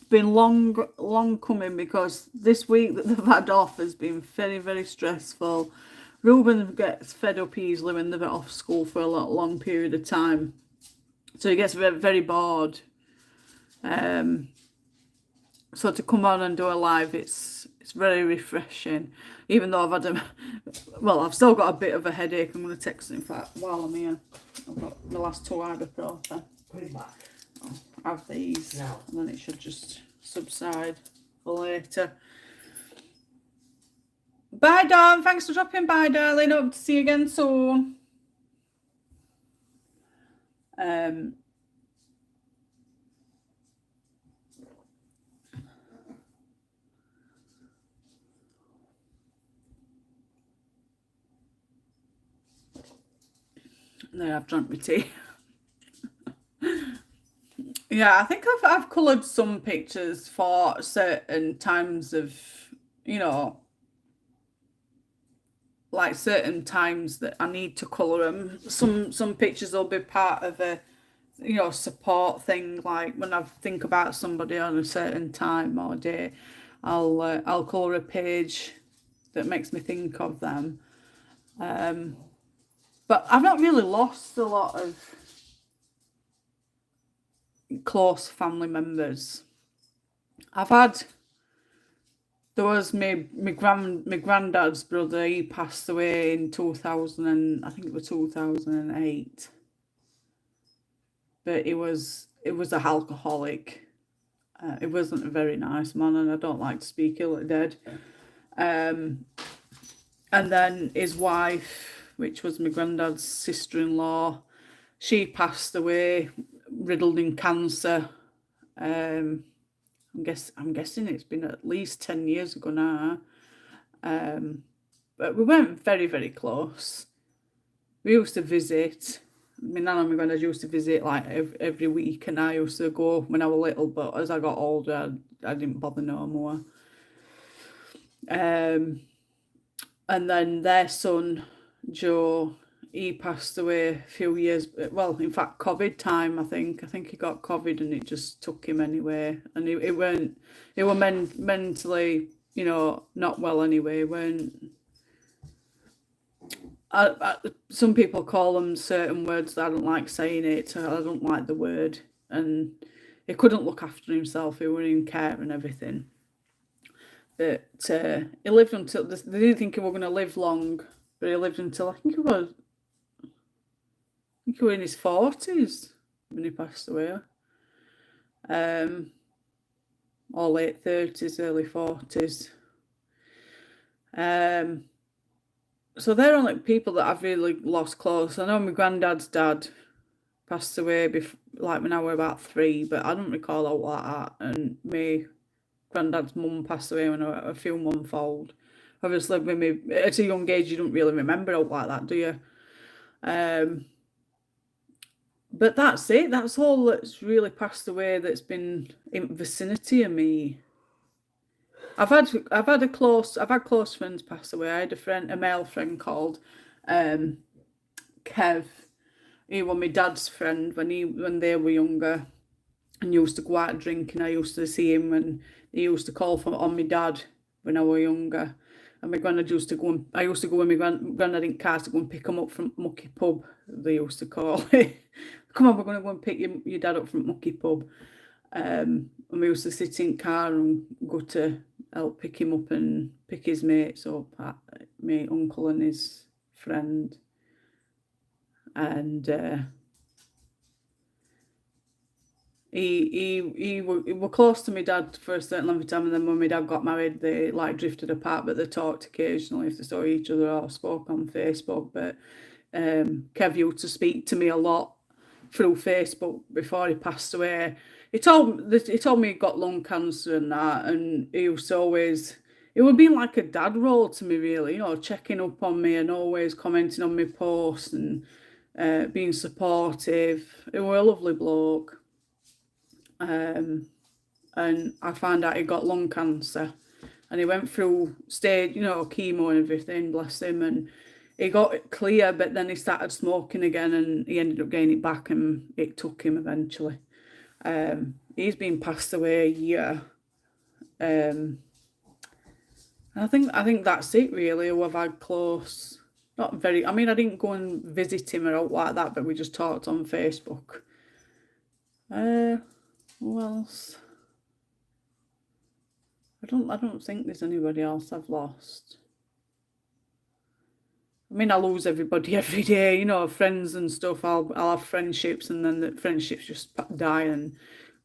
A: been long coming, because this week that they've had off has been very, very stressful. Ruben gets fed up easily when they're off school for a long period of time, so he gets very, very bored. So to come on and do a live, it's very refreshing. Even though I've had I've still got a bit of a headache. I'm going to text it, in fact, while I'm here. I've got the last 2 ibuprofen.
B: Put it back.
A: I'll have these,
B: Now.
A: and then it should just subside for later. Bye, Dawn. Thanks for dropping by, darling. Hope to see you again soon. There, I've drunk my tea. Yeah, I think I've coloured some pictures for certain times of, you know, like certain times that I need to colour them. Some pictures will be part of a, you know, support thing. Like when I think about somebody on a certain time or day, I'll colour a page that makes me think of them. But I've not really lost a lot of close family members. There was my granddad's brother. He passed away in 2000, I think it was 2008. But it was a alcoholic. It wasn't a very nice man, and I don't like to speak ill of the dead. And then his wife, which was my granddad's sister-in-law, she passed away, riddled in cancer. I'm guessing it's been at least 10 years ago now. But we weren't very, very close. We used to visit. My nan and my granddad used to visit like every week, and I used to go when I was little, but as I got older, I didn't bother no more. And then their son, Joe, he passed away a few years, well, in fact, COVID time, I think he got COVID and it just took him anyway. And it were mentally, you know, not well anyway. Some people call them certain words that I don't like saying it, so I don't like the word. And he couldn't look after himself, he was in care and everything. But he lived until, they didn't think he was going to live long, but he lived until, I think he was in his 40s when he passed away. Or late 30s, early 40s. So they're only people that I've really lost close. I know my granddad's dad passed away like when I was about 3, but I don't recall all that. And my granddad's mum passed away when I was a few months old. Obviously, with me at a young age, you don't really remember all like that, do you? But that's it. That's all that's really passed away that's been in vicinity of me. I've had close friends pass away. I had a male friend called Kev. He was my dad's friend when they were younger, and used to go out drinking. I used to see him, and he used to call on my dad when I was younger. And my granddad used to go, I used to go with my granddad in car to go and pick him up from Mucky Pub, they used to call it. Come on, we're going to go and pick your dad up from Mucky Pub. And we used to sit in car and go to help pick him up and pick his mates up, my uncle and his friend. And he were close to my dad for a certain length of time, and then when my dad got married, they like drifted apart, but they talked occasionally if they saw each other or spoke on Facebook. But Kev used to speak to me a lot through Facebook before he passed away. He told me he got lung cancer and that, and he used to always, it would be like a dad role to me, really, you know, checking up on me and always commenting on my posts and being supportive. He was a lovely bloke. And I found out he got lung cancer, and he went through stage, you know, chemo and everything, bless him, and he got it clear, but then he started smoking again, and he ended up getting it back, and it took him eventually. he's been passed away a year. And I think that's it really. Who I've had close, not very. I mean, I didn't go and visit him or out like that, but we just talked on Facebook. Who else? I don't think there's anybody else I've lost. I mean, I lose everybody every day, you know, friends and stuff. I'll have friendships, and then the friendships just die, and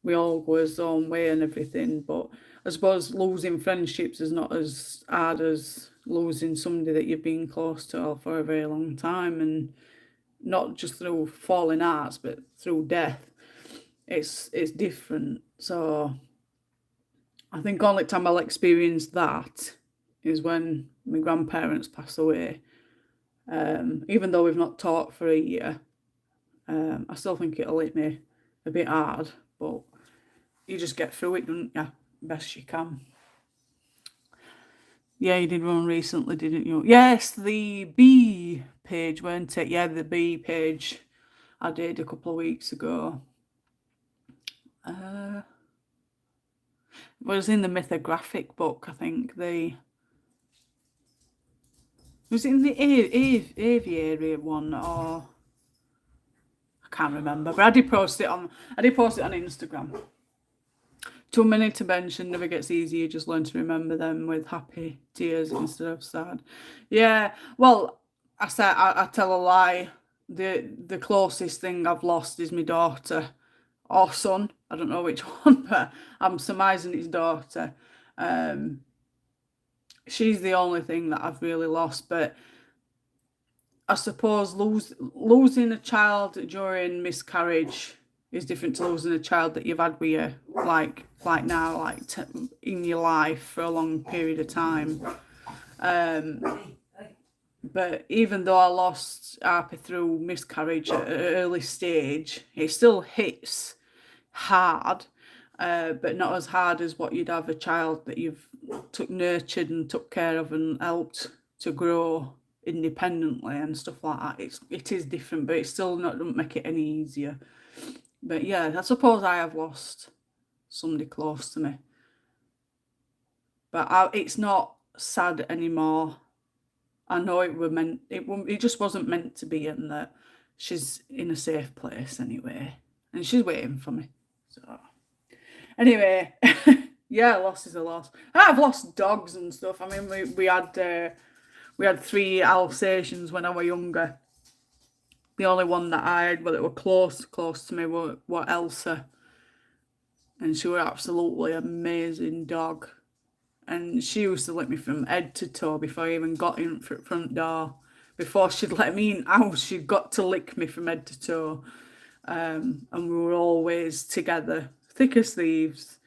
A: we all go our own way and everything. But I suppose losing friendships is not as hard as losing somebody that you've been close to for a very long time, and not just through falling arts, but through death. It's different. So I think only time I'll experience that is when my grandparents pass away. Even though we've not talked for a year, I still think it'll hit me a bit hard, but you just get through it, don't you? Best you can. Yeah, you did one recently, didn't you? Yes, the B page, weren't it? Yeah, the B page I did a couple of weeks ago. It was in the mythographic book, I think. Was it in the aviary one, or I can't remember, but I did post it on Instagram. Too many to mention never gets easier, just learn to remember them with happy tears instead of sad. Yeah, well, I tell a lie. The closest thing I've lost is my daughter or son. I don't know which one, but I'm surmising it's daughter. She's the only thing that I've really lost, but I suppose losing a child during miscarriage is different to losing a child that you've had with you, like now, in your life for a long period of time. But even though I lost Harper through miscarriage at an early stage, it still hits hard, but not as hard as what you'd have a child that you've nurtured and took care of and helped to grow independently and stuff like that. It is different, but it still doesn't make it any easier. But yeah, I suppose I have lost somebody close to me, but it's not sad anymore. I know it just wasn't meant to be, and that she's in a safe place anyway, and she's waiting for me. So anyway, yeah, loss is a loss. I've lost dogs and stuff. I mean, we had 3 Alsatians when I was younger. The only one that I had, that were close to me, were Elsa, and she was absolutely amazing dog. And she used to lick me from head to toe before I even got in front door. Before she'd let me in house, she'd got to lick me from head to toe. And we were always together, thick as thieves.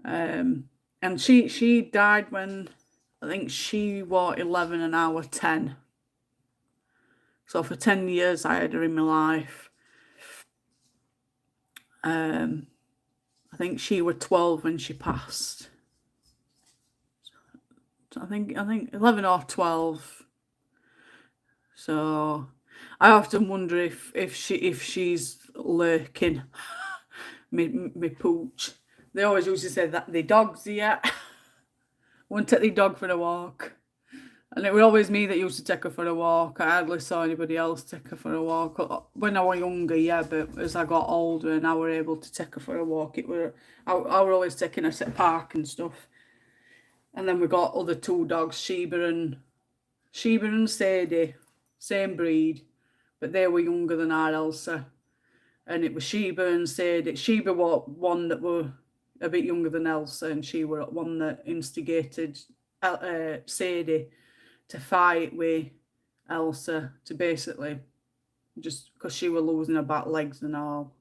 A: And she died when I think she was 11 and I was 10. So for 10 years I had her in my life. I think she was 12 when she passed. I think 11 or 12. So I often wonder if she's lurking me pooch. They always used to say that the dog's here. Won't take the dog for a walk. And it was always me that used to take her for a walk. I hardly saw anybody else take her for a walk. When I was younger, yeah, but as I got older and I were able to take her for a walk, I were always taking her to the park and stuff. And then we got other 2 dogs, Sheba and Sadie, same breed, but they were younger than our Elsa. And it was Sheba and Sadie. Sheba was one that were a bit younger than Elsa, and she were one that instigated Sadie to fight with Elsa, to basically, just because she was losing her back legs and all.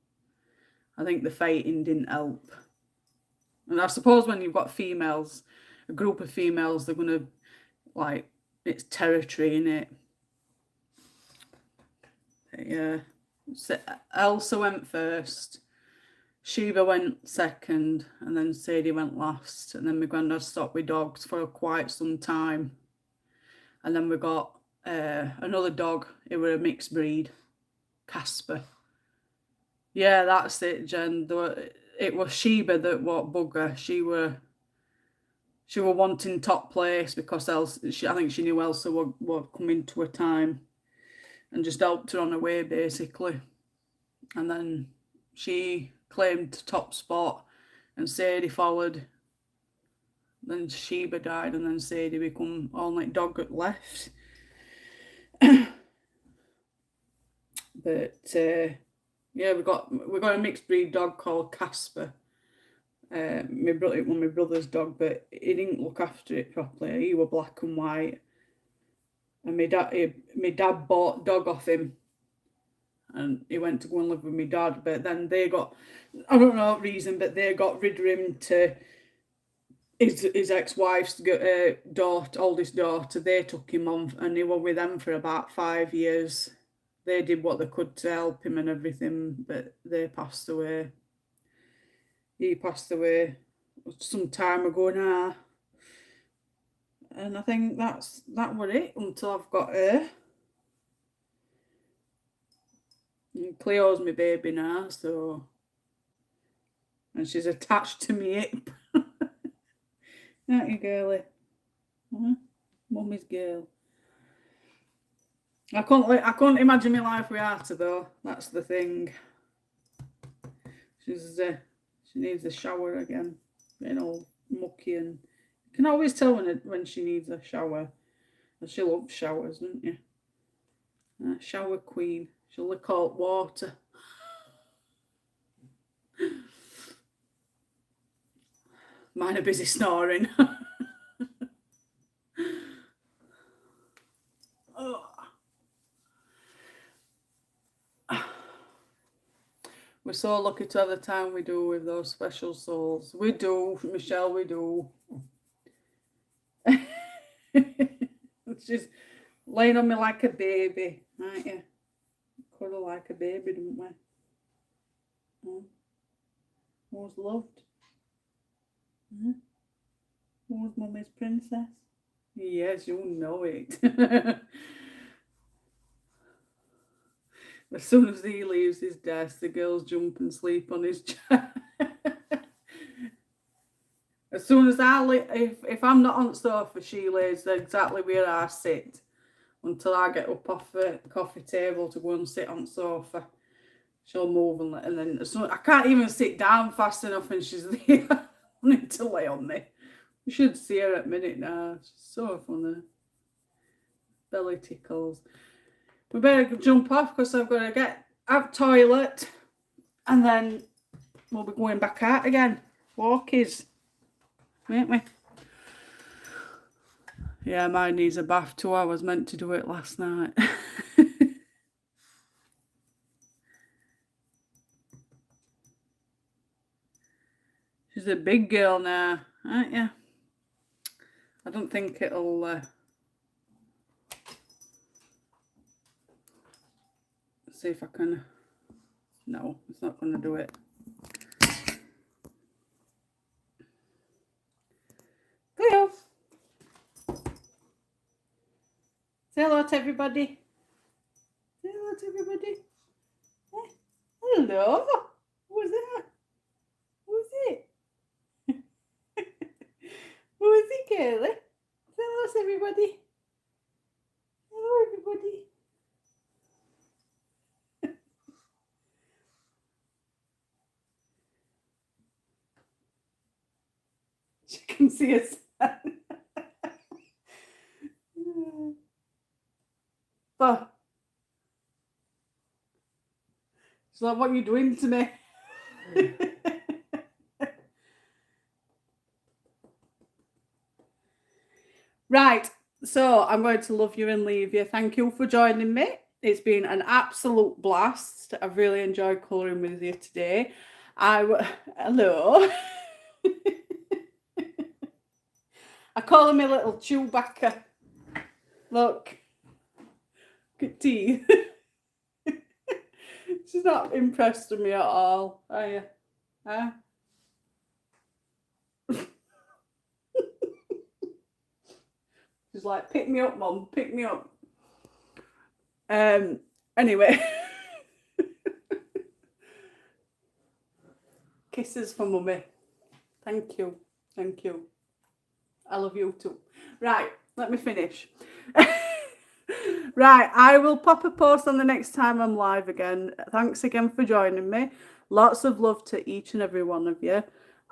A: I think the fighting didn't help. And I suppose when you've got females, a group of females, they're going to, it's territory, innit? Yeah. So Elsa went first, Sheba went second, and then Sadie went last. And then my granddad stopped with dogs for quite some time. And then we got another dog. It was a mixed breed, Casper. Yeah, that's it, Jen. it was Sheba that what bugger. She were wanting top place because else I think she knew Elsa would come into her time and just helped her on her way basically. And then she claimed top spot and Sadie followed. Then Sheba died and then Sadie become only dog at left. But yeah, we got a mixed breed dog called Casper. My brother's dog, but he didn't look after it properly. He were black and white, and my dad bought dog off him, and he went to go and live with my dad. But then they got, I don't know what reason, but they got rid of him to his ex-wife's daughter, oldest daughter. They took him on, and he was with them for about 5 years. They did what they could to help him and everything, but they passed away. He passed away some time ago now. And I think that was it until I've got her. And Cleo's my baby now, so. And she's attached to me hip. Aren't you, girlie? Mummy's girl. I couldn't imagine my life without her though. That's the thing. She needs a shower again. You know, mucky, and you can always tell when she needs a shower. She loves showers, doesn't you? Shower queen. She'll lick hot water. Mine are busy snoring. Oh. We're so lucky to have the time we do with those special souls. We do, Michelle, we do. She's laying on me like a baby, aren't you? Cuddle like a baby, don't we? Who's loved? Who's Mummy's princess? Yes, you know it. As soon as he leaves his desk, the girls jump and sleep on his chair. As soon as if I'm not on the sofa, she lays exactly where I sit until I get up off the coffee table to go and sit on the sofa. She'll move and then I can't even sit down fast enough, and she's there wanting to lay on me. You should see her at minute now. She's so funny. Belly tickles. We better jump off because I've got to have toilet, and then we'll be going back out again. Walkies, won't we? Yeah, mine needs a bath too. I was meant to do it last night. She's a big girl now, aren't you? I don't think it'll. See if I can. No, it's not going to do it. Cleo, say hello to everybody. Say hello to everybody. Hello. Who's that? Who's it? Who is it, Kelly? Say hello to everybody. Hello, everybody. She can see us. Oh. She's like, what are you doing to me? Right, so I'm going to love you and leave you. Thank you for joining me. It's been an absolute blast. I've really enjoyed colouring with you today. Hello. I call him a little Chewbacca. Look. Good teeth. She's not impressed with me at all, are you? Huh? She's like, pick me up, Mum, pick me up. Anyway. Kisses for mummy. Thank you. Thank you. I love you too. Right, let me finish. Right, I will pop a post on the next time I'm live again. Thanks again for joining me. Lots of love to each and every one of you.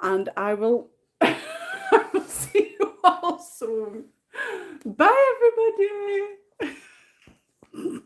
A: And I will, I will see you all soon. Bye, everybody.